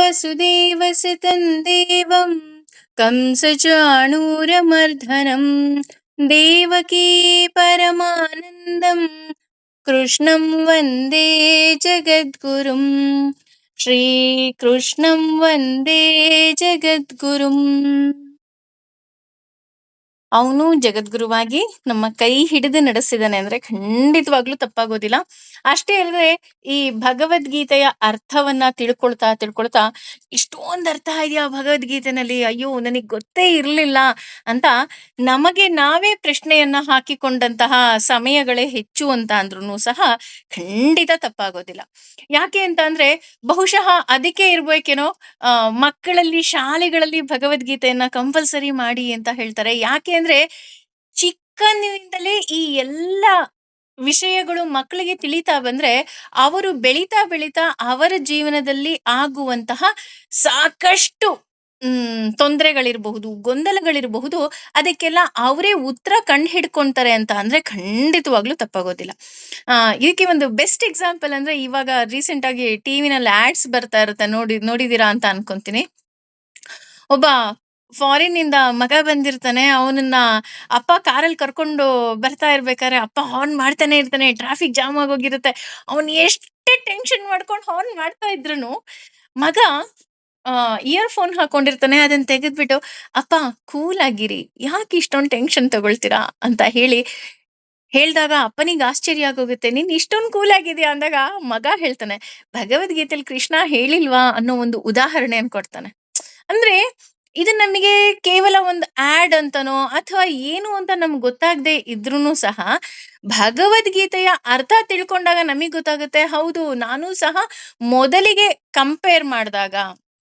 वसुदेवसुतं देवं कंसचाणूरमर्दनं देवकी परमानन्दं कृष्णं वन्दे जगद्गुरुं श्रीकृष्णं वन्दे जगद्गुरुम्. ಅವನು ಜಗದ್ಗುರುವಾಗಿ ನಮ್ಮ ಕೈ ಹಿಡಿದು ನಡೆಸಿದಾನೆ ಅಂದ್ರೆ ಖಂಡಿತವಾಗ್ಲೂ ತಪ್ಪಾಗೋದಿಲ್ಲ. ಅಷ್ಟೇ ಅಲ್ಲದೆ ಈ ಭಗವದ್ಗೀತೆಯ ಅರ್ಥವನ್ನ ತಿಳ್ಕೊಳ್ತಾ ಇಷ್ಟೊಂದು ಅರ್ಥ ಇದೆಯಾ ಭಗವದ್ಗೀತೆನಲ್ಲಿ, ಅಯ್ಯೋ ನನಗ್ ಗೊತ್ತೇ ಇರ್ಲಿಲ್ಲ ಅಂತ ನಮಗೆ ನಾವೇ ಪ್ರಶ್ನೆಯನ್ನ ಹಾಕಿಕೊಂಡಂತಹ ಸಮಯಗಳೇ ಹೆಚ್ಚು ಅಂತ ಅಂದ್ರೂ ಸಹ ಖಂಡಿತ ತಪ್ಪಾಗೋದಿಲ್ಲ. ಯಾಕೆ ಅಂತ ಅಂದ್ರೆ ಬಹುಶಃ ಅದಕ್ಕೆ ಇರ್ಬೇಕೇನೋ ಮಕ್ಕಳಲ್ಲಿ ಶಾಲೆಗಳಲ್ಲಿ ಭಗವದ್ಗೀತೆಯನ್ನ ಕಂಪಲ್ಸರಿ ಮಾಡಿ ಅಂತ ಹೇಳ್ತಾರೆ. ಯಾಕೆ ಅಂದ್ರೆ ಚಿಕ್ಕಂದಿನಿಂದಲೇ ಈ ಎಲ್ಲ ವಿಷಯಗಳು ಮಕ್ಕಳಿಗೆ ತಿಳಿತಾ ಬಂದ್ರೆ ಅವರು ಬೆಳೀತಾ ಬೆಳೀತಾ ಅವರ ಜೀವನದಲ್ಲಿ ಆಗುವಂತಹ ಸಾಕಷ್ಟು ತೊಂದರೆಗಳಿರಬಹುದು, ಗೊಂದಲಗಳಿರಬಹುದು, ಅದಕ್ಕೆಲ್ಲ ಅವರೇ ಉತ್ತರ ಕಂಡು ಹಿಡ್ಕೊಂತಾರೆ ಅಂತ ಅಂದ್ರೆ ಖಂಡಿತವಾಗ್ಲೂ ತಪ್ಪಾಗೋದಿಲ್ಲ. ಇದಕ್ಕೆ ಒಂದು ಬೆಸ್ಟ್ ಎಕ್ಸಾಂಪಲ್ ಅಂದ್ರೆ ಇವಾಗ ರೀಸೆಂಟ್ ಆಗಿ ಟಿವಿನಲ್ಲಿ ಆಡ್ಸ್ ಬರ್ತಾ ಇರುತ್ತೆ, ನೋಡಿದೀರಾ ಅಂತ ಅನ್ಕೊಂತೀನಿ. ಒಬ್ಬ ಫಾರಿನ್ ಇಂದ ಮಗ ಬಂದಿರ್ತಾನೆ, ಅವನನ್ನ ಅಪ್ಪ ಕಾರಲ್ಲಿ ಕರ್ಕೊಂಡು ಬರ್ತಾ ಇರ್ಬೇಕಾದ್ರೆ ಅಪ್ಪ ಹಾರ್ನ್ ಮಾಡ್ತಾನೆ ಇರ್ತಾನೆ, ಟ್ರಾಫಿಕ್ ಜಾಮ್ ಆಗೋಗಿರುತ್ತೆ. ಅವನ್ ಎಷ್ಟೇ ಟೆನ್ಷನ್ ಮಾಡ್ಕೊಂಡು ಹಾರ್ನ್ ಮಾಡ್ತಾ ಇದ್ರು ಮಗ ಇಯರ್ಫೋನ್ ಹಾಕೊಂಡಿರ್ತಾನೆ, ಅದನ್ನ ತೆಗೆದ್ಬಿಟ್ಟು ಅಪ್ಪ ಕೂಲ್ ಆಗಿರಿ, ಯಾಕೆ ಇಷ್ಟೊಂದು ಟೆನ್ಷನ್ ತಗೊಳ್ತೀರಾ ಅಂತ ಹೇಳ್ದಾಗ ಅಪ್ಪನಿಗೆ ಆಶ್ಚರ್ಯ ಆಗೋಗುತ್ತೆ. ನೀನ್ ಇಷ್ಟೊಂದು ಕೂಲ್ ಆಗಿದ್ಯಾ ಅಂದಾಗ ಮಗ ಹೇಳ್ತಾನೆ, ಭಗವದ್ಗೀತೆಯಲ್ಲಿ ಕೃಷ್ಣ ಹೇಳಿಲ್ವಾ ಅನ್ನೋ ಒಂದು ಉದಾಹರಣೆ ಕೊಡ್ತಾನೆ. ಅಂದ್ರೆ ಇದು ನಮಗೆ ಕೇವಲ ಒಂದು ಆಡ್ ಅಂತನೋ ಅಥವಾ ಏನು ಅಂತ ನಮ್ಗೆ ಗೊತ್ತಾಗದೆ ಇದ್ರೂ ಸಹ ಭಗವದ್ಗೀತೆಯ ಅರ್ಥ ತಿಳ್ಕೊಂಡಾಗ ನಮಗ್ ಗೊತ್ತಾಗುತ್ತೆ, ಹೌದು ನಾನು ಸಹ ಮೊದಲಿಗೆ ಕಂಪೇರ್ ಮಾಡಿದಾಗ,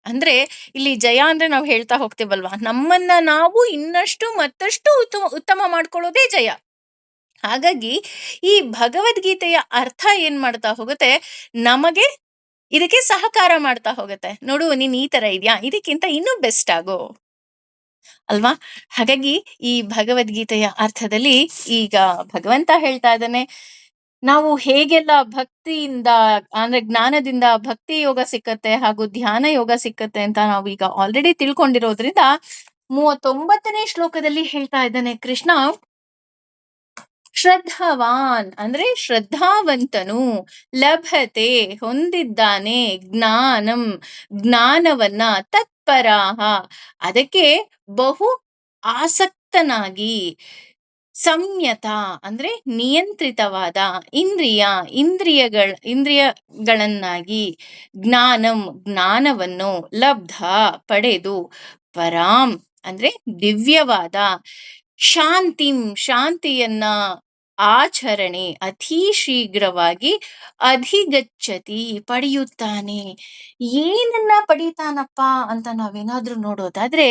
ಅಂದ್ರೆ ಇಲ್ಲಿ ಜಯ ಅಂದ್ರೆ ನಾವು ಹೇಳ್ತಾ ಹೋಗ್ತೀವಲ್ವಾ, ನಮ್ಮನ್ನ ನಾವು ಇನ್ನಷ್ಟು ಮತ್ತಷ್ಟು ಉತ್ತಮ ಮಾಡ್ಕೊಳ್ಳೋದೇ ಜಯ. ಹಾಗಾಗಿ ಈ ಭಗವದ್ಗೀತೆಯ ಅರ್ಥ ಏನ್ ಮಾಡ್ತಾ ಹೋಗುತ್ತೆ, ನಮಗೆ ಇದಕ್ಕೆ ಸಹಕಾರ ಮಾಡ್ತಾ ಹೋಗುತ್ತೆ. ನೋಡು ನೀನ್ ಈ ತರ ಇದ್ಯಾ, ಇದಕ್ಕಿಂತ ಇನ್ನೂ ಬೆಸ್ಟ್ ಆಗೋ ಅಲ್ವಾ. ಹಾಗಾಗಿ ಈ ಭಗವದ್ಗೀತೆಯ ಅರ್ಥದಲ್ಲಿ ಈಗ ಭಗವಂತ ಹೇಳ್ತಾ ಇದ್ದಾನೆ, ನಾವು ಹೇಗೆಲ್ಲ ಭಕ್ತಿಯಿಂದ ಅಂದ್ರೆ ಜ್ಞಾನದಿಂದ ಭಕ್ತಿ ಯೋಗ ಸಿಕ್ಕತ್ತೆ ಹಾಗೂ ಧ್ಯಾನ ಯೋಗ ಸಿಕ್ಕತ್ತೆ ಅಂತ ನಾವು ಈಗ ಆಲ್ರೆಡಿ ತಿಳ್ಕೊಂಡಿರೋದ್ರಿಂದ 39ನೇ ಶ್ಲೋಕದಲ್ಲಿ ಹೇಳ್ತಾ ಇದ್ದಾನೆ ಕೃಷ್ಣ, ಶ್ರದ್ಧಾವಾನ್ ಅಂದ್ರೆ ಶ್ರದ್ಧಾವಂತನು, ಲಭತೆ ಹೊಂದಿದ್ದಾನೆ, ಜ್ಞಾನವನ್ನ, ತತ್ಪರಾಹ ಅದಕ್ಕೆ ಬಹು ಆಸಕ್ತನಾಗಿ, ಸಂಯತ ಅಂದ್ರೆ ನಿಯಂತ್ರಿತವಾದ, ಇಂದ್ರಿಯಗಳನ್ನಾಗಿ, ಜ್ಞಾನವನ್ನು, ಲಬ್ಧ ಪಡೆದು, ಪರಾಂ ಅಂದ್ರೆ ದಿವ್ಯವಾದ, ಶಾಂತಿಯನ್ನ ಆಚರಣೆ ಅತಿ ಶೀಘ್ರವಾಗಿ, ಅಧಿಗಚ್ಚತಿ ಪಡೆಯುತ್ತಾನೆ. ಏನನ್ನ ಪಡೀತಾನಪ್ಪ ಅಂತ ನಾವೇನಾದ್ರೂ ನೋಡೋದಾದ್ರೆ,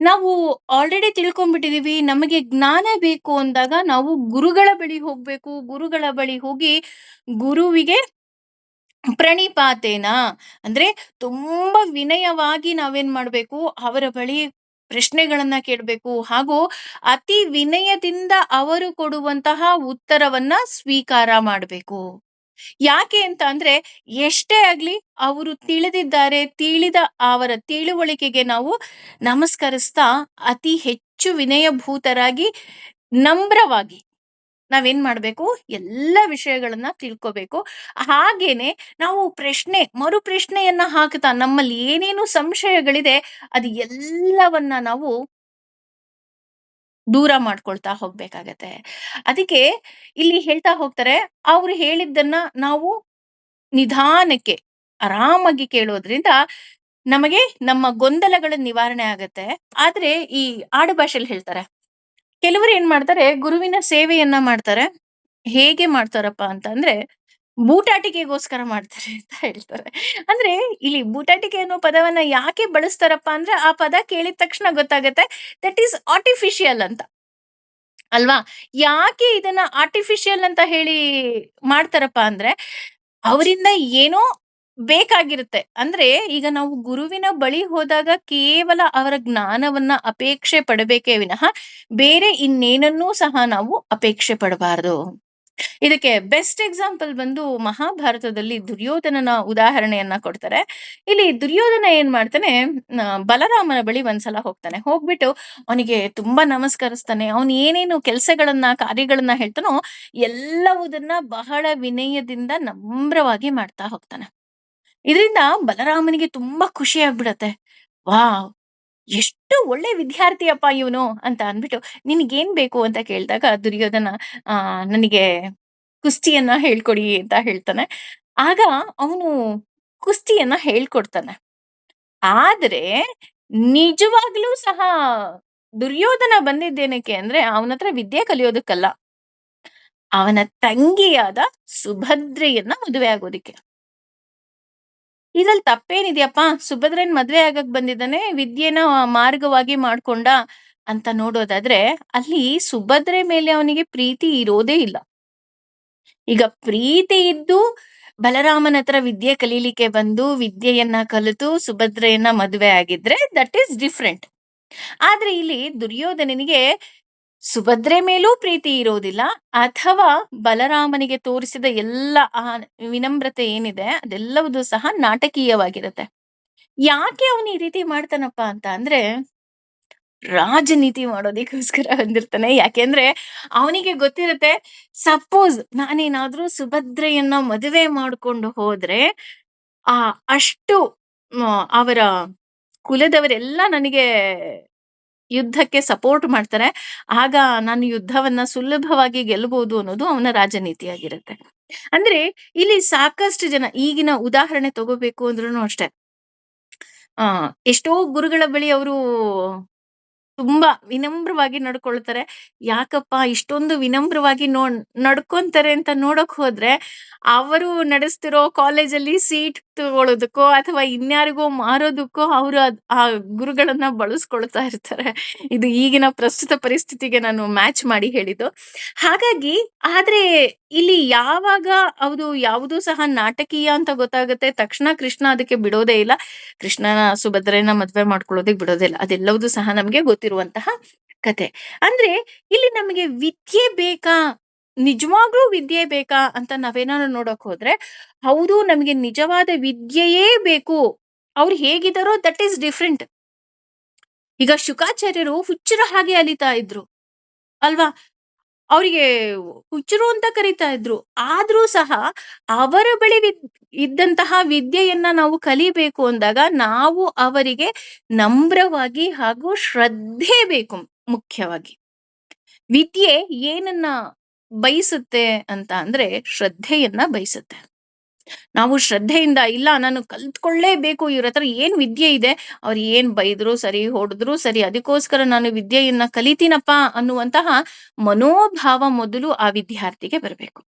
ನಾವು ಆಲ್ರೆಡಿ ತಿಳ್ಕೊಂಡ್ಬಿಟ್ಟಿದೀವಿ, ನಮಗೆ ಜ್ಞಾನ ಬೇಕು ಅಂದಾಗ ನಾವು ಗುರುಗಳ ಬಳಿ ಹೋಗ್ಬೇಕು. ಗುರುಗಳ ಬಳಿ ಹೋಗಿ ಗುರುವಿಗೆ ಪ್ರಣಿಪಾತೇನ ಅಂದ್ರೆ ತುಂಬಾ ವಿನಯವಾಗಿ ನಾವೇನ್ ಮಾಡ್ಬೇಕು, ಅವರ ಬಳಿ ಪ್ರಶ್ನೆಗಳನ್ನ ಕೇಳಬೇಕು ಹಾಗೂ ಅತಿ ವಿನಯದಿಂದ ಅವರು ಕೊಡುವಂತಹ ಉತ್ತರವನ್ನ ಸ್ವೀಕಾರ ಮಾಡಬೇಕು. ಯಾಕೆ ಅಂತ ಅಂದ್ರೆ ಎಷ್ಟೇ ಆಗ್ಲಿ ಅವರು ತಿಳಿದ ಅವರ ತಿಳುವಳಿಕೆಗೆ ನಾವು ನಮಸ್ಕರಿಸ್ತಾ ಅತಿ ಹೆಚ್ಚು ವಿನಯಭೂತರಾಗಿ ನಮ್ರವಾಗಿ ನಾವೇನ್ ಮಾಡ್ಬೇಕು, ಎಲ್ಲ ವಿಷಯಗಳನ್ನ ತಿಳ್ಕೋಬೇಕು. ಹಾಗೇನೆ ನಾವು ಮರು ಪ್ರಶ್ನೆಯನ್ನ ಹಾಕ್ತಾ ನಮ್ಮಲ್ಲಿ ಏನೇನು ಸಂಶಯಗಳಿದೆ ಅದು ಎಲ್ಲವನ್ನ ನಾವು ದೂರ ಮಾಡ್ಕೊಳ್ತಾ ಹೋಗ್ಬೇಕಾಗತ್ತೆ. ಅದಕ್ಕೆ ಇಲ್ಲಿ ಹೇಳ್ತಾ ಹೋಗ್ತಾರೆ, ಅವ್ರು ಹೇಳಿದ್ದನ್ನ ನಾವು ನಿಧಾನಕ್ಕೆ ಆರಾಮಾಗಿ ಕೇಳೋದ್ರಿಂದ ನಮಗೆ ನಮ್ಮ ಗೊಂದಲಗಳ ನಿವಾರಣೆ ಆಗತ್ತೆ. ಆದ್ರೆ ಈ ಆಡು ಭಾಷೆಯಲ್ಲಿ ಹೇಳ್ತಾರೆ, ಕೆಲವರು ಏನ್ ಮಾಡ್ತಾರೆ, ಗುರುವಿನ ಸೇವೆಯನ್ನ ಮಾಡ್ತಾರೆ. ಹೇಗೆ ಮಾಡ್ತಾರಪ್ಪ ಅಂತಂದ್ರೆ ಬೂಟಾಟಿಕೆಗೋಸ್ಕರ ಮಾಡ್ತಾರೆ ಅಂತ ಹೇಳ್ತಾರೆ. ಅಂದ್ರೆ ಇಲ್ಲಿ ಬೂಟಾಟಿಕೆ ಅನ್ನೋ ಪದವನ್ನ ಯಾಕೆ ಬಳಸ್ತಾರಪ್ಪ ಅಂದ್ರೆ ಆ ಪದ ಕೇಳಿದ ತಕ್ಷಣ ಗೊತ್ತಾಗತ್ತೆ ದಟ್ ಈಸ್ ಆರ್ಟಿಫಿಷಿಯಲ್ ಅಂತ ಅಲ್ವಾ. ಯಾಕೆ ಇದನ್ನ ಆರ್ಟಿಫಿಷಿಯಲ್ ಅಂತ ಹೇಳಿ ಮಾಡ್ತಾರಪ್ಪ ಅಂದ್ರೆ ಅವರಿಂದ ಏನೋ ಬೇಕಾಗಿರುತ್ತೆ. ಅಂದ್ರೆ ಈಗ ನಾವು ಗುರುವಿನ ಬಳಿ ಹೋದಾಗ ಕೇವಲ ಅವರ ಜ್ಞಾನವನ್ನ ಅಪೇಕ್ಷೆ ಪಡಬೇಕೇ ವಿನಃ ಬೇರೆ ಇನ್ನೇನನ್ನೂ ಸಹ ನಾವು ಅಪೇಕ್ಷೆ ಪಡಬಾರದು. ಇದಕ್ಕೆ ಬೆಸ್ಟ್ ಎಕ್ಸಾಂಪಲ್ ಬಂದು ಮಹಾಭಾರತದಲ್ಲಿ ದುರ್ಯೋಧನನ ಉದಾಹರಣೆಯನ್ನ ಕೊಡ್ತಾರೆ. ಇಲ್ಲಿ ದುರ್ಯೋಧನ ಏನ್ ಮಾಡ್ತಾನೆ, ಬಲರಾಮನ ಬಳಿ ಒಂದ್ಸಲ ಹೋಗ್ತಾನೆ. ಹೋಗ್ಬಿಟ್ಟು ಅವನಿಗೆ ತುಂಬಾ ನಮಸ್ಕರಿಸ್ತಾನೆ. ಅವನು ಏನೇನು ಕೆಲಸಗಳನ್ನ ಕಾರ್ಯಗಳನ್ನ ಹೇಳ್ತಾನೋ ಎಲ್ಲವುದನ್ನ ಬಹಳ ವಿನಯದಿಂದ ನಮ್ರವಾಗಿ ಮಾಡ್ತಾ ಹೋಗ್ತಾನೆ. ಇದರಿಂದ ಬಲರಾಮನಿಗೆ ತುಂಬಾ ಖುಷಿ ಆಗ್ಬಿಡತ್ತೆ. ವಾವ್, ಎಷ್ಟು ಒಳ್ಳೆ ವಿದ್ಯಾರ್ಥಿಯಪ್ಪ ಇವನು ಅಂತ ಅಂದ್ಬಿಟ್ಟು, ನಿನಗೇನ್ ಬೇಕು ಅಂತ ಕೇಳಿದಾಗ ದುರ್ಯೋಧನ ನನಗೆ ಕುಸ್ತಿಯನ್ನ ಹೇಳ್ಕೊಡಿ ಅಂತ ಹೇಳ್ತಾನೆ. ಆಗ ಅವನು ಕುಸ್ತಿಯನ್ನ ಹೇಳ್ಕೊಡ್ತಾನೆ. ಆದ್ರೆ ನಿಜವಾಗ್ಲೂ ಸಹ ದುರ್ಯೋಧನ ಬಂದಿದ್ದೇನಕ್ಕೆ ಅಂದ್ರೆ ಅವನತ್ರ ವಿದ್ಯೆ ಕಲಿಯೋದಕ್ಕಲ್ಲ, ಅವನ ತಂಗಿಯಾದ ಸುಭದ್ರೆಯನ್ನ ಮದುವೆ ಆಗೋದಿಕ್ಕೆ. ಇದ್ರಲ್ಲಿ ತಪ್ಪೇನಿದ್ಯಪ್ಪಾ, ಸುಭದ್ರನ್ ಮದ್ವೆ ಆಗಕ್ ಬಂದಿದ್ದಾನೆ, ವಿದ್ಯೆನ ಮಾರ್ಗವಾಗಿ ಮಾಡ್ಕೊಂಡ ಅಂತ ನೋಡೋದಾದ್ರೆ, ಅಲ್ಲಿ ಸುಭದ್ರೆ ಮೇಲೆ ಅವನಿಗೆ ಪ್ರೀತಿ ಇರೋದೇ ಇಲ್ಲ. ಈಗ ಪ್ರೀತಿ ಇದ್ದು ಬಲರಾಮನ ಹತ್ರ ವಿದ್ಯೆ ಕಲೀಲಿಕ್ಕೆ ಬಂದು ವಿದ್ಯೆಯನ್ನ ಕಲಿತು ಸುಭದ್ರೆಯನ್ನ ಮದುವೆ ಆಗಿದ್ರೆ ದಟ್ ಈಸ್ ಡಿಫ್ರೆಂಟ್. ಆದ್ರೆ ಇಲ್ಲಿ ದುರ್ಯೋಧನನಿಗೆ ಸುಭದ್ರೆ ಮೇಲೂ ಪ್ರೀತಿ ಇರೋದಿಲ್ಲ, ಅಥವಾ ಬಲರಾಮನಿಗೆ ತೋರಿಸಿದ ಎಲ್ಲ ಆ ವಿನಮ್ರತೆ ಏನಿದೆ ಅದೆಲ್ಲವೂ ಸಹ ನಾಟಕೀಯವಾಗಿರುತ್ತೆ. ಯಾಕೆ ಅವನು ಈ ರೀತಿ ಮಾಡ್ತಾನಪ್ಪ ಅಂತ ಅಂದ್ರೆ, ರಾಜನೀತಿ ಮಾಡೋದಕ್ಕೋಸ್ಕರ ಬಂದಿರ್ತಾನೆ. ಯಾಕೆಂದ್ರೆ ಅವನಿಗೆ ಗೊತ್ತಿರುತ್ತೆ, ಸಪೋಸ್ ನಾನೇನಾದ್ರೂ ಸುಭದ್ರೆಯನ್ನ ಮದುವೆ ಮಾಡ್ಕೊಂಡು ಹೋದ್ರೆ ಆ ಅಷ್ಟು ಅವರ ಕುಲದವರೆಲ್ಲ ನನಗೆ ಯುದ್ಧಕ್ಕೆ ಸಪೋರ್ಟ್ ಮಾಡ್ತಾರೆ, ಆಗ ನಾನು ಯುದ್ಧವನ್ನ ಸುಲಭವಾಗಿ ಗೆಲ್ಲಬಹುದು ಅನ್ನೋದು ಅವನ ರಾಜನೀತಿಯಾಗಿರುತ್ತೆ. ಅಂದ್ರೆ ಇಲ್ಲಿ ಸಾಕಷ್ಟು ಜನ, ಈಗಿನ ಉದಾಹರಣೆ ತಗೋಬೇಕು ಅಂದ್ರೂ ಅಷ್ಟೇ, ಆ ಎಷ್ಟೋ ಗುರುಗಳ ಬಳಿ ಅವರು ತುಂಬಾ ವಿನಮ್ರವಾಗಿ ನಡ್ಕೊಳ್ತಾರೆ. ಯಾಕಪ್ಪ ಇಷ್ಟೊಂದು ವಿನಮ್ರವಾಗಿ ನಡ್ಕೊಂತಾರೆ ಅಂತ ನೋಡಕ್ ಹೋದ್ರೆ, ಅವರು ನಡೆಸ್ತಿರೋ ಕಾಲೇಜಲ್ಲಿ ಸೀಟ್ ತಗೊಳ್ಳೋದಕ್ಕೋ ಅಥವಾ ಇನ್ಯಾರಿಗೋ ಮಾರೋದಕ್ಕೋ ಅವರು ಆ ಗುರುಗಳನ್ನ ಬಳಸ್ಕೊಳ್ತಾ ಇರ್ತಾರೆ. ಇದು ಈಗಿನ ಪ್ರಸ್ತುತ ಪರಿಸ್ಥಿತಿಗೆ ನಾನು ಮ್ಯಾಚ್ ಮಾಡಿ ಹೇಳಿದ್ದು. ಹಾಗಾಗಿ ಆದ್ರೆ ಇಲ್ಲಿ ಯಾವಾಗ ಅದು ಯಾವುದು ಸಹ ನಾಟಕೀಯ ಅಂತ ಗೊತ್ತಾಗುತ್ತೆ ತಕ್ಷಣ ಕೃಷ್ಣ ಅದಕ್ಕೆ ಬಿಡೋದೇ ಇಲ್ಲ. ಕೃಷ್ಣನ ಸುಭದ್ರೆನ ಮದ್ವೆ ಮಾಡ್ಕೊಳ್ಳೋದಕ್ಕೆ ಬಿಡೋದಿಲ್ಲ. ಅದೆಲ್ಲವೂ ಸಹ ನಮ್ಗೆ ಗೊತ್ತಿರುವಂತಹ ಕತೆ. ಅಂದ್ರೆ ಇಲ್ಲಿ ನಮಗೆ ವಿದ್ಯೆ ಬೇಕಾ, ನಿಜವಾಗ್ಲೂ ವಿದ್ಯೆ ಬೇಕಾ ಅಂತ ನಾವೇನಾದ್ರು ನೋಡಕ್ ಹೋದ್ರೆ, ಹೌದು ನಮ್ಗೆ ನಿಜವಾದ ವಿದ್ಯೆಯೇ ಬೇಕು. ಅವ್ರು ಹೇಗಿದಾರೋ ದಟ್ ಈಸ್ ಡಿಫ್ರೆಂಟ್. ಈಗ ಶುಕಾಚಾರ್ಯರು ಹುಚ್ಚರ ಹಾಗೆ ಅಲಿತಾ ಇದ್ರು ಅಲ್ವಾ, ಅವರಿಗೆ ಹುಚ್ಚರು ಅಂತ ಕರೀತಾ ಇದ್ರು. ಆದ್ರೂ ಸಹ ಅವರ ಬಳಿ ಇದ್ದಂತಹ ವಿದ್ಯೆಯನ್ನ ನಾವು ಕಲಿಬೇಕು ಅಂದಾಗ ನಾವು ಅವರಿಗೆ ನಮ್ರವಾಗಿ ಹಾಗೂ ಶ್ರದ್ಧೆ ಬೇಕು. ಮುಖ್ಯವಾಗಿ ವಿದ್ಯೆ ಏನನ್ನ ಬಯಸುತ್ತೆ ಅಂತ ಅಂದ್ರೆ ಶ್ರದ್ಧೆಯನ್ನ ಬಯಸುತ್ತೆ. ನಾವು ಶ್ರದ್ಧೆಯಿಂದ ಇಲ್ಲ ನಾನು ಕಲ್ತ್ಕೊಳ್ಳೇಬೇಕು, ಇವ್ರ ಹತ್ರ ಏನ್ ವಿದ್ಯೆ ಇದೆ, ಅವ್ರು ಏನ್ ಬೈದ್ರು ಸರಿ ಹೊಡೆದ್ರು ಸರಿ ಅದಕ್ಕೋಸ್ಕರ ನಾನು ವಿದ್ಯೆಯನ್ನ ಕಲಿತೀನಪ್ಪ ಅನ್ನುವಂತಹ ಮನೋಭಾವ ಮೊದಲು ಆ ವಿದ್ಯಾರ್ಥಿಗೆ ಬರಬೇಕು.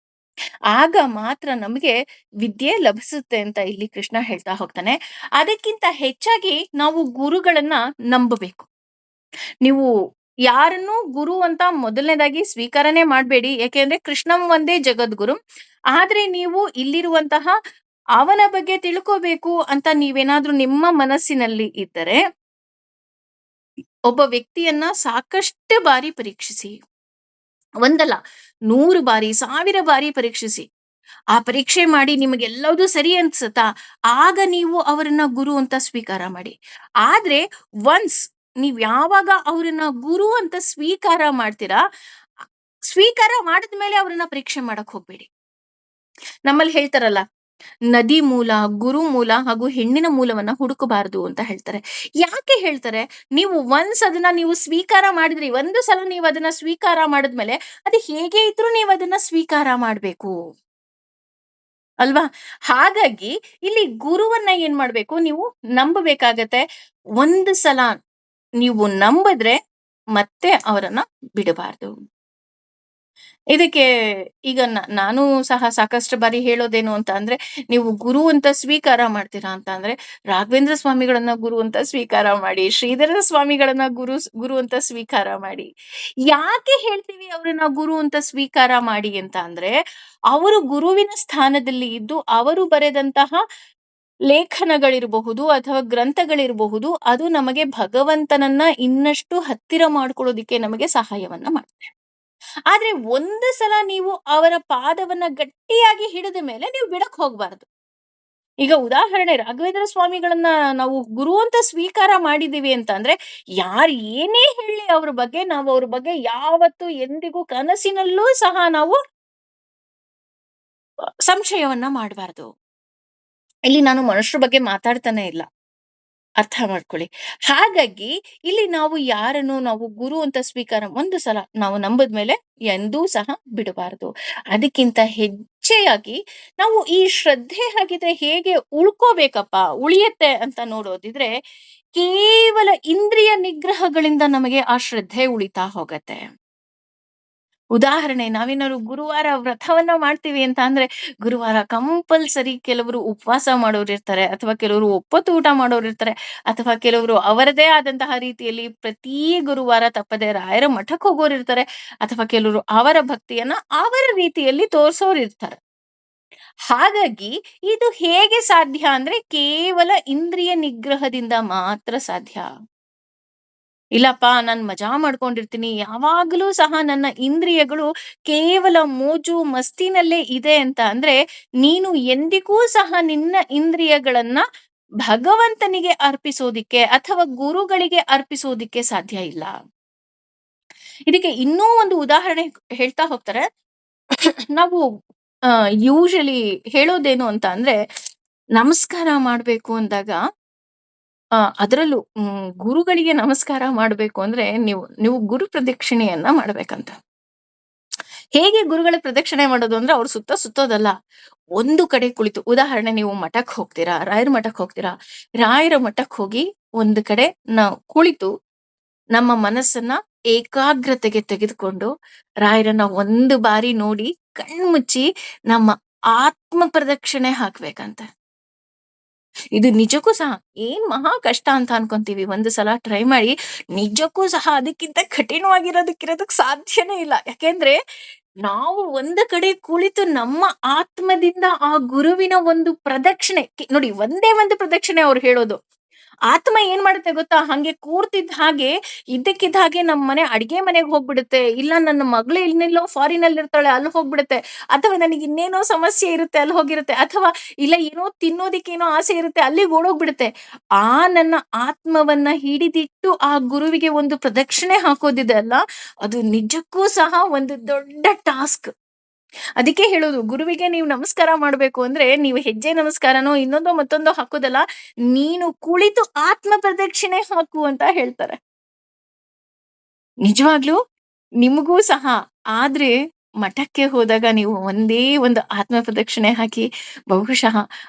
ಆಗ ಮಾತ್ರ ನಮಗೆ ವಿದ್ಯೆ ಲಭಿಸುತ್ತೆ ಅಂತ ಇಲ್ಲಿ ಕೃಷ್ಣ ಹೇಳ್ತಾ ಹೋಗ್ತಾನೆ. ಅದಕ್ಕಿಂತ ಹೆಚ್ಚಾಗಿ ನಾವು ಗುರುಗಳನ್ನ ನಂಬಬೇಕು. ನೀವು ಯಾರನ್ನೂ ಗುರು ಅಂತ ಮೊದಲನೇದಾಗಿ ಸ್ವೀಕಾರನೆ ಮಾಡ್ಬೇಡಿ, ಯಾಕೆಂದ್ರೆ ಕೃಷ್ಣಂ ಒಂದೇ ಜಗದ್ಗುರು. ಆದ್ರೆ ನೀವು ಇಲ್ಲಿರುವಂತಹ ಅವನ ಬಗ್ಗೆ ತಿಳ್ಕೋಬೇಕು ಅಂತ ನೀವೇನಾದ್ರೂ ನಿಮ್ಮ ಮನಸ್ಸಿನಲ್ಲಿ ಇದ್ದರೆ, ಒಬ್ಬ ವ್ಯಕ್ತಿಯನ್ನ ಸಾಕಷ್ಟು ಬಾರಿ ಪರೀಕ್ಷಿಸಿ, ಒಂದಲ್ಲ 100 ಬಾರಿ 1000 ಬಾರಿ ಪರೀಕ್ಷಿಸಿ. ಆ ಪರೀಕ್ಷೆ ಮಾಡಿ ನಿಮಗೆಲ್ಲವೂ ಸರಿ ಅನ್ಸುತ್ತಾ, ಆಗ ನೀವು ಅವರನ್ನ ಗುರು ಅಂತ ಸ್ವೀಕಾರ ಮಾಡಿ. ಆದ್ರೆ ಒನ್ಸ್ ನೀವ್ ಯಾವಾಗ ಅವ್ರನ್ನ ಗುರು ಅಂತ ಸ್ವೀಕಾರ ಮಾಡ್ತೀರಾ, ಸ್ವೀಕಾರ ಮಾಡಿದ್ಮೇಲೆ ಅವ್ರನ್ನ ಪರೀಕ್ಷೆ ಮಾಡಕ್ ಹೋಗ್ಬೇಡಿ. ನಮ್ಮಲ್ಲಿ ಹೇಳ್ತಾರಲ್ಲ, ನದಿ ಮೂಲ, ಗುರು ಮೂಲ ಹಾಗೂ ಹೆಣ್ಣಿನ ಮೂಲವನ್ನ ಹುಡುಕಬಾರದು ಅಂತ ಹೇಳ್ತಾರೆ. ಯಾಕೆ ಹೇಳ್ತಾರೆ? ನೀವು ಒನ್ಸ್ ಅದನ್ನ ನೀವು ಸ್ವೀಕಾರ ಮಾಡಿದ್ರಿ, ಒಂದು ಸಲ ನೀವು ಅದನ್ನ ಸ್ವೀಕಾರ ಮಾಡಿದ್ಮೇಲೆ ಅದು ಹೇಗೆ ಇದ್ರೂ ನೀವು ಅದನ್ನ ಸ್ವೀಕಾರ ಮಾಡ್ಬೇಕು ಅಲ್ವಾ. ಹಾಗಾಗಿ ಇಲ್ಲಿ ಗುರುವನ್ನ ಏನ್ ಮಾಡ್ಬೇಕು, ನೀವು ನಂಬಬೇಕಾಗತ್ತೆ. ಒಂದು ಸಲ ನೀವು ನಂಬಿದ್ರೆ ಮತ್ತೆ ಅವರನ್ನ ಬಿಡಬಾರ್ದು. ಇದಕ್ಕೆ ಈಗ ನಾನು ಸಹ ಸಾಕಷ್ಟು ಬಾರಿ ಹೇಳೋದೇನು ಅಂತ ಅಂದ್ರೆ, ನೀವು ಗುರು ಅಂತ ಸ್ವೀಕಾರ ಮಾಡ್ತೀರಾ ಅಂತ ಅಂದ್ರೆ ರಾಘವೇಂದ್ರ ಸ್ವಾಮಿಗಳನ್ನ ಗುರು ಅಂತ ಸ್ವೀಕಾರ ಮಾಡಿ, ಶ್ರೀಧರ ಸ್ವಾಮಿಗಳನ್ನ ಗುರು ಅಂತ ಸ್ವೀಕಾರ ಮಾಡಿ. ಯಾಕೆ ಹೇಳ್ತೀವಿ ಅವ್ರನ್ನ ಗುರು ಅಂತ ಸ್ವೀಕಾರ ಮಾಡಿ ಅಂತ ಅಂದ್ರೆ, ಅವರು ಗುರುವಿನ ಸ್ಥಾನದಲ್ಲಿ ಇದ್ದು ಅವರು ಬರೆದಂತಹ ಲೇಖನಗಳಿರಬಹುದು ಅಥವಾ ಗ್ರಂಥಗಳಿರಬಹುದು, ಅದು ನಮಗೆ ಭಗವಂತನನ್ನ ಇನ್ನಷ್ಟು ಹತ್ತಿರ ಮಾಡ್ಕೊಳ್ಳೋದಿಕ್ಕೆ ನಮಗೆ ಸಹಾಯವನ್ನ ಮಾಡುತ್ತೆ. ಆದ್ರೆ ಒಂದು ಸಲ ನೀವು ಅವರ ಪಾದವನ್ನ ಗಟ್ಟಿಯಾಗಿ ಹಿಡಿದ ಮೇಲೆ ನೀವು ಬಿಡಕ್ ಹೋಗ್ಬಾರ್ದು. ಈಗ ಉದಾಹರಣೆ ರಾಘವೇಂದ್ರ ಸ್ವಾಮಿಗಳನ್ನ ನಾವು ಗುರು ಅಂತ ಸ್ವೀಕಾರ ಮಾಡಿದೀವಿ ಅಂತ ಅಂದ್ರೆ, ಯಾರು ಏನೇ ಹೇಳಿ ಅವ್ರ ಬಗ್ಗೆ, ನಾವು ಅವ್ರ ಬಗ್ಗೆ ಯಾವತ್ತೂ ಎಂದಿಗೂ ಕನಸಿನಲ್ಲೂ ಸಹ ನಾವು ಸಂಶಯವನ್ನ ಮಾಡಬಾರ್ದು. ಇಲ್ಲಿ ನಾನು ಮನುಷ್ಯರ ಬಗ್ಗೆ ಮಾತಾಡ್ತಾನೆ ಇಲ್ಲ. ಅರ್ಥ ಮಾಡ್ಕೊಳ್ಳಿ. ಹಾಗಾಗಿ ಇಲ್ಲಿ ನಾವು ಯಾರನ್ನು ನಾವು ಗುರು ಅಂತ ಸ್ವೀಕಾರ ಒಂದು ಸಲ ನಾವು ನಂಬದ್ಮೇಲೆ ಎಂದೂ ಸಹ ಬಿಡಬಾರದು. ಅದಕ್ಕಿಂತ ಹೆಚ್ಚೆಯಾಗಿ ನಾವು ಈ ಶ್ರದ್ಧೆ ಹಾಗಿದ್ರೆ ಹೇಗೆ ಉಳ್ಕೋಬೇಕಪ್ಪ, ಉಳಿಯತ್ತೆ ಅಂತ ನೋಡೋದಿದ್ರೆ, ಕೇವಲ ಇಂದ್ರಿಯ ನಿಗ್ರಹಗಳಿಂದ ನಮಗೆ ಆ ಶ್ರದ್ಧೆ ಉಳಿತಾ ಹೋಗತ್ತೆ. ಉದಾಹರಣೆ, ನಾವೇನಾದ್ರು ಗುರುವಾರ ವ್ರತವನ್ನ ಮಾಡ್ತೀವಿ ಅಂತ ಅಂದ್ರೆ, ಗುರುವಾರ ಕಂಪಲ್ಸರಿ ಕೆಲವರು ಉಪವಾಸ ಮಾಡೋರಿರ್ತಾರೆ, ಅಥವಾ ಕೆಲವರು ಒಪ್ಪತ್ತು ಊಟ ಮಾಡೋರಿರ್ತಾರೆ, ಅಥವಾ ಕೆಲವರು ಅವರದೇ ಆದಂತಹ ರೀತಿಯಲ್ಲಿ ಪ್ರತಿ ಗುರುವಾರ ತಪ್ಪದೆ ರಾಯರ ಮಠಕ್ಕೆ ಹೋಗೋರಿರ್ತಾರೆ, ಅಥವಾ ಕೆಲವರು ಅವರ ಭಕ್ತಿಯನ್ನ ಅವರ ರೀತಿಯಲ್ಲಿ ತೋರ್ಸೋರಿರ್ತಾರೆ. ಹಾಗಾಗಿ ಇದು ಹೇಗೆ ಸಾಧ್ಯ ಅಂದ್ರೆ ಕೇವಲ ಇಂದ್ರಿಯ ನಿಗ್ರಹದಿಂದ ಮಾತ್ರ ಸಾಧ್ಯ. ಇಲ್ಲಪ್ಪ, ನಾನ್ ಮಜಾ ಮಾಡ್ಕೊಂಡಿರ್ತೀನಿ, ಯಾವಾಗಲೂ ಸಹ ನನ್ನ ಇಂದ್ರಿಯಗಳು ಕೇವಲ ಮೋಜು ಮಸ್ತಿನಲ್ಲೇ ಇದೆ ಅಂತ ಅಂದ್ರೆ, ನೀನು ಎಂದಿಗೂ ಸಹ ನಿನ್ನ ಇಂದ್ರಿಯಗಳನ್ನ ಭಗವಂತನಿಗೆ ಅರ್ಪಿಸೋದಿಕ್ಕೆ ಅಥವಾ ಗುರುಗಳಿಗೆ ಅರ್ಪಿಸೋದಿಕ್ಕೆ ಸಾಧ್ಯ ಇಲ್ಲ. ಇದಕ್ಕೆ ಇನ್ನೂ ಒಂದು ಉದಾಹರಣೆ ಹೇಳ್ತಾ ಹೋಗ್ತಾರೆ. ನಾವು ಯೂಶಲಿ ಹೇಳೋದೇನು ಅಂತ ಅಂದ್ರೆ, ನಮಸ್ಕಾರ ಮಾಡ್ಬೇಕು ಅಂದಾಗ ಅದರಲ್ಲೂ ಗುರುಗಳಿಗೆ ನಮಸ್ಕಾರ ಮಾಡ್ಬೇಕು ಅಂದ್ರೆ ನೀವು ನೀವು ಗುರು ಪ್ರದಕ್ಷಿಣೆಯನ್ನ ಮಾಡ್ಬೇಕಂತ. ಹೇಗೆ ಗುರುಗಳ ಪ್ರದಕ್ಷಿಣೆ ಮಾಡೋದು ಅಂದ್ರೆ, ಅವ್ರು ಸುತ್ತೋದಲ್ಲ. ಒಂದು ಕಡೆ ಕುಳಿತು, ಉದಾಹರಣೆ ನೀವು ಮಠಕ್ಕೆ ಹೋಗ್ತೀರಾ, ರಾಯರ ಮಠಕ್ಕೆ ಹೋಗ್ತೀರಾ. ರಾಯರ ಮಠಕ್ಕೆ ಹೋಗಿ ಒಂದು ಕಡೆ ನಾವು ಕುಳಿತು ನಮ್ಮ ಮನಸ್ಸನ್ನ ಏಕಾಗ್ರತೆಗೆ ತೆಗೆದುಕೊಂಡು ರಾಯರನ್ನ ಒಂದು ಬಾರಿ ನೋಡಿ ಕಣ್ಮುಚ್ಚಿ ನಮ್ಮ ಆತ್ಮ ಪ್ರದಕ್ಷಿಣೆ ಹಾಕ್ಬೇಕಂತೆ. ಇದು ನಿಜಕ್ಕೂ ಸಹ ಏನ್ ಮಹಾ ಕಷ್ಟ ಅಂತ ಅನ್ಕೊಂತೀವಿ. ಒಂದು ಸಲ ಟ್ರೈ ಮಾಡಿ. ನಿಜಕ್ಕೂ ಸಹ ಅದಕ್ಕಿಂತ ಕಠಿಣವಾಗಿರೋದಕ್ಕಿರೋದಕ್ ಸಾಧ್ಯನೇ ಇಲ್ಲ. ಯಾಕೆಂದ್ರೆ ನಾವು ಒಂದು ಕಡೆ ಕುಳಿತು ನಮ್ಮ ಆತ್ಮದಿಂದ ಆ ಗುರುವಿನ ಒಂದು ಪ್ರದಕ್ಷಿಣೆ ನೋಡಿ, ಒಂದೇ ಒಂದು ಪ್ರದಕ್ಷಿಣೆ ಅವ್ರು ಹೇಳೋದು. ಆತ್ಮ ಏನ್ ಮಾಡುತ್ತೆ ಗೊತ್ತಾ, ಹಂಗೆ ಕೂರ್ತಿದ್ದ ಹಾಗೆ ಇದ್ದಕ್ಕಿದ್ದ ಹಾಗೆ ನಮ್ಮ ಮನೆ ಅಡಿಗೆ ಮನೆಗೆ ಹೋಗ್ಬಿಡುತ್ತೆ, ಇಲ್ಲ ನನ್ನ ಮಗಳು ಇನ್ನೆಲ್ಲೋ ಫಾರಿನ್ ಅಲ್ಲಿ ಇರ್ತಾಳೆ ಅಲ್ಲಿ ಹೋಗ್ಬಿಡುತ್ತೆ, ಅಥವಾ ನನಗೆ ಇನ್ನೇನೋ ಸಮಸ್ಯೆ ಇರುತ್ತೆ ಅಲ್ಲಿ ಹೋಗಿರುತ್ತೆ, ಅಥವಾ ಇಲ್ಲ ಏನೋ ತಿನ್ನೋದಿಕ್ಕೆ ಏನೋ ಆಸೆ ಇರುತ್ತೆ ಅಲ್ಲಿಗೆ ಓಡೋಗ್ಬಿಡುತ್ತೆ. ಆ ನನ್ನ ಆತ್ಮವನ್ನ ಹಿಡಿದಿಟ್ಟು ಆ ಗುರುವಿಗೆ ಒಂದು ಪ್ರದಕ್ಷಿಣೆ ಹಾಕೋದಿದೆ ಅಲ್ಲ, ಅದು ನಿಜಕ್ಕೂ ಸಹ ಒಂದು ದೊಡ್ಡ ಟಾಸ್ಕ್. ಅದಕ್ಕೆ ಹೇಳೋದು, ಗುರುವಿಗೆ ನೀವು ನಮಸ್ಕಾರ ಮಾಡ್ಬೇಕು ಅಂದ್ರೆ ನೀವು ಹೆಜ್ಜೆ ನಮಸ್ಕಾರನೋ ಇನ್ನೊಂದೋ ಮತ್ತೊಂದೋ ಹಾಕೋದಲ್ಲ, ನೀನು ಕುಳಿತು ಆತ್ಮ ಪ್ರದಕ್ಷಿಣೆ ಹಾಕು ಅಂತ ಹೇಳ್ತಾರೆ. ನಿಜವಾಗ್ಲೂ ನಿಮಗೂ ಸಹ ಆದ್ರೆ ಮಠಕ್ಕೆ ಹೋದಾಗ ನೀವು ಒಂದೇ ಒಂದು ಆತ್ಮ ಪ್ರದಕ್ಷಿಣೆ ಹಾಕಿ, ಬಹುಶಃ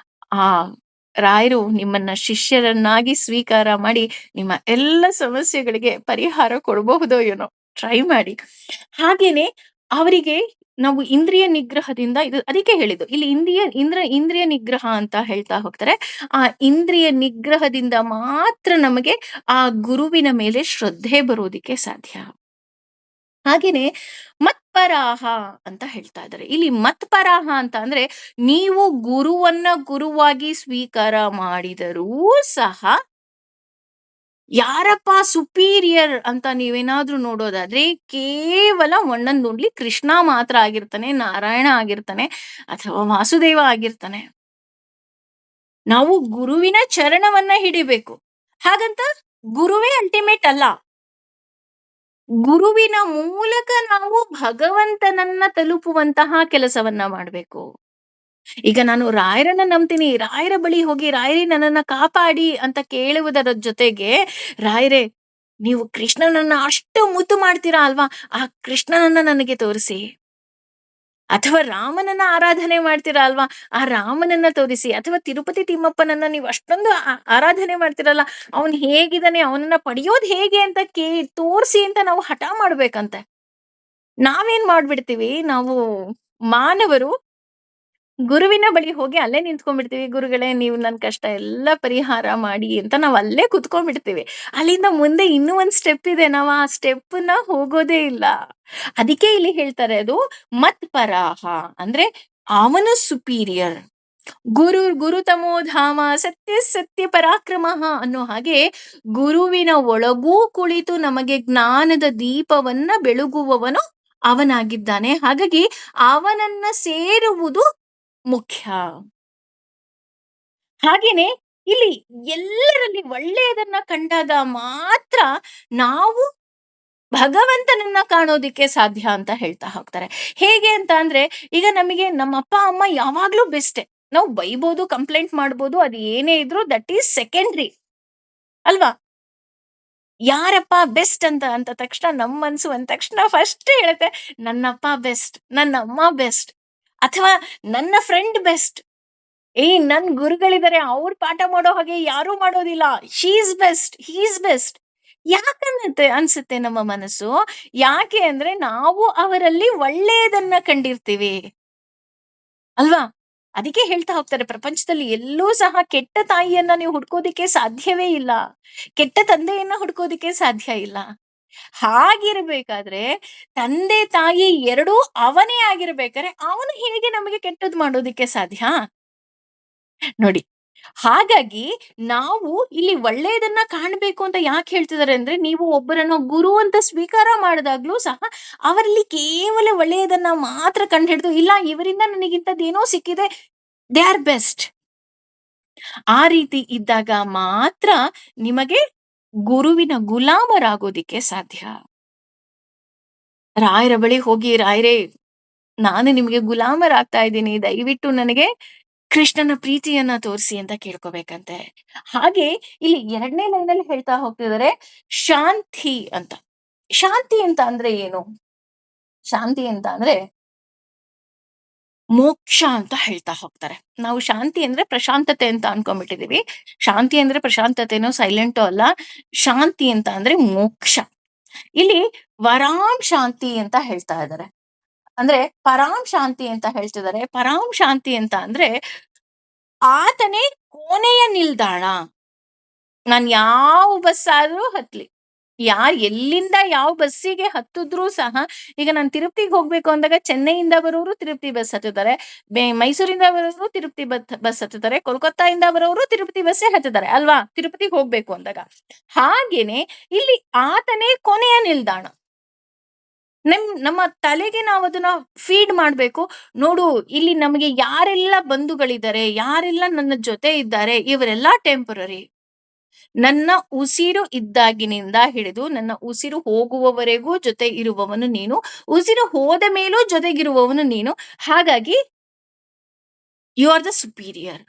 ಆ ರಾಯರು ನಿಮ್ಮನ್ನ ಶಿಷ್ಯರನ್ನಾಗಿ ಸ್ವೀಕಾರ ಮಾಡಿ ನಿಮ್ಮ ಎಲ್ಲ ಸಮಸ್ಯೆಗಳಿಗೆ ಪರಿಹಾರ ಕೊಡಬಹುದೋ ಏನೋ. ಟ್ರೈ ಮಾಡಿ. ಹಾಗೇನೆ ಅವರಿಗೆ ನಾವು ಇಂದ್ರಿಯ ನಿಗ್ರಹದಿಂದ, ಇದು ಅದಕ್ಕೆ ಹೇಳಿದ್ದು ಇಲ್ಲಿ ಇಂದ್ರಿಯ ನಿಗ್ರಹ ಅಂತ ಹೇಳ್ತಾ ಹೋಗ್ತಾರೆ. ಆ ಇಂದ್ರಿಯ ನಿಗ್ರಹದಿಂದ ಮಾತ್ರ ನಮಗೆ ಆ ಗುರುವಿನ ಮೇಲೆ ಶ್ರದ್ಧೆ ಬರೋದಿಕ್ಕೆ ಸಾಧ್ಯ. ಹಾಗೇನೆ ಮತ್ಪರಾಹ ಅಂತ ಹೇಳ್ತಾ ಇದ್ದಾರೆ. ಇಲ್ಲಿ ಮತ್ಪರಾಹ ಅಂತ ಅಂದ್ರೆ, ನೀವು ಗುರುವನ್ನ ಗುರುವಾಗಿ ಸ್ವೀಕಾರ ಮಾಡಿದರೂ ಸಹ ಯಾರಪ್ಪ ಸುಪೀರಿಯರ್ ಅಂತ ನೀವೇನಾದ್ರೂ ನೋಡೋದಾದ್ರೆ, ಕೇವಲ ಒಂದೊಂದು ಓನ್ಲಿ ಕೃಷ್ಣ ಮಾತ್ರ ಆಗಿರ್ತಾನೆ, ನಾರಾಯಣ ಆಗಿರ್ತಾನೆ, ಅಥವಾ ವಾಸುದೇವ ಆಗಿರ್ತಾನೆ. ನಾವು ಗುರುವಿನ ಚರಣವನ್ನ ಹಿಡಿಬೇಕು. ಹಾಗಂತ ಗುರುವೇ ಅಲ್ಟಿಮೇಟ್ ಅಲ್ಲ. ಗುರುವಿನ ಮೂಲಕ ನಾವು ಭಗವಂತನನ್ನ ತಲುಪುವಂತಹ ಕೆಲಸವನ್ನ ಮಾಡ್ಬೇಕು. ಈಗ ನಾನು ರಾಯರನ್ನ ನಂಬ್ತೀನಿ, ರಾಯರ ಬಳಿ ಹೋಗಿ ರಾಯರೇ ನನ್ನನ್ನ ಕಾಪಾಡಿ ಅಂತ ಕೇಳುವುದರ ಜೊತೆಗೆ, ರಾಯರೇ ನೀವು ಕೃಷ್ಣನನ್ನ ಅಷ್ಟು ಮುದ್ದು ಮಾಡ್ತೀರಾ ಅಲ್ವಾ, ಆ ಕೃಷ್ಣನನ್ನ ನನಗೆ ತೋರಿಸಿ. ಅಥವಾ ರಾಮನನ್ನ ಆರಾಧನೆ ಮಾಡ್ತೀರಾ ಅಲ್ವಾ, ಆ ರಾಮನನ್ನ ತೋರಿಸಿ. ಅಥವಾ ತಿರುಪತಿ ತಿಮ್ಮಪ್ಪನನ್ನ ನೀವು ಅಷ್ಟೊಂದು ಆರಾಧನೆ ಮಾಡ್ತೀರಲ್ಲ, ಅವನ್ ಹೇಗಿದ್ದಾನೆ, ಅವನನ್ನ ಪಡೆಯೋದ್ ಹೇಗೆ ಅಂತ ತೋರಿಸಿ ಅಂತ ನಾವು ಹಠ ಮಾಡ್ಬೇಕಂತೆ. ನಾವೇನ್ ಮಾಡ್ಬಿಡ್ತೀವಿ, ನಾವು ಮಾನವರು ಗುರುವಿನ ಬಳಿ ಹೋಗಿ ಅಲ್ಲೇ ನಿಂತ್ಕೊಂಡ್ಬಿಡ್ತೀವಿ. ಗುರುಗಳೇ ನೀವು ನನ್ನ ಕಷ್ಟ ಎಲ್ಲ ಪರಿಹಾರ ಮಾಡಿ ಅಂತ ನಾವು ಅಲ್ಲೇ ಕುತ್ಕೊಂಡ್ಬಿಡ್ತೀವಿ. ಅಲ್ಲಿಂದ ಮುಂದೆ ಇನ್ನೂ ಒಂದ್ ಸ್ಟೆಪ್ ಇದೆ, ನಾವು ಆ ಸ್ಟೆಪ್ನ ಹೋಗೋದೇ ಇಲ್ಲ. ಅದಕ್ಕೆ ಇಲ್ಲಿ ಹೇಳ್ತಾರೆ, ಅದು ಮತ್ ಪರಾಹ ಅಂದ್ರೆ ಅವನು ಸುಪೀರಿಯರ್. ಗುರುತಮೋ ಧಾಮ ಸತ್ಯ ಸತ್ಯ ಪರಾಕ್ರಮ ಅನ್ನೋ ಹಾಗೆ, ಗುರುವಿನ ಒಳಗೂ ಕುಳಿತು ನಮಗೆ ಜ್ಞಾನದ ದೀಪವನ್ನ ಬೆಳಗುವವನು ಅವನಾಗಿದ್ದಾನೆ. ಹಾಗಾಗಿ ಅವನನ್ನ ಸೇರುವುದು ಮುಖ್ಯ. ಹಾಗೇನೆ ಇಲ್ಲಿ ಎಲ್ಲರಲ್ಲಿ ಒಳ್ಳೆಯದನ್ನ ಕಂಡಾಗ ಮಾತ್ರ ನಾವು ಭಗವಂತನನ್ನ ಕಾಣೋದಿಕ್ಕೆ ಸಾಧ್ಯ ಅಂತ ಹೇಳ್ತಾ ಹೋಗ್ತಾರೆ. ಹೇಗೆ ಅಂತ ಅಂದ್ರೆ, ಈಗ ನಮಗೆ ನಮ್ಮ ಅಪ್ಪ ಅಮ್ಮ ಯಾವಾಗ್ಲೂ ಬೆಸ್ಟೆ. ನಾವು ಬೈಬೋದು, ಕಂಪ್ಲೇಂಟ್ ಮಾಡ್ಬೋದು, ಅದು ಏನೇ ಇದ್ರು ದಟ್ ಈಸ್ ಸೆಕೆಂಡ್ರಿ ಅಲ್ವಾ? ಯಾರಪ್ಪ ಬೆಸ್ಟ್ ಅಂತ ಅಂತ ತಕ್ಷಣ ನಮ್ಮ ಮನ್ಸು ಅಂದ ತಕ್ಷಣ ಫಸ್ಟ್ ಹೇಳುತ್ತೆ, ನನ್ನಪ್ಪ ಬೆಸ್ಟ್, ನನ್ನ ಅಮ್ಮ ಬೆಸ್ಟ್, ಅಥವಾ ನನ್ನ ಫ್ರೆಂಡ್ ಬೆಸ್ಟ್. ನನ್ ಗುರುಗಳಿದ್ದಾರೆ, ಅವ್ರು ಪಾಠ ಮಾಡೋ ಹಾಗೆ ಯಾರೂ ಮಾಡೋದಿಲ್ಲ. She is best, he is best. ಯಾಕನ್ನತ್ತೆ ಅನ್ಸುತ್ತೆ ನಮ್ಮ ಮನಸ್ಸು? ಯಾಕೆ ಅಂದ್ರೆ ನಾವು ಅವರಲ್ಲಿ ಒಳ್ಳೆಯದನ್ನ ಕಂಡಿರ್ತೀವಿ ಅಲ್ವಾ? ಅದಕ್ಕೆ ಹೇಳ್ತಾ ಹೋಗ್ತಾರೆ, ಪ್ರಪಂಚದಲ್ಲಿ ಎಲ್ಲೂ ಸಹ ಕೆಟ್ಟ ತಾಯಿಯನ್ನ ನೀವು ಹುಡ್ಕೋದಿಕ್ಕೆ ಸಾಧ್ಯವೇ ಇಲ್ಲ, ಕೆಟ್ಟ ತಂದೆಯನ್ನ ಹುಡ್ಕೋದಿಕ್ಕೆ ಸಾಧ್ಯ ಇಲ್ಲ. ಹಾಗಿರ್ಬೇಕಾದ್ರೆ ತಂದೆ ತಾಯಿ ಎರಡೂ ಅವನೇ ಆಗಿರ್ಬೇಕಾದ್ರೆ ಅವನು ಹೇಗೆ ನಮಗೆ ಕೆಟ್ಟದ್ ಮಾಡೋದಿಕ್ಕೆ ಸಾಧ್ಯ? ನೋಡಿ, ಹಾಗಾಗಿ ನಾವು ಇಲ್ಲಿ ಒಳ್ಳೆಯದನ್ನ ಕಾಣ್ಬೇಕು ಅಂತ ಯಾಕೆ ಹೇಳ್ತಿದ್ದಾರೆ ಅಂದ್ರೆ, ನೀವು ಒಬ್ಬರನ್ನ ಗುರು ಅಂತ ಸ್ವೀಕಾರ ಮಾಡಿದಾಗ್ಲೂ ಸಹ ಅವರಲ್ಲಿ ಕೇವಲ ಒಳ್ಳೆಯದನ್ನ ಮಾತ್ರ ಕಂಡು ಹಿಡಿದು, ಇಲ್ಲ ಇವರಿಂದ ನನಗಿಂತದ್ದೇನೋ ಸಿಕ್ಕಿದೆ, ದೇ ಆರ್ ಬೆಸ್ಟ್, ಆ ರೀತಿ ಇದ್ದಾಗ ಮಾತ್ರ ನಿಮಗೆ ಗುರುವಿನ ಗುಲಾಮರಾಗೋದಿಕ್ಕೆ ಸಾಧ್ಯ. ರಾಯರ ಬಳಿ ಹೋಗಿ, ರಾಯರೇ ನಾನು ನಿಮ್ಗೆ ಗುಲಾಮರಾಗ್ತಾ ಇದ್ದೀನಿ, ದಯವಿಟ್ಟು ನನಗೆ ಕೃಷ್ಣನ ಪ್ರೀತಿಯನ್ನ ತೋರಿಸಿ ಅಂತ ಕೇಳ್ಕೋಬೇಕಂತೆ. ಹಾಗೆ ಇಲ್ಲಿ 2ನೇ ಲೈನಲ್ಲಿ ಹೇಳ್ತಾ ಹೋಗ್ತಿದ್ದಾರೆ ಶಾಂತಿ ಅಂತ. ಶಾಂತಿ ಅಂತ ಅಂದ್ರೆ ಏನು? ಶಾಂತಿ ಅಂತ ಅಂದ್ರೆ ಮೋಕ್ಷ ಅಂತ ಹೇಳ್ತಾ ಹೋಗ್ತಾರೆ. ನಾವು ಶಾಂತಿ ಅಂದ್ರೆ ಪ್ರಶಾಂತತೆ ಅಂತ ಅನ್ಕೊಂಡ್ಬಿಟ್ಟಿದೀವಿ. ಶಾಂತಿ ಅಂದ್ರೆ ಪ್ರಶಾಂತತೆನೋ ಸೈಲೆಂಟೋ ಅಲ್ಲ. ಶಾಂತಿ ಅಂತ ಅಂದ್ರೆ ಮೋಕ್ಷ. ಇಲ್ಲಿ ವರಾಂ ಶಾಂತಿ ಅಂತ ಹೇಳ್ತಾ ಇದ್ದಾರೆ. ಅಂದ್ರೆ ಪರಾಂ ಶಾಂತಿ ಅಂತ ಹೇಳ್ತಿದ್ದಾರೆ. ಪರಾಂ ಶಾಂತಿ ಅಂತ ಅಂದ್ರೆ ಆತನೇ ಕೊನೆಯ ನಿಲ್ದಾಣ. ನಾನ್ ಯಾವ ಬಸ್ ಆದ್ರೂ ಹತ್ಲಿ, ಎಲ್ಲಿಂದ ಯಾವ ಬಸ್ಸಿಗೆ ಹತ್ತಿದ್ರೂ ಸಹ, ಈಗ ನಾನು ತಿರುಪತಿಗೆ ಹೋಗ್ಬೇಕು ಅಂದಾಗ ಚೆನ್ನೈಯಿಂದ ಬರೋರು ತಿರುಪತಿ ಬಸ್ ಹತ್ತುತ್ತಾರೆ, ಮೈಸೂರಿಂದ ಬರೋರು ತಿರುಪತಿ ಬಸ್ ಹತ್ತುತ್ತಾರೆ, ಕೋಲ್ಕತ್ತಾಯಿಂದ ಬರೋರು ತಿರುಪತಿ ಬಸ್ಸೇ ಹತ್ತುತ್ತಾರೆ ಅಲ್ವಾ, ತಿರುಪತಿಗೆ ಹೋಗ್ಬೇಕು ಅಂದಾಗ. ಹಾಗೇನೆ ಇಲ್ಲಿ ಆತನೇ ಕೊನೆಯ ನಿಲ್ದಾಣ. ನಮ್ಮ ತಲೆಗೆ ನಾವು ಅದನ್ನ ಫೀಡ್ ಮಾಡ್ಬೇಕು. ನೋಡು, ಇಲ್ಲಿ ನಮಗೆ ಯಾರೆಲ್ಲ ಬಂಧುಗಳಿದ್ದಾರೆ, ಯಾರೆಲ್ಲ ನನ್ನ ಜೊತೆ ಇದ್ದಾರೆ, ಇವರೆಲ್ಲ ಟೆಂಪರರಿ. ನನ್ನ ಉಸಿರು ಇದ್ದಾಗಿನಿಂದ ಹಿಡಿದು ನನ್ನ ಉಸಿರು ಹೋಗುವವರೆಗೂ ಜೊತೆ ಇರುವವನು ನೀನು, ಉಸಿರು ಹೋದ ಮೇಲೂ ಜೊತೆಗಿರುವವನು ನೀನು. ಹಾಗಾಗಿ ಯು ಆರ್ ದ ಸುಪೀರಿಯರ್.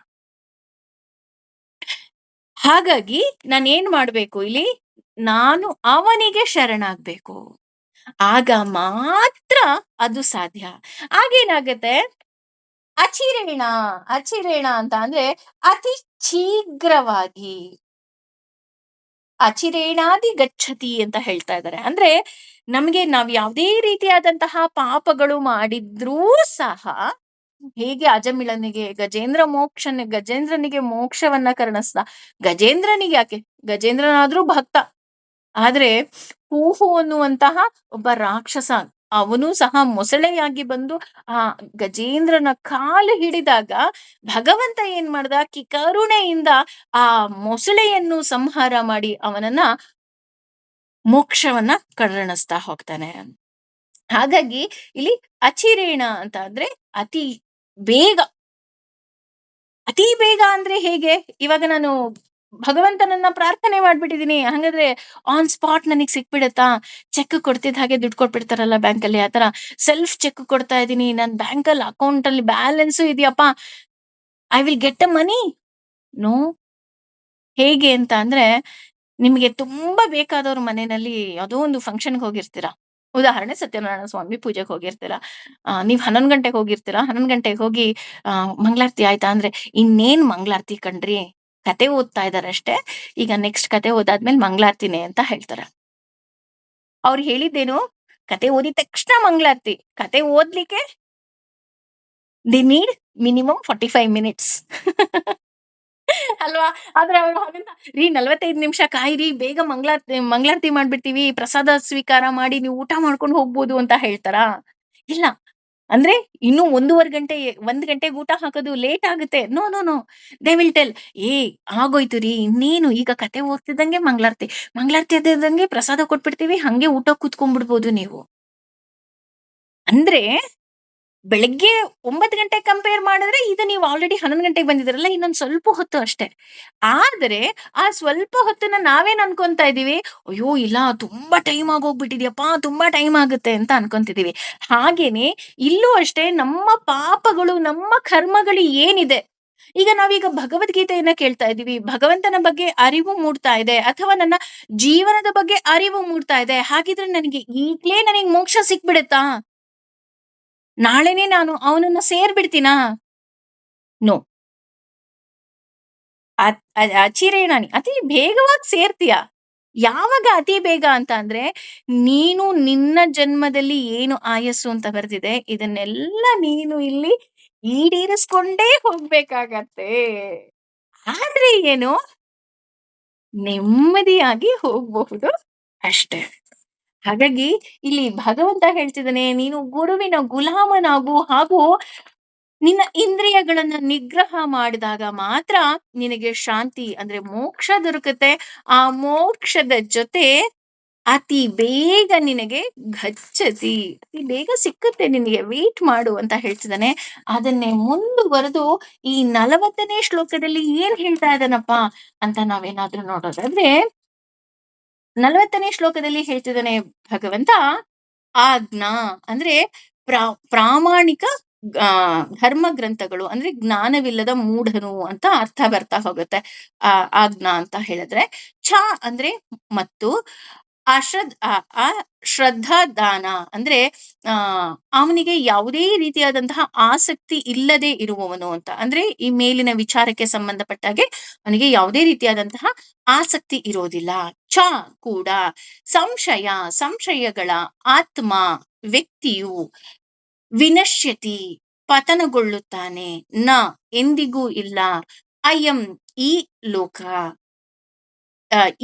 ಹಾಗಾಗಿ ನಾನು ಏನ್ ಮಾಡ್ಬೇಕು ಇಲ್ಲಿ? ನಾನು ಅವನಿಗೆ ಶರಣಾಗ್ಬೇಕು. ಆಗ ಮಾತ್ರ ಅದು ಸಾಧ್ಯ. ಆಗೇನಾಗತ್ತೆ? ಅಚಿರೇಣ. ಅಚಿರೇಣ ಅಂತ ಅಂದ್ರೆ ಅತಿ ಶೀಘ್ರವಾಗಿ. ಅಚಿರೇಣಾದಿ ಗಚ್ಚತಿ ಅಂತ ಹೇಳ್ತಾ ಇದ್ದಾರೆ. ಅಂದ್ರೆ ನಮ್ಗೆ ನಾವ್ ಯಾವ್ದೇ ರೀತಿಯಾದಂತಹ ಪಾಪಗಳು ಮಾಡಿದ್ರೂ ಸಹ, ಹೇಗೆ ಅಜಮಿಳನಿಗೆ ಗಜೇಂದ್ರನಿಗೆ ಮೋಕ್ಷವನ್ನ ಕರುಣಿಸ್ದ. ಗಜೇಂದ್ರನಿಗೆ ಯಾಕೆ? ಗಜೇಂದ್ರನಾದ್ರೂ ಭಕ್ತ. ಆದ್ರೆ ಹೂಹು ಅನ್ನುವಂತಹ ಒಬ್ಬ ರಾಕ್ಷಸ, ಅವನು ಸಹ ಮೊಸಳೆಯಾಗಿ ಬಂದು ಆ ಗಜೇಂದ್ರನ ಕಾಲು ಹಿಡಿದಾಗ ಭಗವಂತ ಏನ್ ಮಾಡ್ದ? ಕರುಣೆಯಿಂದ ಆ ಮೊಸಳೆಯನ್ನು ಸಂಹಾರ ಮಾಡಿ ಅವನನ್ನ ಮೋಕ್ಷವನ್ನ ಕರುಣಿಸ್ತಾ ಹೋಗ್ತಾನೆ. ಹಾಗಾಗಿ ಇಲ್ಲಿ ಅಚಿರೇಣ ಅಂತ ಅಂದ್ರೆ ಅತಿ ಬೇಗ. ಅತಿ ಬೇಗ ಅಂದ್ರೆ ಹೇಗೆ? ಇವಾಗ ನಾನು ಭಗವಂತನನ್ನ ಪ್ರಾರ್ಥನೆ ಮಾಡ್ಬಿಟ್ಟಿದೀನಿ, ಹಂಗಾದ್ರೆ ಆನ್ ಸ್ಪಾಟ್ ನನಗ್ ಸಿಕ್ಬಿಡತ್ತಾ? ಚೆಕ್ ಕೊಡ್ತಿದ್ ಹಾಗೆ ದುಡ್ಡು ಕೊಟ್ಬಿಡ್ತಾರಲ್ಲ ಬ್ಯಾಂಕಲ್ಲಿ, ಆತರ ಸೆಲ್ಫ್ ಚೆಕ್ ಕೊಡ್ತಾ ಇದೀನಿ, ನನ್ ಬ್ಯಾಂಕಲ್ಲಿ ಅಕೌಂಟ್ ಅಲ್ಲಿ ಬ್ಯಾಲೆನ್ಸ್ ಇದೆಯಪ್ಪ, I will get a money. No. ಹೇಗೆ ಅಂತ ಅಂದ್ರೆ, ನಿಮ್ಗೆ ತುಂಬಾ ಬೇಕಾದವ್ರ ಮನೆಯಲ್ಲಿ ಯಾವುದೋ ಒಂದು ಫಂಕ್ಷನ್ಗೆ ಹೋಗಿರ್ತೀರಾ. ಉದಾಹರಣೆ ಸತ್ಯನಾರಾಯಣ ಸ್ವಾಮಿ ಪೂಜೆಗೆ ಹೋಗಿರ್ತೀರಾ. ನೀವ್ 11 ಗಂಟೆಗೆ ಹೋಗಿರ್ತೀರಾ. 11 ಗಂಟೆಗೆ ಹೋಗಿ ಮಂಗಳಾರತಿ ಆಯ್ತಾ ಅಂದ್ರೆ, ಇನ್ನೇನ್ ಮಂಗಳಾರತಿ ಕಣ್ರಿ, ಕತೆ ಓದ್ತಾ ಇದಾರೆ ಅಷ್ಟೇ, ಈಗ ನೆಕ್ಸ್ಟ್ ಕತೆ ಓದಾದ್ಮೇಲೆ ಮಂಗಳಾರತಿನೇ ಅಂತ ಹೇಳ್ತಾರೆ. ಅವ್ರು ಹೇಳಿದ್ದೇನು? ಕತೆ ಓದಿದ ತಕ್ಷಣ ಮಂಗಳಾರತಿ. ಕತೆ ಓದ್ಲಿಕ್ಕೆ ದಿ ನೀಡ್ ಮಿನಿಮಮ್ 45 ಮಿನಿಟ್ಸ್ ಅಲ್ವಾ? ಆದ್ರೆ ಅವ್ರು ಹಾಗಂತ, ರೀ 45 ನಿಮಿಷ ಕಾಯಿರಿ, ಬೇಗ ಮಂಗಳಾರತಿ ಮಾಡ್ಬಿಡ್ತೀವಿ, ಪ್ರಸಾದ ಸ್ವೀಕಾರ ಮಾಡಿ ನೀವು ಊಟ ಮಾಡ್ಕೊಂಡು ಹೋಗ್ಬೋದು ಅಂತ ಹೇಳ್ತಾರಾ? ಇಲ್ಲ. ಅಂದ್ರೆ ಇನ್ನು 1 ಗಂಟೆಗೆ ಊಟ ಹಾಕೋದು ಲೇಟ್ ಆಗುತ್ತೆ. No no no. They will tell, ಏ ಆಗೋಯ್ತು ರೀ, ಇನ್ನೇನು ಈಗ ಕತೆ ಓದ್ತಿದ್ದಂಗೆ ಮಂಗಳಾರತಿ, ಮಂಗಳಾರತಿ ಆದಿದ್ದಂಗೆ ಪ್ರಸಾದ ಕೊಟ್ಬಿಡ್ತೀವಿ, ಹಂಗೆ ಊಟ ಕೂತ್ಕೊಂಡ್ಬಿಡ್ಬೋದು ನೀವು. ಅಂದ್ರೆ ಬೆಳಗ್ಗೆ 9 ಗಂಟೆಗೆ ಕಂಪೇರ್ ಮಾಡಿದ್ರೆ ಇದು ನೀವು ಆಲ್ರೆಡಿ 11 ಗಂಟೆಗೆ ಬಂದಿದ್ದೀರಲ್ಲ, ಇನ್ನೊಂದು ಸ್ವಲ್ಪ ಹೊತ್ತು ಅಷ್ಟೇ. ಆದರೆ ಆ ಸ್ವಲ್ಪ ಹೊತ್ತನ್ನ ನಾವೇನ್ ಅನ್ಕೊಂತಾ ಇದೀವಿ, ಅಯ್ಯೋ ಇಲ್ಲ ತುಂಬಾ ಟೈಮ್ ಆಗೋಗ್ಬಿಟ್ಟಿದ್ಯಪ್ಪಾ, ತುಂಬಾ ಟೈಮ್ ಆಗುತ್ತೆ ಅಂತ ಅನ್ಕೊಂತಿದೀವಿ. ಹಾಗೇನೆ ಇಲ್ಲೂ ಅಷ್ಟೇ ನಮ್ಮ ಪಾಪಗಳು, ನಮ್ಮ ಕರ್ಮಗಳು ಏನಿದೆ, ಈಗ ನಾವೀಗ ಭಗವದ್ಗೀತೆಯನ್ನ ಕೇಳ್ತಾ ಇದೀವಿ, ಭಗವಂತನ ಬಗ್ಗೆ ಅರಿವು ಮೂಡ್ತಾ ಇದೆ, ಅಥವಾ ನನ್ನ ಜೀವನದ ಬಗ್ಗೆ ಅರಿವು ಮೂಡ್ತಾ ಇದೆ. ಹಾಗಿದ್ರೆ ನನಗೆ ಈಗ್ಲೇ ನನಗೆ ಮೋಕ್ಷ ಸಿಕ್ಬಿಡುತ್ತಾ? ನಾಳೆನೇ ನಾನು ಅವನನ್ನ ಸೇರ್ಬಿಡ್ತೀನಾ? ನೋ. ಅಚಿರೇಣಾನಿ ಅತಿ ಬೇಗವಾಗಿ ಸೇರ್ತೀಯ. ಯಾವಾಗ ಅತಿ ಬೇಗ ಅಂತ ಅಂದ್ರೆ, ನೀನು ನಿನ್ನ ಜನ್ಮದಲ್ಲಿ ಏನು ಆಯಸ್ಸು ಅಂತ ಬರ್ದಿದೆ, ಇದನ್ನೆಲ್ಲ ನೀನು ಇಲ್ಲಿ ಈಡೇರಿಸ್ಕೊಂಡೇ ಹೋಗ್ಬೇಕಾಗತ್ತೆ. ಆದ್ರೆ ಏನು, ನೆಮ್ಮದಿಯಾಗಿ ಹೋಗ್ಬಹುದು ಅಷ್ಟೇ. ಹಾಗಾಗಿ ಇಲ್ಲಿ ಭಗವಂತ ಹೇಳ್ತಿದ್ದಾನೆ, ನೀನು ಗುರುವಿನ ಗುಲಾಮನಾಗು, ಹಾಗೂ ನಿನ್ನ ಇಂದ್ರಿಯಗಳನ್ನ ನಿಗ್ರಹ ಮಾಡಿದಾಗ ಮಾತ್ರ ನಿನಗೆ ಶಾಂತಿ ಅಂದ್ರೆ ಮೋಕ್ಷ ದೊರಕುತ್ತೆ. ಆ ಮೋಕ್ಷದ ಜೊತೆ ಅತಿ ಬೇಗ ನಿನಗೆ ಗಚ್ಚತಿ, ಅತಿ ಬೇಗ ಸಿಕ್ಕುತ್ತೆ ನಿನಗೆ, ವೇಟ್ ಮಾಡು ಅಂತ ಹೇಳ್ತಿದ್ದಾನೆ. ಅದನ್ನೇ ಮುಂದುವರೆದು ಈ 40ನೇ ಶ್ಲೋಕದಲ್ಲಿ ಏನ್ ಹೇಳ್ತಾ ಇದ್ದಾನಪ್ಪ ಅಂತ ನಾವೇನಾದ್ರೂ ನೋಡೋದಾದ್ರೆ, 40ನೇ ಶ್ಲೋಕದಲ್ಲಿ ಹೇಳ್ತಿದ್ದಾನೆ ಭಗವಂತ, ಆಜ್ಞಾ ಅಂದ್ರೆ ಪ್ರಾಮಾಣಿಕ ಆ ಧರ್ಮ ಗ್ರಂಥಗಳು ಅಂದ್ರೆ ಜ್ಞಾನವಿಲ್ಲದ ಮೂಢನು ಅಂತ ಅರ್ಥ ಬರ್ತಾ ಹೋಗುತ್ತೆ. ಆ ಆಜ್ಞಾ ಅಂತ ಹೇಳಿದ್ರೆ, ಛ ಅಂದ್ರೆ ಮತ್ತು, ಶ್ರದ್ಧಾ ದಾನ ಅಂದ್ರೆ ಆ ಅವನಿಗೆ ಯಾವುದೇ ರೀತಿಯಾದಂತಹ ಆಸಕ್ತಿ ಇಲ್ಲದೆ ಇರುವವನು ಅಂತ, ಅಂದ್ರೆ ಈ ಮೇಲಿನ ವಿಚಾರಕ್ಕೆ ಸಂಬಂಧಪಟ್ಟಾಗೆ ಅವನಿಗೆ ಯಾವುದೇ ರೀತಿಯಾದಂತಹ ಆಸಕ್ತಿ ಇರೋದಿಲ್ಲ. ಛ ಕೂಡ ಸಂಶಯ, ಸಂಶಯಗಳ ಆತ್ಮ ವ್ಯಕ್ತಿಯು ವಿನಶ್ಯತಿ ಪತನಗೊಳ್ಳುತ್ತಾನೆ, ನ ಎಂದಿಗೂ ಇಲ್ಲ, ಅಯಂ ಈ ಲೋಕ,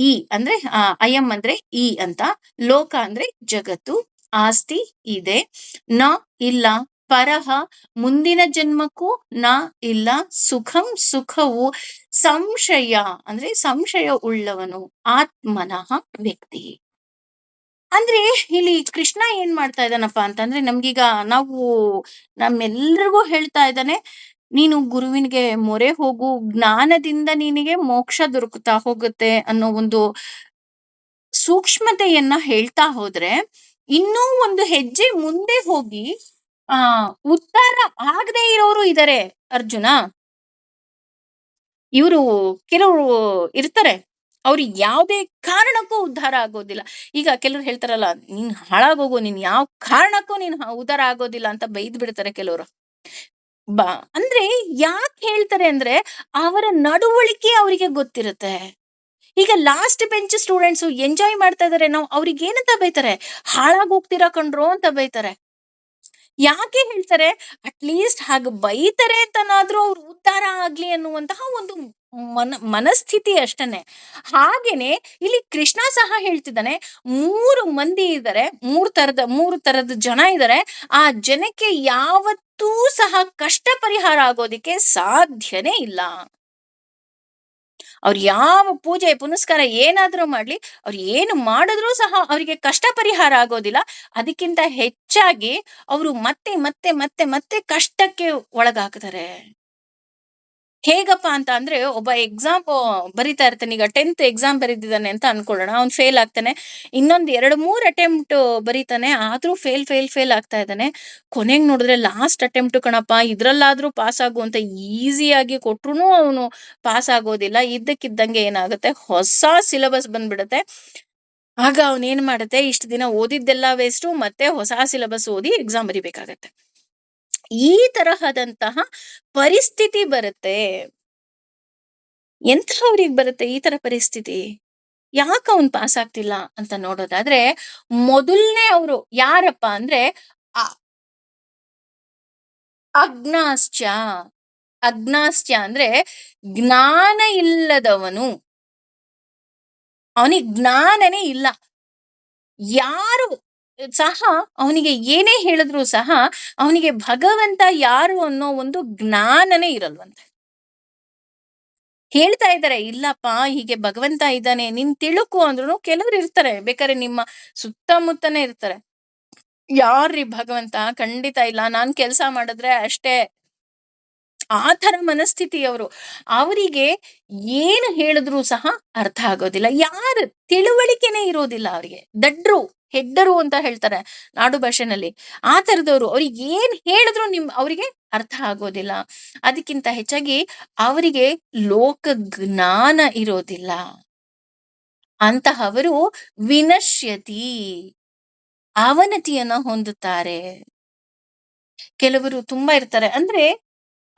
ಈ ಅಂದ್ರೆ ಅಯಂ ಅಂದ್ರೆ ಈ ಅಂತ, ಲೋಕ ಅಂದ್ರೆ ಜಗತ್ತು, ಆಸ್ತಿ ಇದೆ, ನ ಇಲ್ಲ, ಪರಹ ಮುಂದಿನ ಜನ್ಮಕ್ಕೂ ನ ಇಲ್ಲ, ಸುಖಂ ಸುಖವು, ಸಂಶಯ ಅಂದ್ರೆ ಸಂಶಯ ಉಳ್ಳವನು, ಆತ್ಮನಃ ವ್ಯಕ್ತಿ. ಅಂದ್ರೆ ಇಲ್ಲಿ ಕೃಷ್ಣ ಏನ್ ಮಾಡ್ತಾ ಇದ್ದಾನಪ್ಪ ಅಂತಂದ್ರೆ, ನಮ್ಗೀಗ ನಾವು ನಮ್ಮೆಲ್ರಿಗೂ ಹೇಳ್ತಾ ಇದ್ದಾನೆ, ನೀನು ಗುರುವಿನಿಗೆ ಮೊರೆ ಹೋಗು, ಜ್ಞಾನದಿಂದ ನಿನಗೆ ಮೋಕ್ಷ ದೊರಕುತ್ತಾ ಹೋಗುತ್ತೆ ಅನ್ನೋ ಒಂದು ಸೂಕ್ಷ್ಮತೆಯನ್ನ ಹೇಳ್ತಾ ಹೋದ್ರೆ, ಇನ್ನೂ ಒಂದು ಹೆಜ್ಜೆ ಮುಂದೆ ಹೋಗಿ ಆ ಉದ್ಧಾರ ಆಗದೆ ಇರೋರು ಇದಾರೆ ಅರ್ಜುನ. ಇವರು ಕೆಲವರು ಇರ್ತಾರೆ, ಅವ್ರು ಯಾವುದೇ ಕಾರಣಕ್ಕೂ ಉದ್ಧಾರ ಆಗೋದಿಲ್ಲ. ಈಗ ಕೆಲವ್ರು ಹೇಳ್ತಾರಲ್ಲ, ನೀನ್ ಹಾಳಾಗೋಗು, ನೀನ್ ಯಾವ ಕಾರಣಕ್ಕೂ ನೀನ್ ಉದ್ಧಾರ ಆಗೋದಿಲ್ಲ ಅಂತ ಬೈದ್ ಬಿಡ್ತಾರೆ ಕೆಲವರು. ಬಾ ಅಂದ್ರೆ ಯಾಕೆ ಹೇಳ್ತಾರೆ ಅಂದ್ರೆ, ಅವರ ನಡವಳಿಕೆ ಅವರಿಗೆ ಗೊತ್ತಿರುತ್ತೆ. ಈಗ ಲಾಸ್ಟ್ ಬೆಂಚ್ ಸ್ಟೂಡೆಂಟ್ಸ್ ಎಂಜಾಯ್ ಮಾಡ್ತಾ ಇದಾರೆ, ನಾವು ಅವ್ರಿಗೆ ಏನಂತ ಬೈತಾರೆ, ಹಾಳಾಗ್ ಹೋಗ್ತೀರಾ ಕಣ್ರೋ ಅಂತ ಬೈತಾರೆ. ಯಾಕೆ ಹೇಳ್ತಾರೆ, ಅಟ್ಲೀಸ್ಟ್ ಹಾಗೆ ಬೈತಾರೆ ಅಂತನಾದ್ರೂ ಅವ್ರು ಉದ್ಧಾರ ಆಗ್ಲಿ ಅನ್ನುವಂತಹ ಒಂದು ಮನಸ್ಥಿತಿ ಅಷ್ಟನೆ. ಹಾಗೇನೆ ಇಲ್ಲಿ ಕೃಷ್ಣ ಸಹ ಹೇಳ್ತಿದ್ದಾನೆ, 3 ಮಂದಿ ಇದ್ದಾರೆ, 3 ತರದ ಜನ ಇದ್ದಾರೆ. ಆ ಜನಕ್ಕೆ ಯಾವತ್ತೂ ಸಹ ಕಷ್ಟ ಪರಿಹಾರ ಆಗೋದಿಕ್ಕೆ ಸಾಧ್ಯನೇ ಇಲ್ಲ. ಅವ್ರು ಯಾವ ಪೂಜೆ ಪುನಸ್ಕಾರ ಏನಾದ್ರೂ ಮಾಡ್ಲಿ, ಅವ್ರು ಏನು ಮಾಡಿದ್ರೂ ಸಹ ಅವರಿಗೆ ಕಷ್ಟ ಪರಿಹಾರ ಆಗೋದಿಲ್ಲ. ಅದಕ್ಕಿಂತ ಹೆಚ್ಚಾಗಿ ಅವರು ಮತ್ತೆ ಮತ್ತೆ ಮತ್ತೆ ಮತ್ತೆ ಕಷ್ಟಕ್ಕೆ ಒಳಗಾಗ್ತಾರೆ. ಹೇಗಪ್ಪ ಅಂತ ಅಂದ್ರೆ, ಒಬ್ಬ ಎಕ್ಸಾಮ್ ಬರಿತಾ ಇರ್ತಾನೆ. ಈಗ 10th ಎಕ್ಸಾಮ್ ಬರೆದಿದ್ದಾನೆ ಅಂತ ಅನ್ಕೊಳ್ಳೋಣ, ಅವ್ನು ಫೇಲ್ ಆಗ್ತಾನೆ. ಇನ್ನೊಂದ್ 2-3 ಅಟೆಂಪ್ಟ್ ಬರೀತಾನೆ, ಆದ್ರೂ ಫೇಲ್ ಆಗ್ತಾ ಇದ್ದಾನೆ. ಕೊನೆಗ್ ನೋಡಿದ್ರೆ ಲಾಸ್ಟ್ ಅಟೆಂಪ್ಟ್ ಕಣಪ್ಪ, ಇದ್ರಲ್ಲಾದ್ರೂ ಪಾಸ್ ಆಗು ಅಂತ ಈಸಿಯಾಗಿ ಕೊಟ್ರುನು ಅವನು ಪಾಸ್ ಆಗೋದಿಲ್ಲ. ಇದ್ದಕ್ಕಿದ್ದಂಗೆ ಏನಾಗುತ್ತೆ, ಹೊಸ ಸಿಲೆಬಸ್ ಬಂದ್ಬಿಡುತ್ತೆ. ಆಗ ಅವನೇನ್ ಮಾಡುತ್ತೆ, ಇಷ್ಟು ದಿನ ಓದಿದ್ದೆಲ್ಲ ವೇಸ್ಟು, ಮತ್ತೆ ಹೊಸ ಸಿಲೆಬಸ್ ಓದಿ ಎಕ್ಸಾಮ್ ಬರಿಬೇಕಾಗತ್ತೆ. ಈ ತರಹದಂತಹ ಪರಿಸ್ಥಿತಿ ಬರುತ್ತೆ. ಎಂಥವ್ರಿಗೆ ಬರುತ್ತೆ ಈ ತರ ಪರಿಸ್ಥಿತಿ? ಯಾಕೆ ಅವ್ನು ಪಾಸ್ ಆಗ್ತಿಲ್ಲ ಅಂತ ನೋಡೋದಾದ್ರೆ, ಮೊದಲನೇ ಅವರು ಯಾರಪ್ಪ ಅಂದ್ರೆ, ಅ- ಅಜ್ಞಾಶ್ಚ. ಅಜ್ಞಾಶ್ಚ ಅಂದ್ರೆ ಜ್ಞಾನ ಇಲ್ಲದವನು, ಅವನಿಗೆ ಜ್ಞಾನನೇ ಇಲ್ಲ. ಯಾರು ಸಹ ಅವನಿಗೆ ಏನೇ ಹೇಳಿದ್ರು ಸಹ ಅವನಿಗೆ ಭಗವಂತ ಯಾರು ಅನ್ನೋ ಒಂದು ಜ್ಞಾನನೇ ಇರಲ್ವಂತೆ. ಹೇಳ್ತಾ ಇದ್ದಾರೆ, ಇಲ್ಲಪ್ಪ ಹೀಗೆ ಭಗವಂತ ಇದ್ದಾನೆ, ನೀನ್ ತಿಳುಕು ಅಂದ್ರು ಕೆಲವ್ರು ಇರ್ತಾರೆ, ಬೇಕಾದ್ರೆ ನಿಮ್ಮ ಸುತ್ತಮುತ್ತನೇ ಇರ್ತಾರೆ. ಯಾರ್ರೀ ಭಗವಂತ? ಖಂಡಿತ ಇಲ್ಲ. ನಾನ್ ಕೆಲ್ಸ ಮಾಡಿದ್ರೆ ಅಷ್ಟೇ. ಆ ಥರ ಮನಸ್ಥಿತಿ ಅವ್ರು. ಅವರಿಗೆ ಏನು ಹೇಳಿದ್ರೂ ಸಹ ಅರ್ಥ ಆಗೋದಿಲ್ಲ. ಯಾರು ತಿಳುವಳಿಕೆನೇ ಇರೋದಿಲ್ಲ ಅವ್ರಿಗೆ. ದಡ್ರು, ಹೆಡ್ಡರು ಅಂತ ಹೇಳ್ತಾರೆ ನಾಡು ಭಾಷೆನಲ್ಲಿ. ಆ ಥರದವ್ರು. ಅವ್ರಿಗೆ ಏನ್ ಹೇಳಿದ್ರು ಅವ್ರಿಗೆ ಅರ್ಥ ಆಗೋದಿಲ್ಲ. ಅದಕ್ಕಿಂತ ಹೆಚ್ಚಾಗಿ ಅವರಿಗೆ ಲೋಕ ಜ್ಞಾನ ಇರೋದಿಲ್ಲ. ಅಂತಹವರು ವಿನಶ್ಯತಿ, ಅವನತಿಯನ್ನ ಹೊಂದುತ್ತಾರೆ. ಕೆಲವರು ತುಂಬಾ ಇರ್ತಾರೆ. ಅಂದ್ರೆ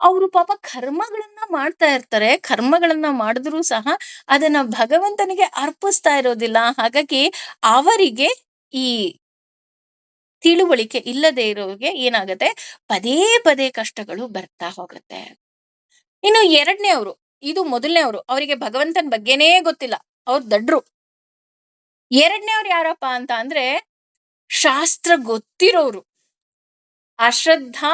ಅವರು ಪಾಪ ಕರ್ಮಗಳನ್ನ ಮಾಡ್ತಾ ಇರ್ತಾರೆ. ಕರ್ಮಗಳನ್ನ ಮಾಡಿದ್ರೂ ಸಹ ಅದನ್ನ ಭಗವಂತನಿಗೆ ಅರ್ಪಿಸ್ತಾ ಇರೋದಿಲ್ಲ. ಹಾಗಾಗಿ ಅವರಿಗೆ ಈ ತಿಳುವಳಿಕೆ ಇಲ್ಲದೆ ಇರೋರಿಗೆ ಏನಾಗತ್ತೆ, ಪದೇ ಪದೇ ಕಷ್ಟಗಳು ಬರ್ತಾ ಹೋಗುತ್ತೆ. ಇನ್ನು ಎರಡನೇವ್ರು, ಇದು ಮೊದಲನೇವ್ರು, ಅವರಿಗೆ ಭಗವಂತನ ಬಗ್ಗೆನೇ ಗೊತ್ತಿಲ್ಲ. ಅವ್ರು ದಡ್ರು. ಎರಡನೇವ್ರು ಯಾರಪ್ಪ ಅಂತ ಅಂದ್ರೆ ಶಾಸ್ತ್ರ ಗೊತ್ತಿರೋರು. ಅಶ್ರದ್ಧಾ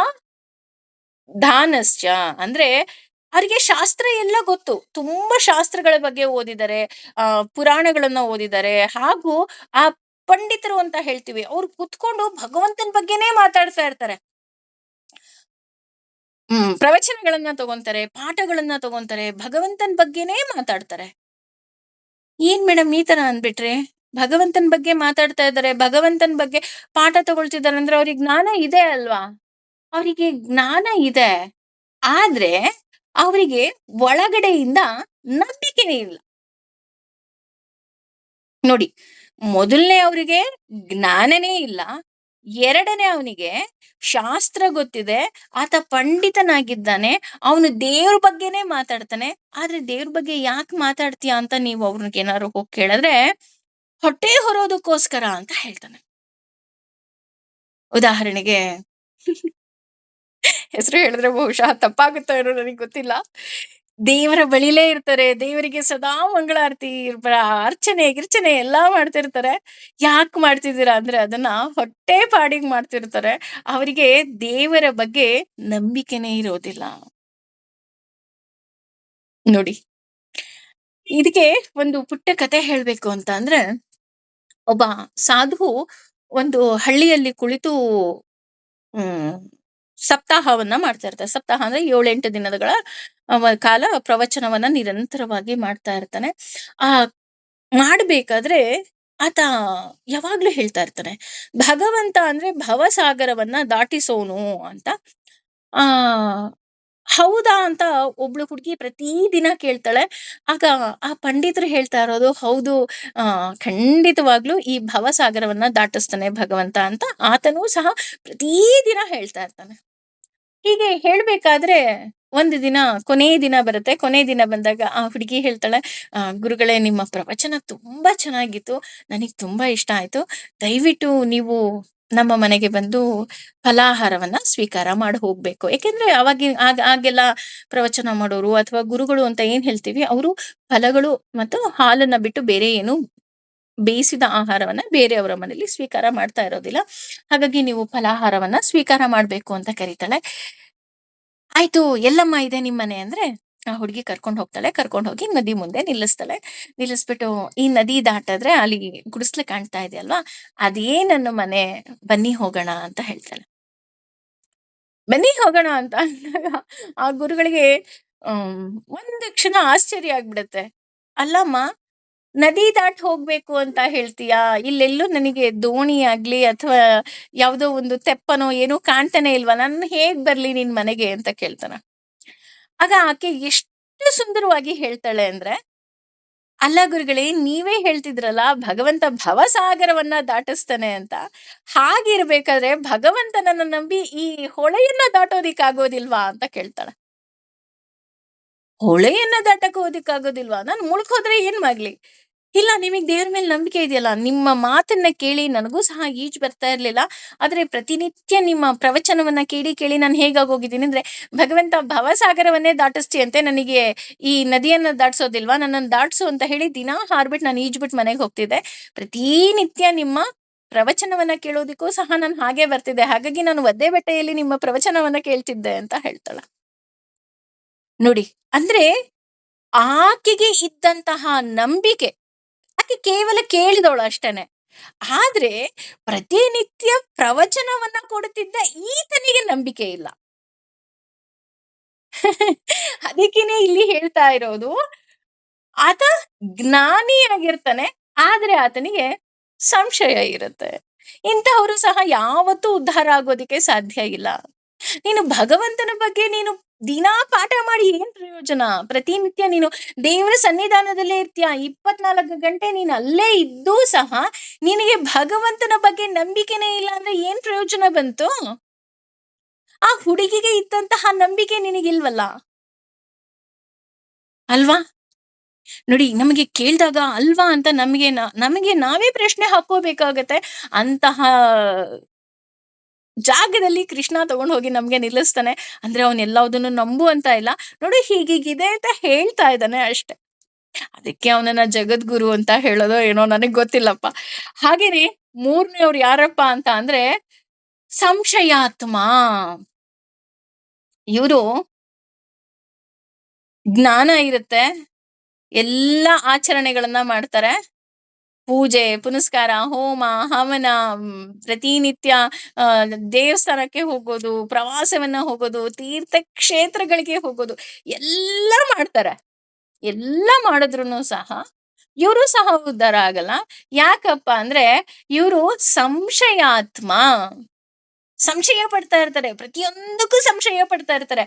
ದಾನಶ್ಚ ಅಂದ್ರೆ ಅವ್ರಿಗೆ ಶಾಸ್ತ್ರ ಎಲ್ಲ ಗೊತ್ತು. ತುಂಬಾ ಶಾಸ್ತ್ರಗಳ ಬಗ್ಗೆ ಓದಿದ್ದಾರೆ, ಪುರಾಣಗಳನ್ನ ಓದಿದ್ದಾರೆ. ಹಾಗೂ ಆ ಪಂಡಿತರು ಅಂತ ಹೇಳ್ತೀವಿ, ಅವ್ರು ಕುತ್ಕೊಂಡು ಭಗವಂತನ ಬಗ್ಗೆನೇ ಮಾತಾಡ್ತಾ ಇರ್ತಾರೆ. ಪ್ರವಚನಗಳನ್ನ ತಗೊಂತಾರೆ, ಪಾಠಗಳನ್ನ ತಗೊಂತಾರೆ, ಭಗವಂತನ ಬಗ್ಗೆನೇ ಮಾತಾಡ್ತಾರೆ. ಏನ್ ಮೇಡಮ್ ಈ ತರ ಅಂದ್ಬಿಟ್ರೆ? ಭಗವಂತನ ಬಗ್ಗೆ ಮಾತಾಡ್ತಾ ಇದ್ದಾರೆ, ಭಗವಂತನ ಬಗ್ಗೆ ಪಾಠ ತಗೊಳ್ತಿದ್ದಾರೆ ಅಂದ್ರೆ ಅವ್ರಿಗೆ ಜ್ಞಾನ ಇದೆ ಅಲ್ವಾ? ಅವರಿಗೆ ಜ್ಞಾನ ಇದೆ. ಆದ್ರೆ ಅವರಿಗೆ ಒಳಗಡೆಯಿಂದ ನಂಬಿಕೆನೇ ಇಲ್ಲ. ನೋಡಿ, ಮೊದಲನೇ ಅವರಿಗೆ ಜ್ಞಾನನೇ ಇಲ್ಲ. ಎರಡನೇ ಅವನಿಗೆ ಶಾಸ್ತ್ರ ಗೊತ್ತಿದೆ, ಆತ ಪಂಡಿತನಾಗಿದ್ದಾನೆ, ಅವನು ದೇವ್ರ ಬಗ್ಗೆನೇ ಮಾತಾಡ್ತಾನೆ. ಆದ್ರೆ ದೇವ್ರ ಬಗ್ಗೆ ಯಾಕೆ ಮಾತಾಡ್ತೀಯ ಅಂತ ನೀವು ಅವ್ರಿಗೆ ಏನಾದ್ರು ಹೋಗಿ ಕೇಳಿದ್ರೆ ಹೊಟ್ಟೆ ಹೊರೋದಕ್ಕೋಸ್ಕರ ಅಂತ ಹೇಳ್ತಾನೆ. ಉದಾಹರಣೆಗೆ ಹೆಸರು ಹೇಳಿದ್ರೆ ಬಹುಶಃ ತಪ್ಪಾಗುತ್ತೋ ಏನೋ ನನಗೆ ಗೊತ್ತಿಲ್ಲ. ದೇವರ ಬಳಿಲೇ ಇರ್ತಾರೆ, ದೇವರಿಗೆ ಸದಾ ಮಂಗಳಾರತಿ, ಅರ್ಚನೆ ಗಿರ್ಚನೆ ಎಲ್ಲಾ ಮಾಡ್ತಿರ್ತಾರೆ. ಯಾಕೆ ಮಾಡ್ತಿದ್ದೀರಾ ಅಂದ್ರೆ ಅದನ್ನ ಹೊಟ್ಟೆ ಪಾಡಿಗೆ ಮಾಡ್ತಿರ್ತಾರೆ. ಅವರಿಗೆ ದೇವರ ಬಗ್ಗೆ ನಂಬಿಕೆನೇ ಇರೋದಿಲ್ಲ. ನೋಡಿ, ಇದಕ್ಕೆ ಒಂದು ಪುಟ್ಟ ಕತೆ ಹೇಳ್ಬೇಕು ಅಂತ ಅಂದ್ರೆ, ಒಬ್ಬ ಸಾಧು ಒಂದು ಹಳ್ಳಿಯಲ್ಲಿ ಕುಳಿತು ಹ್ಮ್ ಸಪ್ತಾಹವನ್ನ ಮಾಡ್ತಾ ಇರ್ತಾರೆ. ಸಪ್ತಾಹ ಅಂದ್ರೆ 7-8 ದಿನಗಳ ಕಾಲ ಪ್ರವಚನವನ್ನ ನಿರಂತರವಾಗಿ ಮಾಡ್ತಾ ಇರ್ತಾನೆ. ಆ ಮಾಡ್ಬೇಕಾದ್ರೆ ಆತ ಯಾವಾಗ್ಲೂ ಹೇಳ್ತಾ ಇರ್ತಾನೆ, ಭಗವಂತ ಅಂದ್ರೆ ಭವಸಾಗರವನ್ನ ದಾಟಿಸೋನು ಅಂತ. ಆ ಹೌದಾ ಅಂತ ಒಬ್ಳು ಹುಡುಗಿ ಪ್ರತಿದಿನ ಕೇಳ್ತಾಳೆ. ಆಗ ಆ ಪಂಡಿತರು ಹೇಳ್ತಾ ಇರೋದು, ಹೌದು, ಖಂಡಿತವಾಗ್ಲೂ ಈ ಭವಸಾಗರವನ್ನ ದಾಟಿಸ್ತಾನೆ ಭಗವಂತ ಅಂತ ಆತನೂ ಸಹ ಪ್ರತಿದಿನ ಹೇಳ್ತಾ ಇರ್ತಾನೆ. ಹೀಗೆ ಹೇಳ್ಬೇಕಾದ್ರೆ ಒಂದು ದಿನ ಕೊನೇ ದಿನ ಬರುತ್ತೆ. ಕೊನೇ ದಿನ ಬಂದಾಗ ಆ ಹುಡುಗಿ ಹೇಳ್ತಾಳೆ, ಗುರುಗಳೇ, ನಿಮ್ಮ ಪ್ರವಚನ ತುಂಬಾ ಚೆನ್ನಾಗಿತ್ತು. ನನಗ್ ತುಂಬಾ ಇಷ್ಟ ಆಯ್ತು. ದಯವಿಟ್ಟು ನೀವು ನಮ್ಮ ಮನೆಗೆ ಬಂದು ಫಲಾಹಾರವನ್ನ ಸ್ವೀಕಾರ ಮಾಡಿ ಹೋಗ್ಬೇಕು. ಯಾಕೆಂದ್ರೆ ಆಗೆಲ್ಲ ಪ್ರವಚನ ಮಾಡೋರು ಅಥವಾ ಗುರುಗಳು ಅಂತ ಏನ್ ಹೇಳ್ತೀವಿ, ಅವರು ಫಲಗಳು ಮತ್ತು ಹಾಲನ್ನ ಬಿಟ್ಟು ಬೇರೆ ಏನು ಬೇಯಿಸಿದ ಆಹಾರವನ್ನ ಬೇರೆಯವರ ಮನೆಯಲ್ಲಿ ಸ್ವೀಕಾರ ಮಾಡ್ತಾ ಇರೋದಿಲ್ಲ. ಹಾಗಾಗಿ ನೀವು ಫಲಾಹಾರವನ್ನ ಸ್ವೀಕಾರ ಮಾಡ್ಬೇಕು ಅಂತ ಕರೀತಾಳೆ. ಆಯ್ತು, ಎಲ್ಲಮ್ಮ ಇದೆ ನಿಮ್ಮನೆ ಅಂದ್ರೆ ಆ ಹುಡುಗಿ ಕರ್ಕೊಂಡು ಹೋಗ್ತಾಳೆ. ಕರ್ಕೊಂಡು ಹೋಗಿ ನದಿ ಮುಂದೆ ನಿಲ್ಲಿಸ್ತಾಳೆ. ನಿಲ್ಲಿಸ್ಬಿಟ್ಟು, ಈ ನದಿ ದಾಟಿದ್ರೆ ಅಲ್ಲಿ ಗುಡಿಸ್ಲು ಕಾಣ್ತಾ ಇದೆ ಅಲ್ವಾ, ಅದೇ ನನ್ನ ಮನೆ, ಬನ್ನಿ ಹೋಗೋಣ ಅಂತ ಹೇಳ್ತಾಳೆ. ಬನ್ನಿ ಹೋಗೋಣ ಅಂತ ಅಂದಾಗ ಆ ಗುರುಗಳಿಗೆ ಹ್ಮ್ ಒಂದು ಕ್ಷಣ ಆಶ್ಚರ್ಯ ಆಗ್ಬಿಡತ್ತೆ. ಅಲ್ಲಮ್ಮ, ನದಿ ದಾಟ್ ಹೋಗ್ಬೇಕು ಅಂತ ಹೇಳ್ತೀಯಾ? ಇಲ್ಲೆಲ್ಲೂ ನನಗೆ ದೋಣಿ ಆಗ್ಲಿ ಅಥವಾ ಯಾವ್ದೋ ಒಂದು ತೆಪ್ಪನೋ ಏನೋ ಕಾಣ್ತಾನೆ ಇಲ್ವಾ? ನಾನು ಹೇಗ್ ಬರ್ಲಿ ನಿನ್ ಮನೆಗೆ ಅಂತ ಕೇಳ್ತಾನ. ಆಗ ಆಕೆ ಎಷ್ಟು ಸುಂದರವಾಗಿ ಹೇಳ್ತಾಳೆ ಅಂದ್ರೆ, ಅಲ್ಲ ಗುರುಗಳೇ, ನೀವೇ ಹೇಳ್ತಿದ್ರಲ್ಲ ಭಗವಂತ ಭವಸಾಗರವನ್ನ ದಾಟಿಸ್ತಾನೆ ಅಂತ. ಹಾಗಿರ್ಬೇಕಾದ್ರೆ ಭಗವಂತನನ್ನ ನಂಬಿ ಈ ಹೊಳೆಯನ್ನ ದಾಟೋದಿಕ್ಕಾಗೋದಿಲ್ವಾ ಅಂತ ಕೇಳ್ತಾಳೆ. ಹೊಳೆಯನ್ನ ದಾಟಕ್ ಹೋದಿಕ್ಕಾಗೋದಿಲ್ವಾ? ನಾನು ಮುಳುಗೋದ್ರೆ ಏನ್ ಮಾಡ್ಲಿ? ಇಲ್ಲ, ನಿಮಗ್ ದೇವ್ರ ಮೇಲೆ ನಂಬಿಕೆ ಇದೆಯಲ್ಲ, ನಿಮ್ಮ ಮಾತನ್ನ ಕೇಳಿ ನನಗೂ ಸಹ ಈಜ್ ಬರ್ತಾ ಇರ್ಲಿಲ್ಲ. ಆದ್ರೆ ಪ್ರತಿನಿತ್ಯ ನಿಮ್ಮ ಪ್ರವಚನವನ್ನ ಕೇಳಿ ಕೇಳಿ ನಾನು ಹೇಗಾಗೋಗಿದ್ದೀನಿ ಅಂದ್ರೆ, ಭಗವಂತ ಭವಸಾಗರವನ್ನೇ ದಾಟಿಸ್ತೀಯಂತೆ, ನನಗೆ ಈ ನದಿಯನ್ನ ದಾಟ್ಸೋದಿಲ್ವಾ? ನನ್ನನ್ನು ದಾಟ್ಸು ಅಂತ ಹೇಳಿ ದಿನಾ ಹಾರ್ಬಿಟ್ಟು ನಾನು ಈಜ್ಬಿಟ್ಟು ಮನೆಗೆ ಹೋಗ್ತಿದ್ದೆ. ಪ್ರತಿನಿತ್ಯ ನಿಮ್ಮ ಪ್ರವಚನವನ್ನ ಕೇಳೋದಿಕ್ಕೂ ಸಹ ನಾನು ಹಾಗೆ ಬರ್ತಿದ್ದೆ. ಹಾಗಾಗಿ ನಾನು ಒದ್ದೆ ಬಟ್ಟೆಯಲ್ಲಿ ನಿಮ್ಮ ಪ್ರವಚನವನ್ನ ಕೇಳ್ತಿದ್ದೆ ಅಂತ ಹೇಳ್ತಾಳೆ. ನೋಡಿ, ಅಂದ್ರೆ ಆಕೆಗೆ ಇದ್ದಂತಹ ನಂಬಿಕೆ, ಆಕೆ ಕೇವಲ ಕೇಳಿದವಳು ಅಷ್ಟೇನೆ. ಆದ್ರೆ ಪ್ರತಿನಿತ್ಯ ಪ್ರವಚನವನ್ನ ಕೊಡುತ್ತಿದ್ದ ಈತನಿಗೆ ನಂಬಿಕೆ ಇಲ್ಲ. ಅದಕ್ಕೇನೆ ಇಲ್ಲಿ ಹೇಳ್ತಾ ಇರೋದು, ಆತ ಜ್ಞಾನಿಯಾಗಿರ್ತಾನೆ, ಆದ್ರೆ ಆತನಿಗೆ ಸಂಶಯ ಇರುತ್ತೆ. ಇಂತಹವರು ಸಹ ಯಾವತ್ತೂ ಉದ್ಧಾರ ಆಗೋದಕ್ಕೆ ಸಾಧ್ಯ ಇಲ್ಲ. ನೀನು ಭಗವಂತನ ಬಗ್ಗೆ ನೀನು ದಿನಾ ಪಾಠ ಮಾಡಿ ಏನ್ ಪ್ರಯೋಜನ? ಪ್ರತಿನಿತ್ಯ ನೀನು ದೇವರ ಸನ್ನಿಧಾನದಲ್ಲೇ ಇರ್ತೀಯ. 24 ಗಂಟೆ ನೀನು ಅಲ್ಲೇ ಇದ್ದೂ ಸಹ ನಿನಗೆ ಭಗವಂತನ ಬಗ್ಗೆ ನಂಬಿಕೆನೇ ಇಲ್ಲ ಅಂದ್ರೆ ಏನ್ ಪ್ರಯೋಜನ ಬಂತು? ಆ ಹುಡುಗಿಗೆ ಇದ್ದಂತಹ ನಂಬಿಕೆ ನಿನಗಿಲ್ವಲ್ಲ, ಅಲ್ವಾ? ನೋಡಿ, ನಮಗೆ ಕೇಳಿದಾಗ ಅಲ್ವಾ ಅಂತ ನಮಗೆ ನಾವೇ ಪ್ರಶ್ನೆ ಹಾಕೋಬೇಕಾಗತ್ತೆ. ಅಂತಹ ಜಾಗದಲ್ಲಿ ಕೃಷ್ಣ ತಗೊಂಡು ಹೋಗಿ ನಮ್ಗೆ ನಿಲ್ಲಿಸ್ತಾನೆ. ಅಂದ್ರೆ ಅವನು ಎಲ್ಲವುದನ್ನು ನಂಬು ಅಂತ ಇಲ್ಲ. ನೋಡಿ, ಹೀಗೀಗಿದೆ ಅಂತ ಹೇಳ್ತಾ ಇದ್ದಾನೆ ಅಷ್ಟೆ. ಅದಕ್ಕೆ ಅವನನ್ನ ಜಗದ್ಗುರು ಅಂತ ಹೇಳೋದೋ ಏನೋ ನನಗ್ ಗೊತ್ತಿಲ್ಲಪ್ಪ. ಹಾಗೇನೆ ಮೂರನೇವ್ರು ಯಾರಪ್ಪ ಅಂತ ಅಂದ್ರೆ ಸಂಶಯಾತ್ಮ. ಇವರು ಜ್ಞಾನ ಇರುತ್ತೆ, ಎಲ್ಲಾ ಆಚರಣೆಗಳನ್ನ ಮಾಡ್ತಾರೆ. ಪೂಜೆ ಪುನಸ್ಕಾರ, ಹೋಮ ಹವನ, ಪ್ರತಿನಿತ್ಯ ಆ ದೇವಸ್ಥಾನಕ್ಕೆ ಹೋಗೋದು, ಪ್ರವಾಸವನ್ನ ಹೋಗೋದು, ತೀರ್ಥ ಕ್ಷೇತ್ರಗಳಿಗೆ ಹೋಗೋದು, ಎಲ್ಲ ಮಾಡ್ತಾರೆ. ಎಲ್ಲ ಮಾಡಿದ್ರು ಸಹ ಇವರು ಸಹ ಉದ್ಧಾರ ಆಗಲ್ಲ. ಯಾಕಪ್ಪ ಅಂದ್ರೆ ಇವರು ಸಂಶಯಾತ್ಮ. ಸಂಶಯ ಪಡ್ತಾ ಇರ್ತಾರೆ, ಪ್ರತಿಯೊಂದಕ್ಕೂ ಸಂಶಯ ಪಡ್ತಾ ಇರ್ತಾರೆ.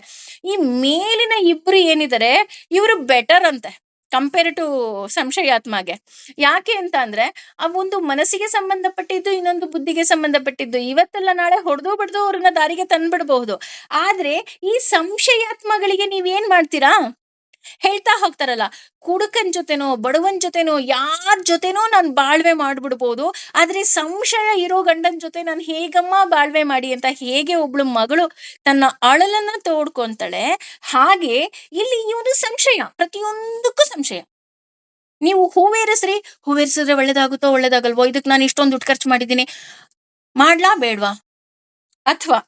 ಈ ಮೇಲಿನ ಇಬ್ರು ಏನಿದ್ದಾರೆ, ಇವರು ಬೆಟರ್ ಅಂತೆ ಕಂಪೇರ್ ಟು ಸಂಶಯಾತ್ಮಗೆ. ಯಾಕೆ ಅಂತ ಅಂದ್ರೆ ಆ ಒಂದು ಮನಸ್ಸಿಗೆ ಸಂಬಂಧಪಟ್ಟಿದ್ದು, ಇನ್ನೊಂದು ಬುದ್ಧಿಗೆ ಸಂಬಂಧಪಟ್ಟಿದ್ದು. ಇವತ್ತೆಲ್ಲ ನಾಳೆ ಹೊಡೆದು ಬಡ್ದು ಅವ್ರನ್ನ ದಾರಿಗೆ ತಂದ್ಬಿಡ್ಬಹುದು. ಆದ್ರೆ ಈ ಸಂಶಯಾತ್ಮಗಳಿಗೆ ನೀವೇನ್ ಮಾಡ್ತೀರಾ? ಹೇಳ್ತಾ ಹೋಗ್ತಾರಲ್ಲ, ಕುಡುಕನ್ ಜೊತೆನೋ ಬಡವನ್ ಜೊತೆನೋ ಯಾರ್ ಜೊತೆನೋ ನಾನ್ ಬಾಳ್ವೆ ಮಾಡ್ಬಿಡ್ಬೋದು, ಆದ್ರೆ ಸಂಶಯ ಇರೋ ಗಂಡನ್ ಜೊತೆ ನಾನು ಹೇಗಮ್ಮ ಬಾಳ್ವೆ ಮಾಡಿ ಅಂತ ಹೇಗೆ ಒಬ್ಳು ಮಗಳು ತನ್ನ ಅಳಲನ್ನ ತೋಡ್ಕೊಂತಾಳೆ, ಹಾಗೆ ಇಲ್ಲಿ ಇವನು ಸಂಶಯ, ಪ್ರತಿಯೊಂದಕ್ಕೂ ಸಂಶಯ. ನೀವು ಹೂವೇರಿಸ್ರಿ, ಹೂವೇರಿಸಿದ್ರೆ ಒಳ್ಳೇದಾಗುತ್ತೋ ಒಳ್ಳೇದಾಗಲ್ವೋ, ಇದಕ್ ನಾನು ಇಷ್ಟೊಂದು ದುಡ್ಡು ಖರ್ಚು ಮಾಡಿದ್ದೀನಿ, ಮಾಡ್ಲಾ ಬೇಡ್ವಾ? ಅಥವಾ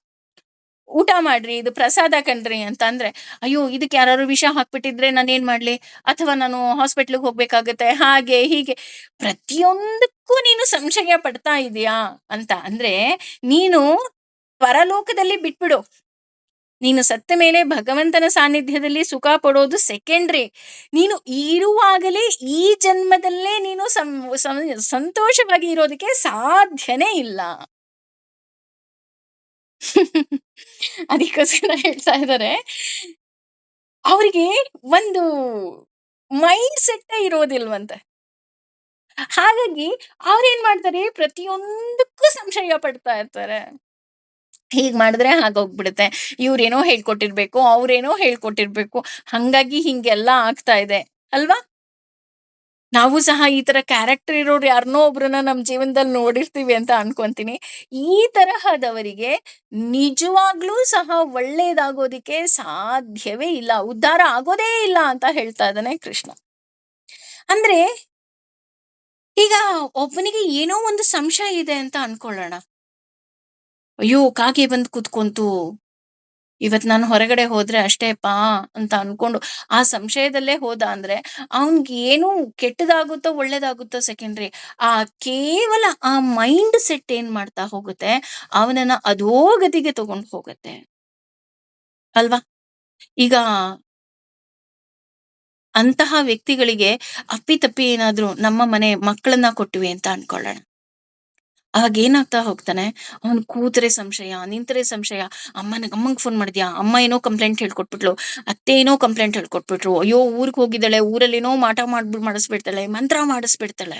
ಊಟ ಮಾಡ್ರಿ, ಇದು ಪ್ರಸಾದ ಕಣ್ರಿ ಅಂತ ಅಂದ್ರೆ, ಅಯ್ಯೋ ಇದಕ್ಕೆ ಯಾರು ವಿಷ ಹಾಕ್ಬಿಟ್ಟಿದ್ರೆ ನಾನು ಏನ್ ಮಾಡ್ಲಿ, ಅಥವಾ ನಾನು ಹಾಸ್ಪಿಟ್ಲಿಗೆ ಹೋಗ್ಬೇಕಾಗತ್ತೆ, ಹಾಗೆ ಹೀಗೆ ಪ್ರತಿಯೊಂದಕ್ಕೂ ನೀನು ಸಂಶಯ ಪಡ್ತಾ ಇದೀಯಾ ಅಂತ ಅಂದ್ರೆ ನೀನು ಪರಲೋಕದಲ್ಲಿ ಬಿಟ್ಬಿಡು. ನೀನು ಸತ್ತ ಮೇಲೆ ಭಗವಂತನ ಸಾನ್ನಿಧ್ಯದಲ್ಲಿ ಸುಖ ಪಡೋದು ಸೆಕೆಂಡ್ರಿ. ನೀನು ಇರುವಾಗಲೇ ಈ ಜನ್ಮದಲ್ಲೇ ನೀನು ಸಂತೋಷವಾಗಿ ಇರೋದಕ್ಕೆ ಸಾಧ್ಯನೇ ಇಲ್ಲ. ಅದಕ್ಕೋಸ್ಕರ ಹೇಳ್ತಾ ಇದ್ದಾರೆ, ಅವರಿಗೆ ಒಂದು ಮೈಂಡ್ ಸೆಟ್ ಇರೋದಿಲ್ವಂತೆ. ಹಾಗಾಗಿ ಅವ್ರೇನ್ ಮಾಡ್ತಾರೆ, ಪ್ರತಿಯೊಂದಕ್ಕೂ ಸಂಶಯ ಪಡ್ತಾ ಇರ್ತಾರೆ. ಹೀಗ್ ಮಾಡಿದ್ರೆ ಹಾಗೋಗ್ಬಿಡುತ್ತೆ, ಇವ್ರೇನೋ ಹೇಳ್ಕೊಟ್ಟಿರ್ಬೇಕು, ಅವ್ರೇನೋ ಹೇಳ್ಕೊಟ್ಟಿರ್ಬೇಕು, ಹಂಗಾಗಿ ಹಿಂಗೆಲ್ಲ ಆಗ್ತಾ ಇದೆ ಅಲ್ವಾ? ನಾವು ಸಹ ಈ ತರ ಕ್ಯಾರೆಕ್ಟರ್ ಇರೋರು ಯಾರನ್ನೋ ಒಬ್ರನ್ನ ನಮ್ ಜೀವನದಲ್ಲಿ ನೋಡಿರ್ತೀವಿ ಅಂತ ಅನ್ಕೊಂತೀನಿ. ಈ ತರಹದವರಿಗೆ ನಿಜವಾಗ್ಲೂ ಸಹ ಒಳ್ಳೇದಾಗೋದಿಕ್ಕೆ ಸಾಧ್ಯವೇ ಇಲ್ಲ, ಉದ್ಧಾರ ಆಗೋದೇ ಇಲ್ಲ ಅಂತ ಹೇಳ್ತಾ ಇದ್ದಾನೆ ಕೃಷ್ಣ. ಅಂದ್ರೆ ಈಗ ಒಬ್ಬನಿಗೆ ಏನೋ ಒಂದು ಸಂಶಯ ಇದೆ ಅಂತ ಅನ್ಕೊಳ್ಳೋಣ. ಅಯ್ಯೋ ಕಾಗೆ ಬಂದ್ ಕೂತ್ಕೊಂತು, ಇವತ್ ನಾನು ಹೊರಗಡೆ ಹೋದ್ರೆ ಅಷ್ಟೇಪಾ ಅಂತ ಅನ್ಕೊಂಡು ಆ ಸಂಶಯದಲ್ಲೇ ಹೋದ ಅಂದ್ರೆ ಅವನ್ಗೆ ಏನು ಕೆಟ್ಟದಾಗುತ್ತೋ ಒಳ್ಳೇದಾಗುತ್ತೋ ಸೆಕೆಂಡ್ರಿ. ಆ ಕೇವಲ ಆ ಮೈಂಡ್ ಸೆಟ್ ಏನ್ ಮಾಡ್ತಾ ಹೋಗುತ್ತೆ, ಅವನನ್ನ ಅಧೋಗತಿಗೆ ತಗೊಂಡು ಹೋಗುತ್ತೆ ಅಲ್ವಾ? ಈಗ ಅಂತಹ ವ್ಯಕ್ತಿಗಳಿಗೆ ಅಪ್ಪಿತಪ್ಪಿ ಏನಾದ್ರು ನಮ್ಮ ಮನೆ ಮಕ್ಕಳನ್ನ ಕೊಟ್ಟಿವಿ ಅಂತ ಅನ್ಕೊಳ್ಳೋಣ. ಅವಾಗ ಏನಾಗ್ತಾ ಹೋಗ್ತಾನೆ, ಅವ್ನು ಕೂತ್ರೆ ಸಂಶಯ, ನಿಂತರೆ ಸಂಶಯ. ಅಮ್ಮಂಗ್ ಫೋನ್ ಮಾಡಿದ್ಯಾ, ಅಮ್ಮ ಏನೋ ಕಂಪ್ಲೇಂಟ್ ಹೇಳ್ಕೊಟ್ಬಿಟ್ಲು, ಅತ್ತೆ ಏನೋ ಕಂಪ್ಲೇಂಟ್ ಹೇಳ್ಕೊಟ್ಬಿಟ್ರು, ಅಯ್ಯೋ ಊರ್ಗ್ ಹೋಗಿದ್ದಾಳೆ, ಊರಲ್ಲೇನೋ ಮಾಟ ಮಾಡಿಸ್ಬಿಡ್ತಾಳೆ, ಮಂತ್ರ ಮಾಡಿಸ್ಬಿಡ್ತಾಳೆ.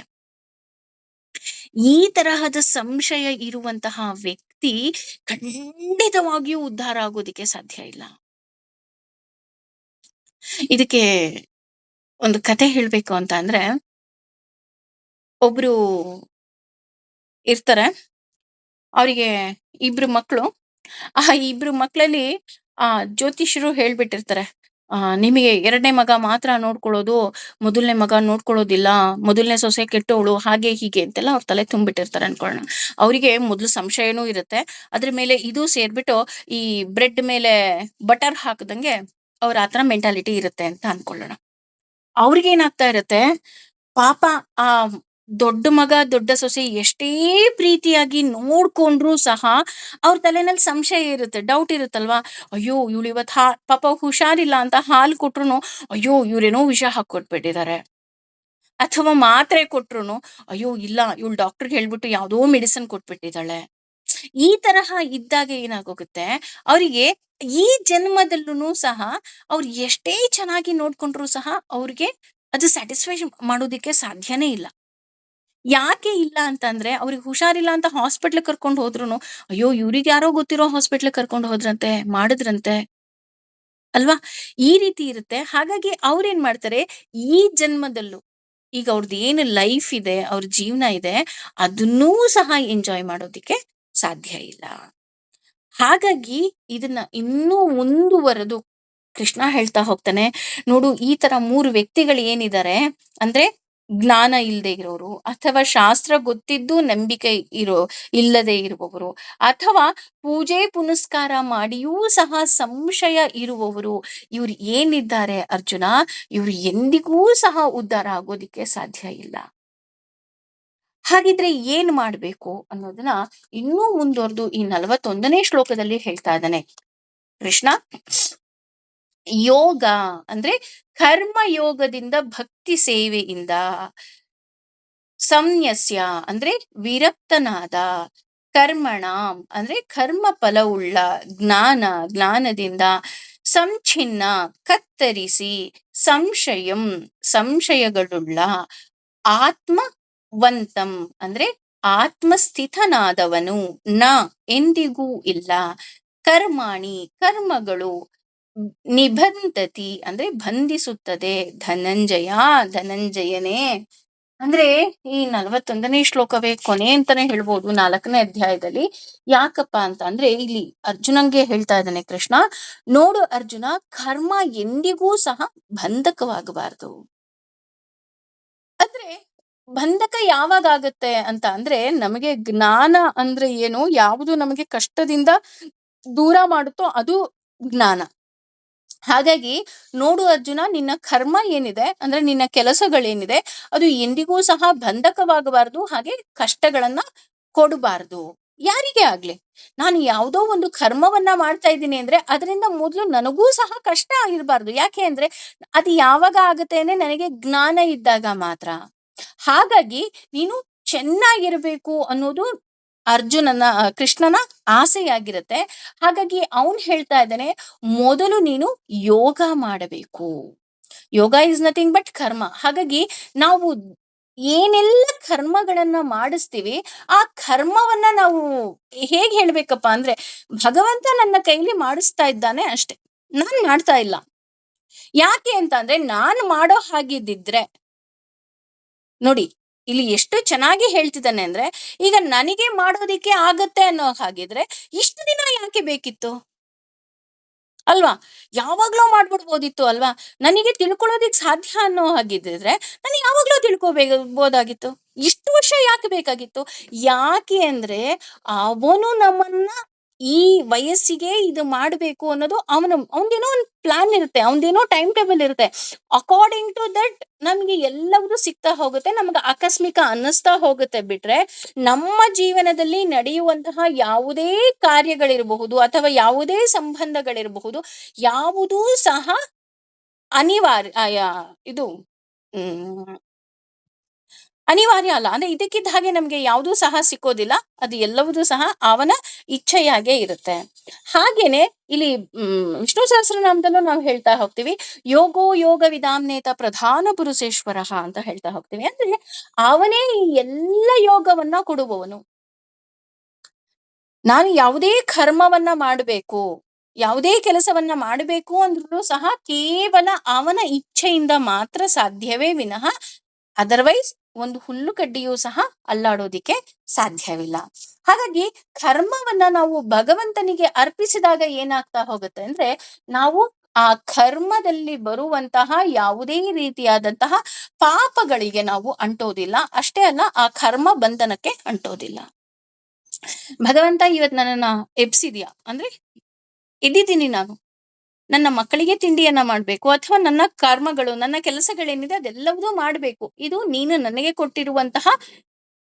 ಈ ತರಹದ ಸಂಶಯ ಇರುವಂತಹ ವ್ಯಕ್ತಿ ಖಂಡಿತವಾಗಿಯೂ ಉದ್ಧಾರ ಆಗೋದಿಕ್ಕೆ ಸಾಧ್ಯ ಇಲ್ಲ. ಇದಕ್ಕೆ ಒಂದು ಕತೆ ಹೇಳ್ಬೇಕು ಅಂತ ಅಂದ್ರೆ, ಒಬ್ರು ಇರ್ತಾರೆ, ಅವರಿಗೆ ಇಬ್ರು ಮಕ್ಕಳು. ಆ ಇಬ್ರು ಮಕ್ಕಳಲ್ಲಿ ಜ್ಯೋತಿಷ್ಯರು ಹೇಳ್ಬಿಟ್ಟಿರ್ತಾರೆ, ನಿಮಗೆ ಎರಡನೇ ಮಗ ಮಾತ್ರ ನೋಡ್ಕೊಳ್ಳೋದು, ಮೊದಲನೇ ಮಗ ನೋಡ್ಕೊಳ್ಳೋದಿಲ್ಲ, ಮೊದಲನೇ ಸೊಸೆ ಕೆಟ್ಟವಳು, ಹಾಗೆ ಹೀಗೆ ಅಂತೆಲ್ಲ ಅವ್ರ ತಲೆ ತುಂಬಿಟ್ಟಿರ್ತಾರೆ ಅನ್ಕೊಳ್ಳೋಣ. ಅವರಿಗೆ ಮೊದಲು ಸಂಶಯನೂ ಇರುತ್ತೆ, ಅದ್ರ ಮೇಲೆ ಇದು ಸೇರ್ಬಿಟ್ಟು ಈ ಬ್ರೆಡ್ ಮೇಲೆ ಬಟರ್ ಹಾಕದಂಗೆ ಅವ್ರ ಆತರ ಮೆಂಟಾಲಿಟಿ ಇರುತ್ತೆ ಅಂತ ಅನ್ಕೊಳ್ಳೋಣ. ಅವ್ರಿಗೇನಾಗ್ತಾ ಇರುತ್ತೆ, ಪಾಪ ಆ ದೊಡ್ಡ ಮಗ, ದೊಡ್ಡ ಸೊಸೆ ಎಷ್ಟೇ ಪ್ರೀತಿಯಾಗಿ ನೋಡ್ಕೊಂಡ್ರೂ ಸಹ ಅವ್ರ ತಲೆನಲ್ಲಿ ಸಂಶಯ ಇರುತ್ತೆ, ಡೌಟ್ ಇರುತ್ತಲ್ವಾ? ಅಯ್ಯೋ ಇವಳು ಇವತ್ತು ಪಾಪ ಹುಷಾರಿಲ್ಲ ಅಂತ ಹಾಲು ಕೊಟ್ರು, ಅಯ್ಯೋ ಇವ್ರೇನೋ ವಿಷ ಹಾಕೊಟ್ಬಿಟ್ಟಿದ್ದಾರೆ. ಅಥವಾ ಮಾತ್ರೆ ಕೊಟ್ರು, ಅಯ್ಯೋ ಇಲ್ಲ ಇವಳು ಡಾಕ್ಟರ್ಗೆ ಹೇಳ್ಬಿಟ್ಟು ಯಾವುದೋ ಮೆಡಿಸಿನ್ ಕೊಟ್ಬಿಟ್ಟಿದ್ದಾಳೆ. ಈ ತರಹ ಇದ್ದಾಗ ಏನಾಗೋಗುತ್ತೆ, ಅವರಿಗೆ ಈ ಜನ್ಮದಲ್ಲೂ ಸಹ ಅವ್ರು ಎಷ್ಟೇ ಚೆನ್ನಾಗಿ ನೋಡ್ಕೊಂಡ್ರು ಸಹ ಅವ್ರಿಗೆ ಅದು ಸ್ಯಾಟಿಸ್ಫೈ ಮಾಡೋದಿಕ್ಕೆ ಸಾಧ್ಯನೇ ಇಲ್ಲ. ಯಾಕೆ ಇಲ್ಲ ಅಂತಂದ್ರೆ, ಅವ್ರಿಗೆ ಹುಷಾರಿಲ್ಲ ಅಂತ ಹಾಸ್ಪಿಟ್ಲ್ ಕರ್ಕೊಂಡು ಹೋದ್ರು, ಅಯ್ಯೋ ಇವ್ರಿಗೆ ಯಾರೋ ಗೊತ್ತಿರೋ ಹಾಸ್ಪಿಟ್ಲ್ ಕರ್ಕೊಂಡು ಹೋದ್ರಂತೆ, ಮಾಡಿದ್ರಂತೆ ಅಲ್ವಾ? ಈ ರೀತಿ ಇರುತ್ತೆ. ಹಾಗಾಗಿ ಅವ್ರೇನ್ ಮಾಡ್ತಾರೆ, ಈ ಜನ್ಮದಲ್ಲೂ ಈಗ ಅವ್ರದ್ದು ಏನು ಲೈಫ್ ಇದೆ, ಅವ್ರ ಜೀವನ ಇದೆ, ಅದನ್ನೂ ಸಹ ಎಂಜಾಯ್ ಮಾಡೋದಿಕ್ಕೆ ಸಾಧ್ಯ ಇಲ್ಲ. ಹಾಗಾಗಿ ಇದನ್ನ ಇನ್ನೂ ಮುಂದುವರೆದು ಕೃಷ್ಣ ಹೇಳ್ತಾ ಹೋಗ್ತಾನೆ, ನೋಡು ಈ ತರ 3 ವ್ಯಕ್ತಿಗಳು ಏನಿದ್ದಾರೆ ಅಂದ್ರೆ, ಜ್ಞಾನ ಇಲ್ಲದೆ ಇರೋರು, ಅಥವಾ ಶಾಸ್ತ್ರ ಗೊತ್ತಿದ್ದು ನಂಬಿಕೆ ಇಲ್ಲದೆ ಇರುವವರು, ಅಥವಾ ಪೂಜೆ ಪುನಸ್ಕಾರ ಮಾಡಿಯೂ ಸಹ ಸಂಶಯ ಇರುವವರು, ಇವ್ರು ಏನಿದ್ದಾರೆ ಅರ್ಜುನ, ಇವ್ರು ಎಂದಿಗೂ ಸಹ ಉದ್ಧಾರ ಆಗೋದಿಕ್ಕೆ ಸಾಧ್ಯ ಇಲ್ಲ. ಹಾಗಿದ್ರೆ ಏನ್ ಮಾಡ್ಬೇಕು ಅನ್ನೋದನ್ನ ಇನ್ನೂ ಮುಂದುವರೆದು ಈ 41ನೇ ಶ್ಲೋಕದಲ್ಲಿ ಹೇಳ್ತಾ ಇದ್ದಾನೆ ಕೃಷ್ಣ. ಯೋಗ ಅಂದ್ರೆ ಕರ್ಮ ಯೋಗದಿಂದ, ಭಕ್ತಿ ಸೇವೆಯಿಂದ, ಸಂನ್ಯಸ್ಯ ಅಂದ್ರೆ ವಿರಕ್ತನಾದ, ಕರ್ಮಣ ಅಂದ್ರೆ ಕರ್ಮ ಫಲವುಳ್ಳ, ಜ್ಞಾನದಿಂದ, ಸಂಚಿನ್ನ ಕತ್ತರಿಸಿ, ಸಂಶಯಂ ಸಂಶಯಗಳುಳ್ಳ, ಆತ್ಮವಂತಂ ಅಂದ್ರೆ ಆತ್ಮಸ್ಥಿತನಾದವನು, ನ ಎಂದಿಗೂ ಇಲ್ಲ, ಕರ್ಮಾಣಿ ಕರ್ಮಗಳು, ನಿಬಂಧತಿ ಅಂದ್ರೆ ಬಂಧಿಸುತ್ತದೆ, ಧನಂಜಯನೇ ಅಂದ್ರೆ ಈ 41ನೇ ಶ್ಲೋಕವೇ ಕೊನೆ ಅಂತಾನೆ ಹೇಳ್ಬೋದು 4ನೇ ಅಧ್ಯಾಯದಲ್ಲಿ. ಯಾಕಪ್ಪ ಅಂತ ಅಂದ್ರೆ, ಇಲ್ಲಿ ಅರ್ಜುನಂಗೆ ಹೇಳ್ತಾ ಇದ್ದಾನೆ ಕೃಷ್ಣ, ನೋಡು ಅರ್ಜುನ, ಕರ್ಮ ಎಂದಿಗೂ ಸಹ ಬಂಧಕವಾಗಬಾರದು. ಅಂದ್ರೆ ಬಂಧಕ ಯಾವಾಗ ಆಗತ್ತೆ ಅಂತ ಅಂದ್ರೆ, ನಮಗೆ ಜ್ಞಾನ ಅಂದ್ರೆ ಏನು, ಯಾವುದು ನಮಗೆ ಕಷ್ಟದಿಂದ ದೂರ ಮಾಡುತ್ತೋ ಅದು ಜ್ಞಾನ. ಹಾಗಾಗಿ ನೋಡು ಅರ್ಜುನ, ನಿನ್ನ ಕರ್ಮ ಏನಿದೆ ಅಂದ್ರೆ ನಿನ್ನ ಕೆಲಸಗಳೇನಿದೆ, ಅದು ಎಂದಿಗೂ ಸಹ ಬಂಧಕವಾಗಬಾರದು, ಹಾಗೆ ಕಷ್ಟಗಳನ್ನ ಕೊಡಬಾರದು ಯಾರಿಗೇ ಆಗ್ಲಿ. ನಾನು ಯಾವುದೋ ಒಂದು ಕರ್ಮವನ್ನ ಮಾಡ್ತಾ ಇದ್ದೀನಿ ಅಂದ್ರೆ ಅದರಿಂದ ಮೊದಲು ನನಗೂ ಸಹ ಕಷ್ಟ ಇರಬಾರ್ದು. ಯಾಕೆ ಅಂದ್ರೆ ಅದು ಯಾವಾಗ ಆಗತ್ತೆ ಅಂದ್ರೆ ನನಗೆ ಜ್ಞಾನ ಇದ್ದಾಗ ಮಾತ್ರ. ಹಾಗಾಗಿ ನೀನು ಚೆನ್ನಾಗಿರ್ಬೇಕು ಅನ್ನೋದು ಕೃಷ್ಣನ ಆಸೆಯಾಗಿರುತ್ತೆ. ಹಾಗಾಗಿ ಅವನು ಹೇಳ್ತಾ ಇದ್ದಾನೆ, ಮೊದಲು ನೀನು ಯೋಗ ಮಾಡಬೇಕು. ಯೋಗ ಇಸ್ ನಥಿಂಗ್ ಬಟ್ ಕರ್ಮ. ಹಾಗಾಗಿ ನಾವು ಏನೆಲ್ಲ ಕರ್ಮಗಳನ್ನ ಮಾಡಿಸ್ತೀವಿ, ಆ ಕರ್ಮವನ್ನ ನಾವು ಹೇಗ್ ಹೇಳ್ಬೇಕಪ್ಪ ಅಂದ್ರೆ, ಭಗವಂತ ನನ್ನ ಕೈಲಿ ಮಾಡಿಸ್ತಾ ಇದ್ದಾನೆ ಅಷ್ಟೆ, ನಾನ್ ಮಾಡ್ತಾ ಇಲ್ಲ. ಯಾಕೆ ಅಂತ ಅಂದ್ರೆ, ನಾನು ಮಾಡೋ ಹಾಗಿದ್ದಿದ್ರೆ ನೋಡಿ ಇಲ್ಲಿ ಎಷ್ಟು ಚೆನ್ನಾಗಿ ಹೇಳ್ತಿದ್ದಾನೆ ಅಂದ್ರೆ, ಈಗ ನನಗೆ ಮಾಡೋದಿಕ್ಕೆ ಆಗತ್ತೆ ಅನ್ನೋ ಹಾಗಿದ್ರೆ ಇಷ್ಟು ದಿನ ಯಾಕೆ ಬೇಕಿತ್ತು ಅಲ್ವಾ? ಯಾವಾಗ್ಲೂ ಮಾಡ್ಬಿಡ್ಬೋದಿತ್ತು ಅಲ್ವಾ? ನನಗೆ ತಿಳ್ಕೊಳ್ಳೋದಿಕ್ ಸಾಧ್ಯ ಅನ್ನೋ ಹಾಗಿದ್ರೆ ನಾನು ಯಾವಾಗ್ಲೂ ತಿಳ್ಕೊಬೋದಾಗಿತ್ತು. ಇಷ್ಟು ವರ್ಷ ಯಾಕೆ ಬೇಕಾಗಿತ್ತು? ಯಾಕೆ ಅಂದ್ರೆ ಅವನು ನಮ್ಮನ್ನ ಈ ವಯಸ್ಸಿಗೆ ಇದು ಮಾಡ್ಬೇಕು ಅನ್ನೋದು ಅವನದೇನೋ ಒಂದು ಪ್ಲಾನ್ ಇರುತ್ತೆ, ಅವನದೇನೋ ಟೈಮ್ ಟೇಬಲ್ ಇರುತ್ತೆ. ಅಕಾರ್ಡಿಂಗ್ ಟು ದಟ್ ನಮ್ಗೆ ಎಲ್ಲವೂ ಸಿಗ್ತಾ ಹೋಗುತ್ತೆ, ನಮ್ಗೆ ಆಕಸ್ಮಿಕ ಅನ್ನಿಸ್ತಾ ಹೋಗುತ್ತೆ. ಬಿಟ್ರೆ ನಮ್ಮ ಜೀವನದಲ್ಲಿ ನಡೆಯುವಂತಹ ಯಾವುದೇ ಕಾರ್ಯಗಳಿರಬಹುದು ಅಥವಾ ಯಾವುದೇ ಸಂಬಂಧಗಳಿರಬಹುದು, ಯಾವುದೂ ಸಹ ಇದು ಹ್ಮ್ ಅನಿವಾರ್ಯ ಅಲ್ಲ. ಅಂದ್ರೆ ಇದಕ್ಕಿದ್ದ ಹಾಗೆ ನಮ್ಗೆ ಯಾವುದೂ ಸಹ ಸಿಕ್ಕೋದಿಲ್ಲ, ಅದು ಎಲ್ಲವುದೂ ಸಹ ಅವನ ಇಚ್ಛೆಯಾಗೆ ಇರುತ್ತೆ. ಹಾಗೇನೆ ಇಲ್ಲಿ ವಿಷ್ಣು ಸಹಸ್ರನಾಮದಲ್ಲೂ ನಾವು ಹೇಳ್ತಾ ಹೋಗ್ತೀವಿ, ಯೋಗೋ ಯೋಗ ವಿಧಾಮ್ನೇತ ಪ್ರಧಾನ ಪುರುಷೇಶ್ವರ ಅಂತ ಹೇಳ್ತಾ ಹೋಗ್ತೀವಿ. ಅಂದ್ರೆ ಅವನೇ ಈ ಎಲ್ಲ ಯೋಗವನ್ನ ಕೊಡುವವನು. ನಾನು ಯಾವುದೇ ಕರ್ಮವನ್ನ ಮಾಡಬೇಕು, ಯಾವುದೇ ಕೆಲಸವನ್ನ ಮಾಡಬೇಕು ಅಂದ್ರೂ ಸಹ ಕೇವಲ ಅವನ ಇಚ್ಛೆಯಿಂದ ಮಾತ್ರ ಸಾಧ್ಯವೇ ವಿನಃ ಅದರ್ವೈಸ್ ಒಂದು ಹುಲ್ಲು ಕಡ್ಡಿಯೂ ಸಹ ಅಲ್ಲಾಡೋದಿಕ್ಕೆ ಸಾಧ್ಯವಿಲ್ಲ. ಹಾಗಾಗಿ ಕರ್ಮವನ್ನ ನಾವು ಭಗವಂತನಿಗೆ ಅರ್ಪಿಸಿದಾಗ ಏನಾಗ್ತಾ ಹೋಗುತ್ತೆ ಅಂದ್ರೆ, ನಾವು ಆ ಕರ್ಮದಲ್ಲಿ ಬರುವಂತಹ ಯಾವುದೇ ರೀತಿಯಾದಂತಹ ಪಾಪಗಳಿಗೆ ನಾವು ಅಂಟೋದಿಲ್ಲ. ಅಷ್ಟೇ ಅಲ್ಲ, ಆ ಕರ್ಮ ಬಂಧನಕ್ಕೆ ಅಂಟೋದಿಲ್ಲ. ಭಗವಂತ ಇವತ್ ನನ್ನನ್ನ ಎಬ್ಸಿದ್ಯಾ ಅಂದ್ರೆ ಎದ್ದಿದ್ದೀನಿ ನಾನು, ನನ್ನ ಮಕ್ಕಳಿಗೆ ತಿಂಡಿಯನ್ನ ಮಾಡ್ಬೇಕು, ಅಥವಾ ನನ್ನ ಕರ್ಮಗಳು, ನನ್ನ ಕೆಲಸಗಳೇನಿದೆ ಅದೆಲ್ಲವೂ ಮಾಡ್ಬೇಕು. ಇದು ನೀನು ನನಗೆ ಕೊಟ್ಟಿರುವಂತಹ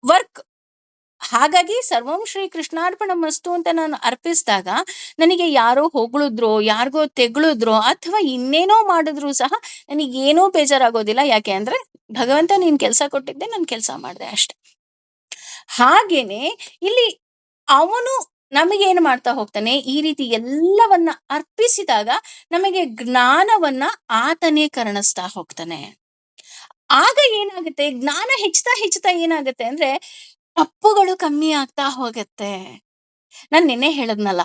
ವರ್ಕ್. ಹಾಗಾಗಿ ಸರ್ವಂ ಶ್ರೀ ಕೃಷ್ಣಾರ್ಪಣಮಸ್ತು ಅಂತ ನಾನು ಅರ್ಪಿಸಿದಾಗ, ನನಗೆ ಯಾರೋ ಹೊಗಳಿದ್ರೋ, ಯಾರಿಗೋ ತೆಗಳಿದ್ರೋ, ಅಥವಾ ಇನ್ನೇನೋ ಮಾಡಿದ್ರು ಸಹ ನನಗೇನೂ ಬೇಜಾರಾಗೋದಿಲ್ಲ. ಯಾಕೆ ಅಂದ್ರೆ ಭಗವಂತ ನೀನ್ ಕೆಲಸ ಕೊಟ್ಟಿದ್ದೆ, ನಾನು ಕೆಲಸ ಮಾಡಿದೆ ಅಷ್ಟೆ. ಹಾಗೇನೆ ಇಲ್ಲಿ ಅವನು ನಮಗೇನು ಮಾಡ್ತಾ ಹೋಗ್ತಾನೆ, ಈ ರೀತಿ ಎಲ್ಲವನ್ನ ಅರ್ಪಿಸಿದಾಗ ನಮಗೆ ಜ್ಞಾನವನ್ನ ಆತನೇ ಕರುಣಿಸ್ತಾ ಹೋಗ್ತಾನೆ. ಆಗ ಏನಾಗುತ್ತೆ, ಜ್ಞಾನ ಹೆಚ್ಚುತ್ತಾ ಹೆಚ್ಚುತ್ತಾ ಏನಾಗುತ್ತೆ ಅಂದ್ರೆ ತಪ್ಪುಗಳು ಕಮ್ಮಿ ಆಗ್ತಾ ಹೋಗತ್ತೆ. ನಾನ್ ನಿನ್ನೆ ಹೇಳದ್ನಲ್ಲ,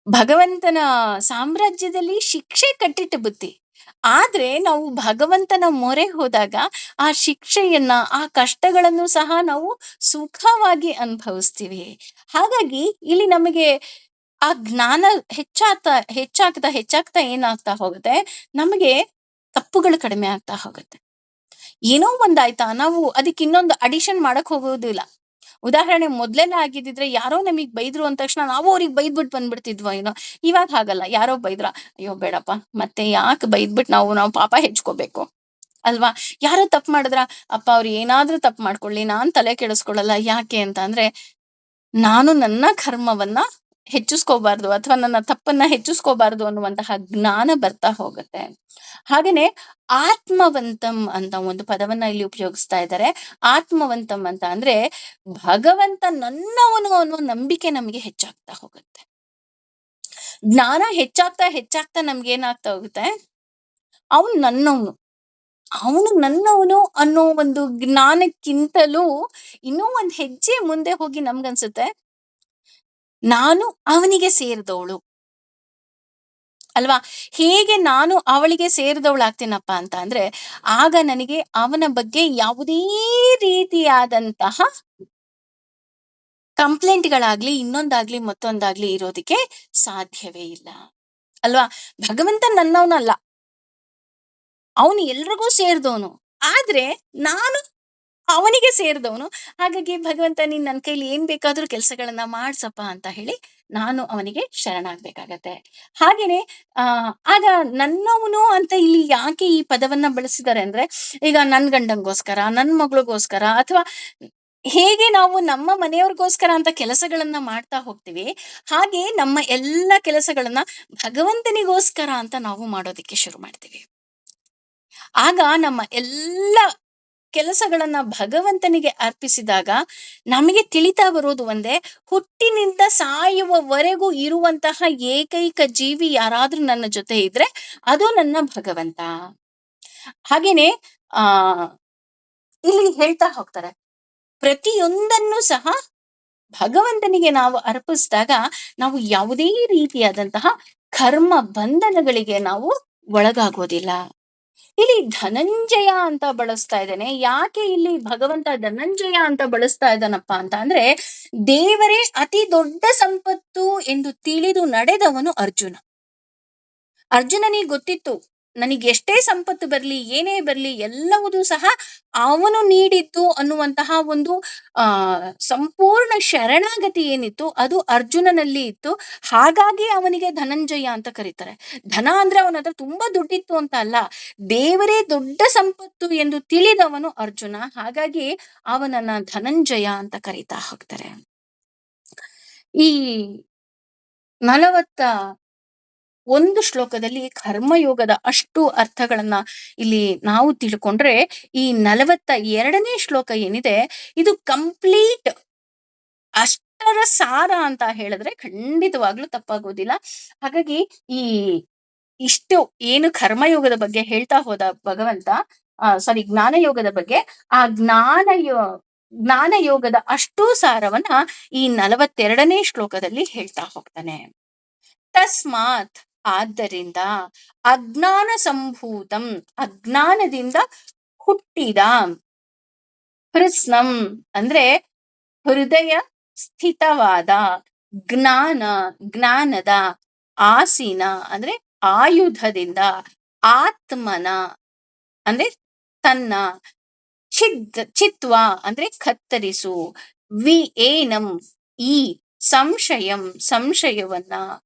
ಭಗವಂತನ ಸಾಮ್ರಾಜ್ಯದಲ್ಲಿ ಶಿಕ್ಷೆ ಕಟ್ಟಿಟ್ಟ ಬುತ್ತಿ. ಆದ್ರೆ ನಾವು ಭಗವಂತನ ಮೊರೆ ಹೋದಾಗ ಆ ಶಿಕ್ಷೆಯನ್ನ, ಆ ಕಷ್ಟಗಳನ್ನು ಸಹ ನಾವು ಸುಖವಾಗಿ ಅನುಭವಿಸ್ತೀವಿ. ಹಾಗಾಗಿ ಇಲ್ಲಿ ನಮಗೆ ಆ ಜ್ಞಾನ ಹೆಚ್ಚಾಗ್ತಾ ಹೆಚ್ಚಾಗ್ತಾ ಏನಾಗ್ತಾ ಹೋಗುತ್ತೆ, ನಮಗೆ ತಪ್ಪುಗಳು ಕಡಿಮೆ ಆಗ್ತಾ ಹೋಗುತ್ತೆ. ಏನೋ ಒಂದಾಯ್ತಾ, ನಾವು ಅದಕ್ಕೆ ಇನ್ನೊಂದು ಅಡಿಷನ್ ಮಾಡಕ್ ಹೋಗೋದಿಲ್ಲ. ಉದಾಹರಣೆ ಮೊದ್ಲೆಲ್ಲ ಆಗಿದ್ದಿದ್ರೆ, ಯಾರೋ ನಮಗ್ ಬೈದ್ರು ಅಂದ ತಕ್ಷಣ ನಾವು ಅವ್ರಿಗೆ ಬೈದ್ಬಿಟ್ಟು ಬಂದ್ಬಿಡ್ತಿದ್ವೋ ಏನೋ. ಇವಾಗ ಹಾಗಲ್ಲ, ಯಾರೋ ಬೈದ್ರ, ಅಯ್ಯೋ ಬೇಡಪ್ಪ, ಮತ್ತೆ ಯಾಕೆ ಬೈದ್ಬಿಟ್ಟು ನಾವು ಪಾಪ ಹೆಚ್ಕೋಬೇಕು ಅಲ್ವಾ. ಯಾರೋ ತಪ್ಪು ಮಾಡಿದ್ರ, ಅಪ್ಪ ಅವ್ರು ಏನಾದ್ರೂ ತಪ್ಪು ಮಾಡ್ಕೊಳ್ಳಿ, ನಾನ್ ತಲೆ ಕೆಡಿಸ್ಕೊಳ್ಳಲ್ಲ. ಯಾಕೆ ಅಂತ ಅಂದ್ರೆ, ನಾನು ನನ್ನ ಕರ್ಮವನ್ನ ಹೆಚ್ಚಿಸ್ಕೋಬಾರ್ದು, ಅಥವಾ ನನ್ನ ತಪ್ಪನ್ನ ಹೆಚ್ಚಿಸ್ಕೋಬಾರ್ದು ಅನ್ನುವಂತಹ ಜ್ಞಾನ ಬರ್ತಾ ಹೋಗುತ್ತೆ. ಹಾಗೇನೆ ಆತ್ಮವಂತಂ ಅಂತ ಒಂದು ಪದವನ್ನ ಇಲ್ಲಿ ಉಪಯೋಗಿಸ್ತಾ ಇದ್ದಾರೆ. ಆತ್ಮವಂತಂ ಅಂತ ಅಂದ್ರೆ ಭಗವಂತ ನನ್ನವನು ಅನ್ನೋ ನಂಬಿಕೆ ನಮಗೆ ಹೆಚ್ಚಾಗ್ತಾ ಹೋಗುತ್ತೆ. ಜ್ಞಾನ ಹೆಚ್ಚಾಗ್ತಾ ಹೆಚ್ಚಾಗ್ತಾ ನಮ್ಗೆ ಏನಾಗ್ತಾ ಹೋಗುತ್ತೆ, ಅವನು ನನ್ನವನು ಅನ್ನೋ ಒಂದು ಜ್ಞಾನಕ್ಕಿಂತಲೂ ಇನ್ನೂ ಒಂದ್ ಹೆಜ್ಜೆ ಮುಂದೆ ಹೋಗಿ ನಮ್ಗನ್ಸುತ್ತೆ, ನಾನು ಅವನಿಗೆ ಸೇರಿದವಳು ಅಲ್ವಾ. ಹೇಗೆ ನಾನು ಅವಳಿಗೆ ಸೇರಿದವಳಾಗ್ತೀನಪ್ಪ ಅಂತ ಅಂದ್ರೆ, ಆಗ ನನಗೆ ಅವನ ಬಗ್ಗೆ ಯಾವುದೇ ರೀತಿಯಾದಂತಹ ಕಂಪ್ಲೇಂಟ್ಗಳಾಗ್ಲಿ, ಇನ್ನೊಂದಾಗ್ಲಿ ಮತ್ತೊಂದಾಗ್ಲಿ ಇರೋದಕ್ಕೆ ಸಾಧ್ಯವೇ ಇಲ್ಲ ಅಲ್ವಾ. ಭಗವಂತ ನನ್ನವನಲ್ಲ, ಅವನು ಎಲ್ರಿಗೂ ಸೇರಿದವನು. ಆದ್ರೆ ನಾನು ಅವನಿಗೆ ಸೇರಿದವನು. ಹಾಗಾಗಿ ಭಗವಂತ, ನೀನ್ ನನ್ನ ಕೈಲಿ ಏನ್ ಬೇಕಾದ್ರೂ ಕೆಲಸಗಳನ್ನ ಮಾಡ್ಸಪ್ಪ ಅಂತ ಹೇಳಿ ನಾನು ಅವನಿಗೆ ಶರಣಾಗ್ಬೇಕಾಗತ್ತೆ. ಹಾಗೇನೆ ಆಗ ನನ್ನವನು ಅಂತ ಇಲ್ಲಿ ಯಾಕೆ ಈ ಪದವನ್ನ ಬಳಸಿದ್ದಾರೆ ಅಂದ್ರೆ, ಈಗ ನನ್ ಗಂಡಂಗೋಸ್ಕರ, ನನ್ ಮಗಳಿಗೋಸ್ಕರ, ಅಥವಾ ಹೇಗೆ ನಾವು ನಮ್ಮ ಮನೆಯವ್ರಿಗೋಸ್ಕರ ಅಂತ ಕೆಲಸಗಳನ್ನ ಮಾಡ್ತಾ ಹೋಗ್ತೀವಿ, ಹಾಗೆ ನಮ್ಮ ಎಲ್ಲ ಕೆಲಸಗಳನ್ನ ಭಗವಂತನಿಗೋಸ್ಕರ ಅಂತ ನಾವು ಮಾಡೋದಿಕ್ಕೆ ಶುರು ಮಾಡ್ತೀವಿ. ಆಗ ನಮ್ಮ ಎಲ್ಲ ಕೆಲಸಗಳನ್ನ ಭಗವಂತನಿಗೆ ಅರ್ಪಿಸಿದಾಗ ನಮಗೆ ತಿಳಿತಾ ಬರೋದು ಒಂದೇ, ಹುಟ್ಟಿನಿಂದ ಸಾಯುವವರೆಗೂ ಇರುವಂತಹ ಏಕೈಕ ಜೀವಿ ಯಾರಾದ್ರೂ ನನ್ನ ಜೊತೆ ಇದ್ರೆ ಅದು ನನ್ನ ಭಗವಂತ. ಹಾಗೇನೆ ಆ ಇಲ್ಲಿ ಹೇಳ್ತಾ ಹೋಗ್ತಾರೆ, ಪ್ರತಿಯೊಂದನ್ನು ಸಹ ಭಗವಂತನಿಗೆ ನಾವು ಅರ್ಪಿಸಿದಾಗ ನಾವು ಯಾವುದೇ ರೀತಿಯಾದಂತಹ ಕರ್ಮ ಬಂಧನಗಳಿಗೆ ನಾವು ಒಳಗಾಗೋದಿಲ್ಲ. ಇಲ್ಲಿ ಧನಂಜಯ ಅಂತ ಬಳಸ್ತಾ ಇದ್ದಾನೆ. ಯಾಕೆ ಇಲ್ಲಿ ಭಗವಂತ ಧನಂಜಯ ಅಂತ ಬಳಸ್ತಾ ಇದ್ದಾನಪ್ಪ ಅಂತ ಅಂದ್ರೆ, ದೇವರೇ ಅತಿ ದೊಡ್ಡ ಸಂಪತ್ತು ಎಂದು ತಿಳಿದು ನಡೆದವನು ಅರ್ಜುನ. ಅರ್ಜುನನಿಗೆ ಗೊತ್ತಿತ್ತು, ನನಗೆ ಎಷ್ಟೇ ಸಂಪತ್ತು ಬರ್ಲಿ, ಏನೇ ಬರ್ಲಿ, ಎಲ್ಲವುದೂ ಸಹ ಅವನು ನೀಡಿದ್ದು ಅನ್ನುವಂತಹ ಒಂದು ಸಂಪೂರ್ಣ ಶರಣಾಗತಿ ಏನಿತ್ತು ಅದು ಅರ್ಜುನನಲ್ಲಿ ಇತ್ತು. ಹಾಗಾಗಿ ಅವನಿಗೆ ಧನಂಜಯ ಅಂತ ಕರೀತಾರೆ. ಧನ ಅಂದ್ರೆ ಅವನ ಹತ್ರ ತುಂಬಾ ದುಡ್ಡಿತ್ತು ಅಂತ ಅಲ್ಲ, ದೇವರೇ ದೊಡ್ಡ ಸಂಪತ್ತು ಎಂದು ತಿಳಿದವನು ಅರ್ಜುನ. ಹಾಗಾಗಿ ಅವನನ್ನ ಧನಂಜಯ ಅಂತ ಕರೀತಾ ಹೋಗ್ತಾರೆ. ಈ 41 ಶ್ಲೋಕದಲ್ಲಿ ಕರ್ಮಯೋಗದ ಅಷ್ಟು ಅರ್ಥಗಳನ್ನ ಇಲ್ಲಿ ನಾವು ತಿಳ್ಕೊಂಡ್ರೆ, ಈ 42ನೇ ಶ್ಲೋಕ ಏನಿದೆ ಇದು ಕಂಪ್ಲೀಟ್ ಅಷ್ಟರ ಸಾರ ಅಂತ ಹೇಳಿದ್ರೆ ಖಂಡಿತವಾಗ್ಲೂ ತಪ್ಪಾಗೋದಿಲ್ಲ. ಹಾಗಾಗಿ ಇಷ್ಟು ಏನು ಕರ್ಮಯೋಗದ ಬಗ್ಗೆ ಹೇಳ್ತಾ ಹೋದ ಭಗವಂತ, ಜ್ಞಾನಯೋಗದ ಬಗ್ಗೆ, ಆ ಜ್ಞಾನಯೋಗದ ಅಷ್ಟೂ ಸಾರವನ್ನ ಈ 42ನೇ ಶ್ಲೋಕದಲ್ಲಿ ಹೇಳ್ತಾ ಹೋಗ್ತಾನೆ. ತಸ್ಮಾತ್, ಆದ್ದರಿಂದ, ಅಜ್ಞಾನ ಸಂಭೂತಂ, ಅಜ್ಞಾನದಿಂದ ಹುಟ್ಟಿದ, ಹೃತ್ಸ್ನಂ ಅಂದ್ರೆ ಹೃದಯ ಸ್ಥಿತವಾದ, ಜ್ಞಾನದ, ಆಸೀನ ಅಂದ್ರೆ ಆಯುಧದಿಂದ, ಆತ್ಮನ ಅಂದ್ರೆ ತನ್ನ, ಚಿತ್ವ ಅಂದ್ರೆ ಕತ್ತರಿಸು, ಏನಂ ಈ ಸಂಶಯವನ್ನ,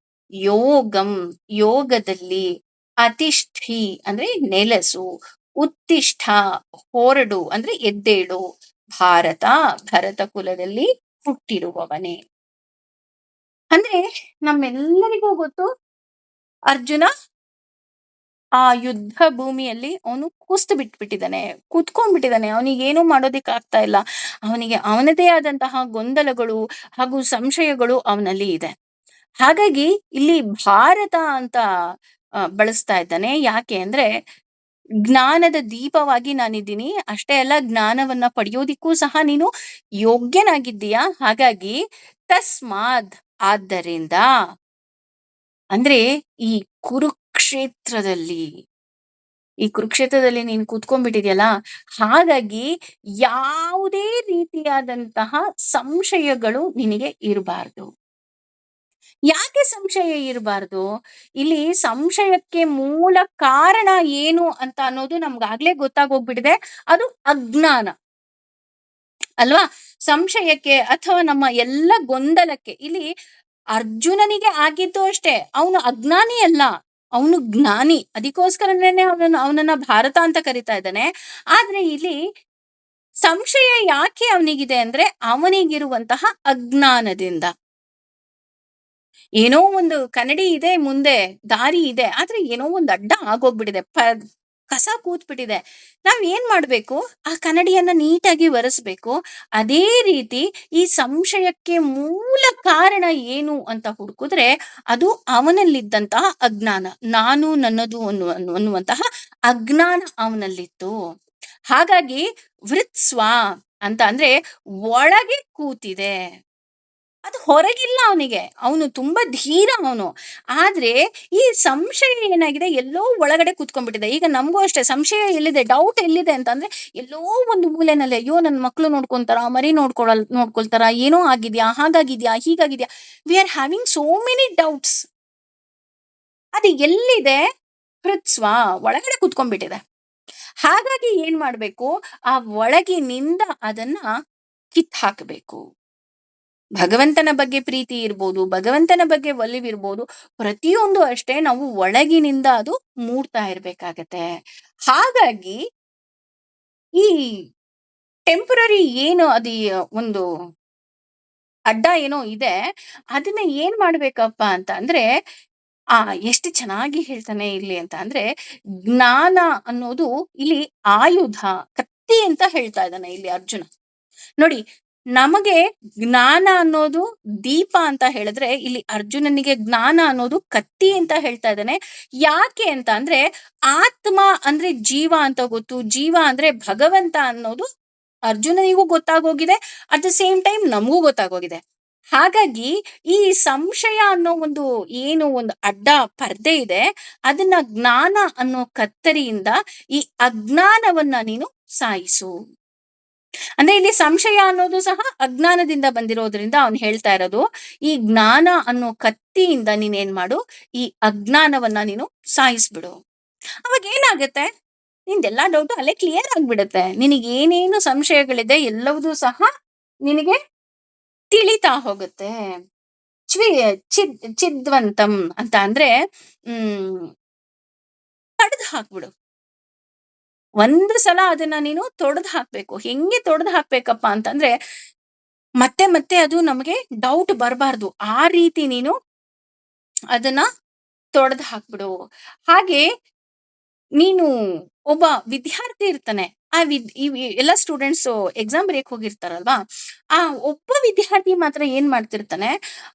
ಯೋಗಂ ಯೋಗದಲ್ಲಿ, ಅತಿಷ್ಠಿ ಅಂದ್ರೆ ನೆಲಸು, ಉತ್ತಿಷ್ಠ ಹೊರಡು ಅಂದ್ರೆ ಎದ್ದೇಳು, ಭಾರತ ಭರತ ಕುಲದಲ್ಲಿ ಹುಟ್ಟಿರುವವನೇ. ಅಂದ್ರೆ ನಮ್ಮೆಲ್ಲರಿಗೂ ಗೊತ್ತು, ಅರ್ಜುನ ಆ ಯುದ್ಧ ಭೂಮಿಯಲ್ಲಿ ಅವನು ಕುಸ್ತು ಬಿಟ್ಬಿಟ್ಟಿದ್ದಾನೆ, ಕುತ್ಕೊಂಡ್ಬಿಟ್ಟಿದ್ದಾನೆ, ಅವನಿಗೇನು ಮಾಡೋದಿಕ್ ಆಗ್ತಾ ಇಲ್ಲ. ಅವನಿಗೆ ಅವನದೇ ಆದಂತಹ ಗೊಂದಲಗಳು ಹಾಗೂ ಸಂಶಯಗಳು ಅವನಲ್ಲಿ ಇದೆ. ಹಾಗಾಗಿ ಇಲ್ಲಿ ಭಾರತ ಅಂತ ಬಳಸ್ತಾ ಇದ್ದಾನೆ. ಯಾಕೆ ಅಂದ್ರೆ ಜ್ಞಾನದ ದೀಪವಾಗಿ ನಾನಿದ್ದೀನಿ, ಅಷ್ಟೇ ಅಲ್ಲ ಜ್ಞಾನವನ್ನ ಪಡೆಯೋದಿಕ್ಕೂ ಸಹ ನೀನು ಯೋಗ್ಯನಾಗಿದ್ದೀಯಾ. ಹಾಗಾಗಿ ತಸ್ಮಾದ್ ಆದ್ದರಿಂದ, ಅಂದ್ರೆ ಈ ಕುರುಕ್ಷೇತ್ರದಲ್ಲಿ ಈ ಕುರುಕ್ಷೇತ್ರದಲ್ಲಿ ನೀನು ಕೂತ್ಕೊಂಡ್ಬಿಟ್ಟಿದ್ಯಲ್ಲ, ಹಾಗಾಗಿ ಯಾವುದೇ ರೀತಿಯಾದಂತಹ ಸಂಶಯಗಳು ನಿನಗೆ ಇರಬಾರ್ದು. ಯಾಕೆ ಸಂಶಯ ಇರಬಾರ್ದು? ಇಲ್ಲಿ ಸಂಶಯಕ್ಕೆ ಮೂಲ ಕಾರಣ ಏನು ಅಂತ ಅನ್ನೋದು ನಮ್ಗಾಗ್ಲೇ ಗೊತ್ತಾಗೋಗ್ಬಿಟ್ಟಿದೆ. ಅದು ಅಜ್ಞಾನ ಅಲ್ವಾ? ಸಂಶಯಕ್ಕೆ ಅಥವಾ ನಮ್ಮ ಎಲ್ಲ ಗೊಂದಲಕ್ಕೆ ಇಲ್ಲಿ ಅರ್ಜುನನಿಗೆ ಆಗಿದ್ದು ಅಷ್ಟೇ. ಅವನು ಅಜ್ಞಾನಿ ಅಲ್ಲ, ಅವನು ಜ್ಞಾನಿ. ಅದಕ್ಕೋಸ್ಕರನೇ ಅವನನ್ನ ಭಾರತ ಅಂತ ಕರಿತಾ ಇದ್ದಾನೆ. ಆದ್ರೆ ಇಲ್ಲಿ ಸಂಶಯ ಯಾಕೆ ಅವನಿಗಿದೆ ಅಂದ್ರೆ ಅವನಿಗಿರುವಂತಹ ಅಜ್ಞಾನದಿಂದ. ಏನೋ ಒಂದು ಕನ್ನಡಿ ಇದೆ, ಮುಂದೆ ದಾರಿ ಇದೆ, ಆದ್ರೆ ಏನೋ ಒಂದು ಅಡ್ಡ ಆಗೋಗ್ಬಿಟ್ಟಿದೆ, ಕಸ ಕೂತ್ಬಿಟ್ಟಿದೆ. ನಾವ್ ಏನ್ ಮಾಡ್ಬೇಕು? ಆ ಕನ್ನಡಿಯನ್ನ ನೀಟಾಗಿ ಒರೆಸ್ಬೇಕು. ಅದೇ ರೀತಿ ಈ ಸಂಶಯಕ್ಕೆ ಮೂಲ ಕಾರಣ ಏನು ಅಂತ ಹುಡುಕಿದ್ರೆ ಅದು ಅವನಲ್ಲಿದ್ದಂತಹ ಅಜ್ಞಾನ, ನಾನು ನನ್ನದು ಅನ್ನುವಂತಹ ಅಜ್ಞಾನ ಅವನಲ್ಲಿತ್ತು. ಹಾಗಾಗಿ ವೃತ್ಸ್ವ ಅಂತ ಅಂದ್ರೆ ಒಳಗೆ ಕೂತಿದೆ, ಅದು ಹೊರಗಿಲ್ಲ ಅವನಿಗೆ. ಅವನು ತುಂಬಾ ಧೀರ ಅವನು. ಆದ್ರೆ ಈ ಸಂಶಯ ಏನಾಗಿದೆ, ಎಲ್ಲೋ ಒಳಗಡೆ ಕೂತ್ಕೊಂಡ್ಬಿಟ್ಟಿದೆ. ಈಗ ನಮಗೂ ಅಷ್ಟೇ ಸಂಶಯ ಎಲ್ಲಿದೆ, ಡೌಟ್ ಎಲ್ಲಿದೆ ಅಂತಂದ್ರೆ ಎಲ್ಲೋ ಒಂದು ಮೂಲೆನಲ್ಲಿ, ಅಯ್ಯೋ ನನ್ನ ಮಕ್ಳು ನೋಡ್ಕೊಂತಾರ, ಮರಿ ನೋಡ್ಕೊಳ್ತಾರ, ಏನೋ ಆಗಿದ್ಯಾ, ಹಾಗಾಗಿದ್ಯಾ, ಹೀಗಾಗಿದ್ಯಾ, we are having so many doubts. ಅದು ಎಲ್ಲಿದೆ? ಹೃತ್ಸ್ವ ಒಳಗಡೆ ಕೂತ್ಕೊಂಡ್ಬಿಟ್ಟಿದೆ. ಹಾಗಾಗಿ ಏನ್ ಮಾಡ್ಬೇಕು? ಆ ಒಳಗಿನಿಂದ ಅದನ್ನ ಕಿತ್ ಹಾಕಬೇಕು. ಭಗವಂತನ ಬಗ್ಗೆ ಪ್ರೀತಿ ಇರ್ಬೋದು, ಭಗವಂತನ ಬಗ್ಗೆ ಒಲಿವಿರ್ಬೋದು, ಪ್ರತಿಯೊಂದು ಅಷ್ಟೇ ನಾವು ಒಳಗಿನಿಂದ ಅದು ಮೂಡ್ತಾ ಇರ್ಬೇಕಾಗತ್ತೆ. ಹಾಗಾಗಿ ಈ ಟೆಂಪರರಿ ಏನು ಅದು ಒಂದು ಅಡ್ಡ ಏನೋ ಇದೆ, ಅದನ್ನ ಏನ್ ಮಾಡ್ಬೇಕಪ್ಪ ಅಂತ ಅಂದ್ರೆ ಎಷ್ಟು ಚೆನ್ನಾಗಿ ಹೇಳ್ತಾನೆ ಇಲ್ಲಿ ಅಂತ ಅಂದ್ರೆ, ಜ್ಞಾನ ಅನ್ನೋದು ಇಲ್ಲಿ ಆಯುಧ, ಕತ್ತಿ ಅಂತ ಹೇಳ್ತಾ ಇದ್ದಾನೆ ಇಲ್ಲಿ ಅರ್ಜುನ. ನೋಡಿ, ನಮಗೆ ಜ್ಞಾನ ಅನ್ನೋದು ದೀಪ ಅಂತ ಹೇಳಿದ್ರೆ, ಇಲ್ಲಿ ಅರ್ಜುನನಿಗೆ ಜ್ಞಾನ ಅನ್ನೋದು ಕತ್ತಿ ಅಂತ ಹೇಳ್ತಾ ಇದ್ದಾನೆ. ಯಾಕೆ ಅಂತ ಅಂದ್ರೆ ಆತ್ಮ ಅಂದ್ರೆ ಜೀವ ಅಂತ ಗೊತ್ತು, ಜೀವ ಅಂದ್ರೆ ಭಗವಂತ ಅನ್ನೋದು ಅರ್ಜುನನಿಗೂ ಗೊತ್ತಾಗೋಗಿದೆ, ಅಟ್ ದ ಸೇಮ್ ಟೈಮ್ ನಮಗೂ ಗೊತ್ತಾಗೋಗಿದೆ. ಹಾಗಾಗಿ ಈ ಸಂಶಯ ಅನ್ನೋ ಏನು ಒಂದು ಅಡ್ಡ ಪರ್ದೆ ಇದೆ, ಅದನ್ನ ಜ್ಞಾನ ಅನ್ನೋ ಕತ್ತರಿಯಿಂದ ಈ ಅಜ್ಞಾನವನ್ನ ನೀನು ಸಾಯಿಸು. ಅಂದ್ರೆ ಇಲ್ಲಿ ಸಂಶಯ ಅನ್ನೋದು ಸಹ ಅಜ್ಞಾನದಿಂದ ಬಂದಿರೋದ್ರಿಂದ ಅವನು ಹೇಳ್ತಾ ಇರೋದು, ಈ ಜ್ಞಾನ ಅನ್ನೋ ಕತ್ತಿಯಿಂದ ನೀನೇನ್ ಮಾಡು, ಈ ಅಜ್ಞಾನವನ್ನ ನೀನು ಸಾಯಿಸ್ಬಿಡು. ಅವಾಗ ಏನಾಗತ್ತೆ? ನಿಂದೆಲ್ಲಾ ಡೌಟು ಅಲ್ಲೇ ಕ್ಲಿಯರ್ ಆಗ್ಬಿಡತ್ತೆ. ನಿನಗೆ ಏನೇನು ಸಂಶಯಗಳಿದೆ ಎಲ್ಲವೂ ಸಹ ನಿನಗೆ ತಿಳಿತಾ ಹೋಗುತ್ತೆ. ಚಿದ್ವಂತಂ ಅಂತ ಅಂದ್ರೆ ಕಡ್ದು ಹಾಕ್ಬಿಡು. ಒಂದು ಸಲ ಅದನ್ನ ನೀನು ತೊಡೆದು ಹಾಕ್ಬೇಕು. ಹೆಂಗೆ ತೊಡೆದು ಹಾಕ್ಬೇಕಪ್ಪ ಅಂತಂದ್ರೆ ಮತ್ತೆ ಮತ್ತೆ ಅದು ನಮಗೆ ಡೌಟ್ ಬರಬಾರ್ದು, ಆ ರೀತಿ ನೀನು ಅದನ್ನ ತೊಡೆದು ಹಾಕ್ಬಿಡು. ಹಾಗೆ ನೀನು ಒಬ್ಬ ವಿದ್ಯಾರ್ಥಿ ಇರ್ತಾನೆ, ಎಲ್ಲ ಸ್ಟೂಡೆಂಟ್ಸ್ ಎಕ್ಸಾಮ್ ಬರೆಯಕ್ ಹೋಗಿರ್ತಾರಲ್ವಾ, ಆ ಒಬ್ಬ ವಿದ್ಯಾರ್ಥಿ ಮಾತ್ರ ಏನ್ ಮಾಡ್ತಿರ್ತಾನೆ,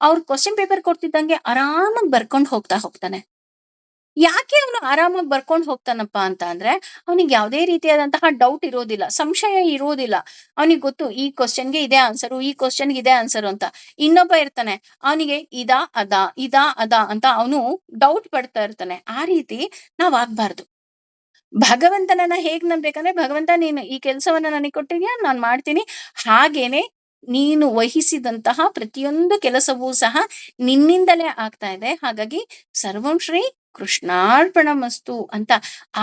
ಅವ್ರ ಕ್ವಶನ್ ಪೇಪರ್ ಕೊಡ್ತಿದ್ದಂಗೆ ಆರಾಮಾಗಿ ಬರ್ಕೊಂಡು ಹೋಗ್ತಾನೆ. ಯಾಕೆ ಅವನು ಆರಾಮಾಗಿ ಬರ್ಕೊಂಡು ಹೋಗ್ತಾನಪ್ಪ ಅಂತ ಅಂದ್ರೆ ಅವನಿಗೆ ಯಾವುದೇ ರೀತಿಯಾದಂತಹ ಡೌಟ್ ಇರೋದಿಲ್ಲ, ಸಂಶಯ ಇರೋದಿಲ್ಲ. ಅವನಿಗೆ ಗೊತ್ತು ಈ ಕ್ವಶನ್ಗೆ ಇದೇ ಆನ್ಸರು, ಈ ಕ್ವಶನ್ಗೆ ಇದೇ ಆನ್ಸರು ಅಂತ. ಇನ್ನೊಬ್ಬ ಇರ್ತಾನೆ, ಅವನಿಗೆ ಇದಾ ಅದ ಅಂತ ಅವನು ಡೌಟ್ ಪಡ್ತಾ ಇರ್ತಾನೆ. ಆ ರೀತಿ ನಾವ್ ಆಗ್ಬಾರ್ದು. ಭಗವಂತನನ್ನ ಹೇಗ್ ನಂಬೇಕಂದ್ರೆ, ಭಗವಂತ ನೀನು ಈ ಕೆಲಸವನ್ನ ನನಗೆ ಕೊಟ್ಟಿದ್ಯಾ, ನಾನ್ ಮಾಡ್ತೀನಿ. ಹಾಗೇನೆ ನೀನು ವಹಿಸಿದಂತಹ ಪ್ರತಿಯೊಂದು ಕೆಲಸವೂ ಸಹ ನಿನ್ನಿಂದಲೇ ಆಗ್ತಾ ಇದೆ. ಹಾಗಾಗಿ ಸರ್ವಂ ಶ್ರೀ ಕೃಷ್ಣಾರ್ಪಣಮಸ್ತು ಅಂತ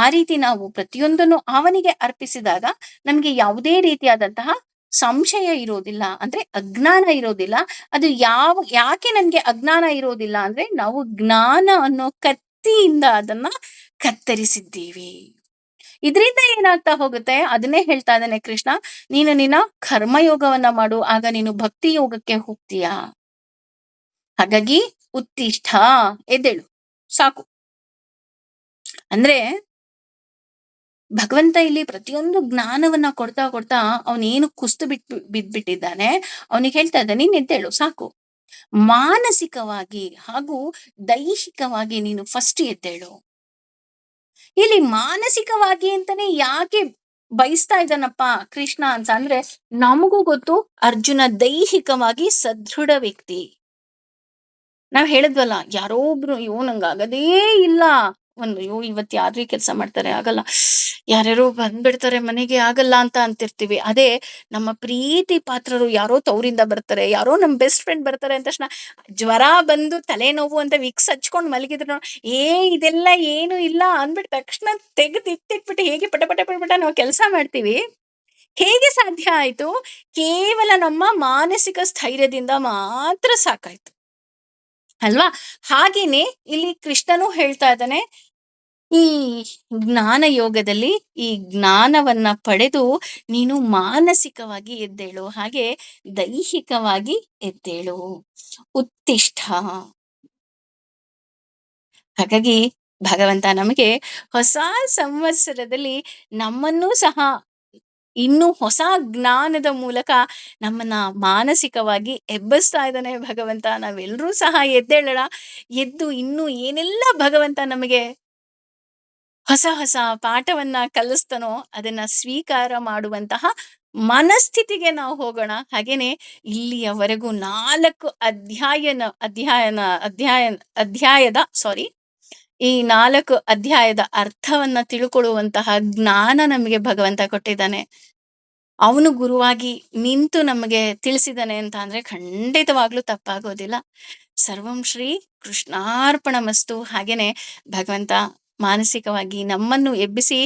ಆ ರೀತಿ ನಾವು ಪ್ರತಿಯೊಂದನ್ನು ಅವನಿಗೆ ಅರ್ಪಿಸಿದಾಗ ನಮ್ಗೆ ಯಾವುದೇ ರೀತಿಯಾದಂತಹ ಸಂಶಯ ಇರೋದಿಲ್ಲ, ಅಂದ್ರೆ ಅಜ್ಞಾನ ಇರೋದಿಲ್ಲ. ಅದು ಯಾಕೆ ನನ್ಗೆ ಅಜ್ಞಾನ ಇರೋದಿಲ್ಲ ಅಂದ್ರೆ ನಾವು ಜ್ಞಾನ ಅನ್ನೋ ಕತ್ತಿಯಿಂದ ಅದನ್ನ ಕತ್ತರಿಸಿದ್ದೀವಿ. ಇದರಿಂದ ಏನಾಗ್ತಾ ಹೋಗುತ್ತೆ ಅದನ್ನೇ ಹೇಳ್ತಾ ಇದ್ದಾನೆ ಕೃಷ್ಣ. ನೀನು ನಿನ್ನ ಕರ್ಮಯೋಗವನ್ನ ಮಾಡು, ಆಗ ನೀನು ಭಕ್ತಿ ಯೋಗಕ್ಕೆ ಹೋಗ್ತೀಯಾ. ಹಾಗಾಗಿ ಉತ್ತಿಷ್ಠ, ಎದ್ದೇಳು, ಸಾಕು. ಅಂದ್ರೆ ಭಗವಂತ ಇಲ್ಲಿ ಪ್ರತಿಯೊಂದು ಜ್ಞಾನವನ್ನ ಕೊಡ್ತಾ ಕೊಡ್ತಾ ಅವನೇನು ಕುಸ್ತು ಬಿದ್ಬಿಟ್ಟಿದ್ದಾನೆ, ಅವನಿಗೆ ಹೇಳ್ತಾ ಇದ್ದಾನೆ ನೀನ್ ಎದ್ದೇಳು, ಸಾಕು. ಮಾನಸಿಕವಾಗಿ ಹಾಗೂ ದೈಹಿಕವಾಗಿ ನೀನು ಫಸ್ಟ್ ಎದ್ದೇಳು. ಇಲ್ಲಿ ಮಾನಸಿಕವಾಗಿ ಅಂತಾನೆ ಯಾಕೆ ಬಯಸ್ತಾ ಇದ್ದಾನಪ್ಪ ಕೃಷ್ಣ ಅಂತ ಅಂದ್ರೆ, ನಮಗೂ ಗೊತ್ತು ಅರ್ಜುನ ದೈಹಿಕವಾಗಿ ಸದೃಢ ವ್ಯಕ್ತಿ. ನಾವ್ ಹೇಳಿದ್ವಲ್ಲ, ಯಾರೋ ಒಬ್ರು ನಂಗ ಆಗದೇ ಇಲ್ಲ, ಇವತ್ತು ಯಾರು ಕೆಲಸ ಮಾಡ್ತಾರೆ, ಆಗಲ್ಲ, ಯಾರ್ಯಾರೋ ಬಂದ್ಬಿಡ್ತಾರೆ ಮನೆಗೆ, ಆಗಲ್ಲ ಅಂತ ಅಂತಿರ್ತೀವಿ. ಅದೇ ನಮ್ಮ ಪ್ರೀತಿ ಪಾತ್ರರು ಯಾರೋ ತವರಿಂದ ಬರ್ತಾರೆ, ಯಾರೋ ನಮ್ ಬೆಸ್ಟ್ ಫ್ರೆಂಡ್ ಬರ್ತಾರೆ ಅಂದ ತಕ್ಷಣ ಜ್ವರ ಬಂದು ತಲೆನೋವು ಅಂತ ವಿಕ್ಸ್ ಹಚ್ಕೊಂಡ್ ಮಲಗಿದ್ರು, ಇದೆಲ್ಲ ಏನು ಇಲ್ಲ ಅಂದ್ಬಿಟ್ಟು ತಕ್ಷಣ ತೆಗೆದಿಟ್ಟಿಟ್ಬಿಟ್ಟು ಹೇಗೆ ಪಟ ಪಟ ಪಟ ಪಟ ನಾವು ಕೆಲಸ ಮಾಡ್ತೀವಿ. ಹೇಗೆ ಸಾಧ್ಯ ಆಯ್ತು? ಕೇವಲ ನಮ್ಮ ಮಾನಸಿಕ ಸ್ಥೈರ್ಯದಿಂದ ಮಾತ್ರ ಸಾಕಾಯ್ತು ಅಲ್ವಾ. ಹಾಗೇನೆ ಇಲ್ಲಿ ಕೃಷ್ಣನು ಹೇಳ್ತಾ ಇದ್ದಾನೆ, ಈ ಜ್ಞಾನ ಯೋಗದಲ್ಲಿ ಈ ಜ್ಞಾನವನ್ನ ಪಡೆದು ನೀನು ಮಾನಸಿಕವಾಗಿ ಎದ್ದೇಳು, ಹಾಗೆ ದೈಹಿಕವಾಗಿ ಎದ್ದೇಳು, ಉತ್ತಿಷ್ಠ. ಹಾಗಾಗಿ ಭಗವಂತ ನಮಗೆ ಹೊಸ ಸಂವತ್ಸರದಲ್ಲಿ ನಮ್ಮನ್ನೂ ಸಹ ಇನ್ನು ಹೊಸ ಜ್ಞಾನದ ಮೂಲಕ ನಮ್ಮನ್ನ ಮಾನಸಿಕವಾಗಿ ಎಬ್ಬಿಸ್ತಾ ಇದ್ದಾನೆ ಭಗವಂತ. ನಾವೆಲ್ಲರೂ ಸಹ ಎದ್ದೇಳೋಣ. ಎದ್ದು ಇನ್ನು ಏನೆಲ್ಲ ಭಗವಂತ ನಮಗೆ ಹೊಸ ಹೊಸ ಪಾಠವನ್ನ ಕಲಿಸ್ತಾನೋ ಅದನ್ನ ಸ್ವೀಕಾರ ಮಾಡುವಂತಹ ಮನಸ್ಥಿತಿಗೆ ನಾವು ಹೋಗೋಣ. ಹಾಗೇನೆ ಇಲ್ಲಿಯವರೆಗೂ 4 ಅಧ್ಯಾಯದ ಈ 4 ಅಧ್ಯಾಯದ ಅರ್ಥವನ್ನ ತಿಳ್ಕೊಳ್ಳುವಂತಹ ಜ್ಞಾನ ನಮಗೆ ಭಗವಂತ ಕೊಟ್ಟಿದ್ದಾನೆ. ಅವನು ಗುರುವಾಗಿ ನಿಂತು ನಮಗೆ ತಿಳಿಸಿದಾನೆ ಅಂತ ಅಂದ್ರೆ ಖಂಡಿತವಾಗ್ಲೂ ತಪ್ಪಾಗೋದಿಲ್ಲ. ಸರ್ವಂ ಶ್ರೀ ಕೃಷ್ಣಾರ್ಪಣಮಸ್ತು. ಹಾಗೇನೆ ಭಗವಂತ ಮಾನಸಿಕವಾಗಿ ನಮ್ಮನ್ನು ಎಬ್ಬಿಸಿ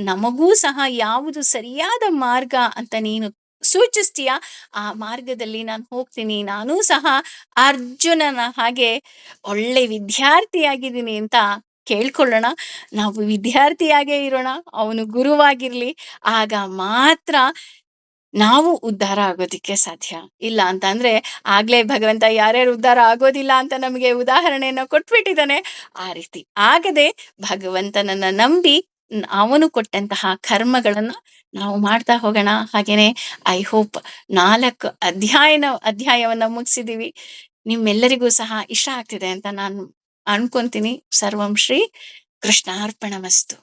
ನಮಗೂ ಸಹ ಯಾವುದು ಸರಿಯಾದ ಮಾರ್ಗ ಅಂತ ನೀನು ಸೂಚಿಸ್ತೀಯ ಆ ಮಾರ್ಗದಲ್ಲಿ ನಾನು ಹೋಗ್ತೀನಿ, ನಾನೂ ಸಹ ಅರ್ಜುನನ ಹಾಗೆ ಒಳ್ಳೆ ವಿದ್ಯಾರ್ಥಿಯಾಗಿದ್ದೀನಿ ಅಂತ ಕೇಳ್ಕೊಳ್ಳೋಣ. ನಾವು ವಿದ್ಯಾರ್ಥಿಯಾಗೇ ಇರೋಣ, ಅವನು ಗುರುವಾಗಿರ್ಲಿ, ಆಗ ಮಾತ್ರ ನಾವು ಉದ್ಧಾರ ಆಗೋದಿಕ್ಕೆ ಸಾಧ್ಯ. ಇಲ್ಲ ಅಂತ ಅಂದ್ರೆ ಆಗ್ಲೇ ಭಗವಂತ ಯಾರ್ಯಾರು ಉದ್ಧಾರ ಆಗೋದಿಲ್ಲ ಅಂತ ನಮಗೆ ಉದಾಹರಣೆಯನ್ನು ಕೊಟ್ಬಿಟ್ಟಿದ್ದಾನೆ. ಆ ರೀತಿ ಆಗದೆ ಭಗವಂತನನ್ನ ನಂಬಿ ಅವನು ಕೊಟ್ಟಂತಹ ಕರ್ಮಗಳನ್ನ ನಾವು ಮಾಡ್ತಾ ಹೋಗೋಣ. ಹಾಗೇನೆ ಐ ಹೋಪ್ 4 ಅಧ್ಯಾಯವನ್ನ ಮುಗಿಸಿದೀವಿ. ನಿಮ್ಮೆಲ್ಲರಿಗೂ ಸಹ ಇಷ್ಟ ಆಗ್ತಿದೆ ಅಂತ ನಾನು ಅನ್ಕೊಂತೀನಿ. ಸರ್ವಂ ಶ್ರೀ ಕೃಷ್ಣಾರ್ಪಣಮಸ್ತು.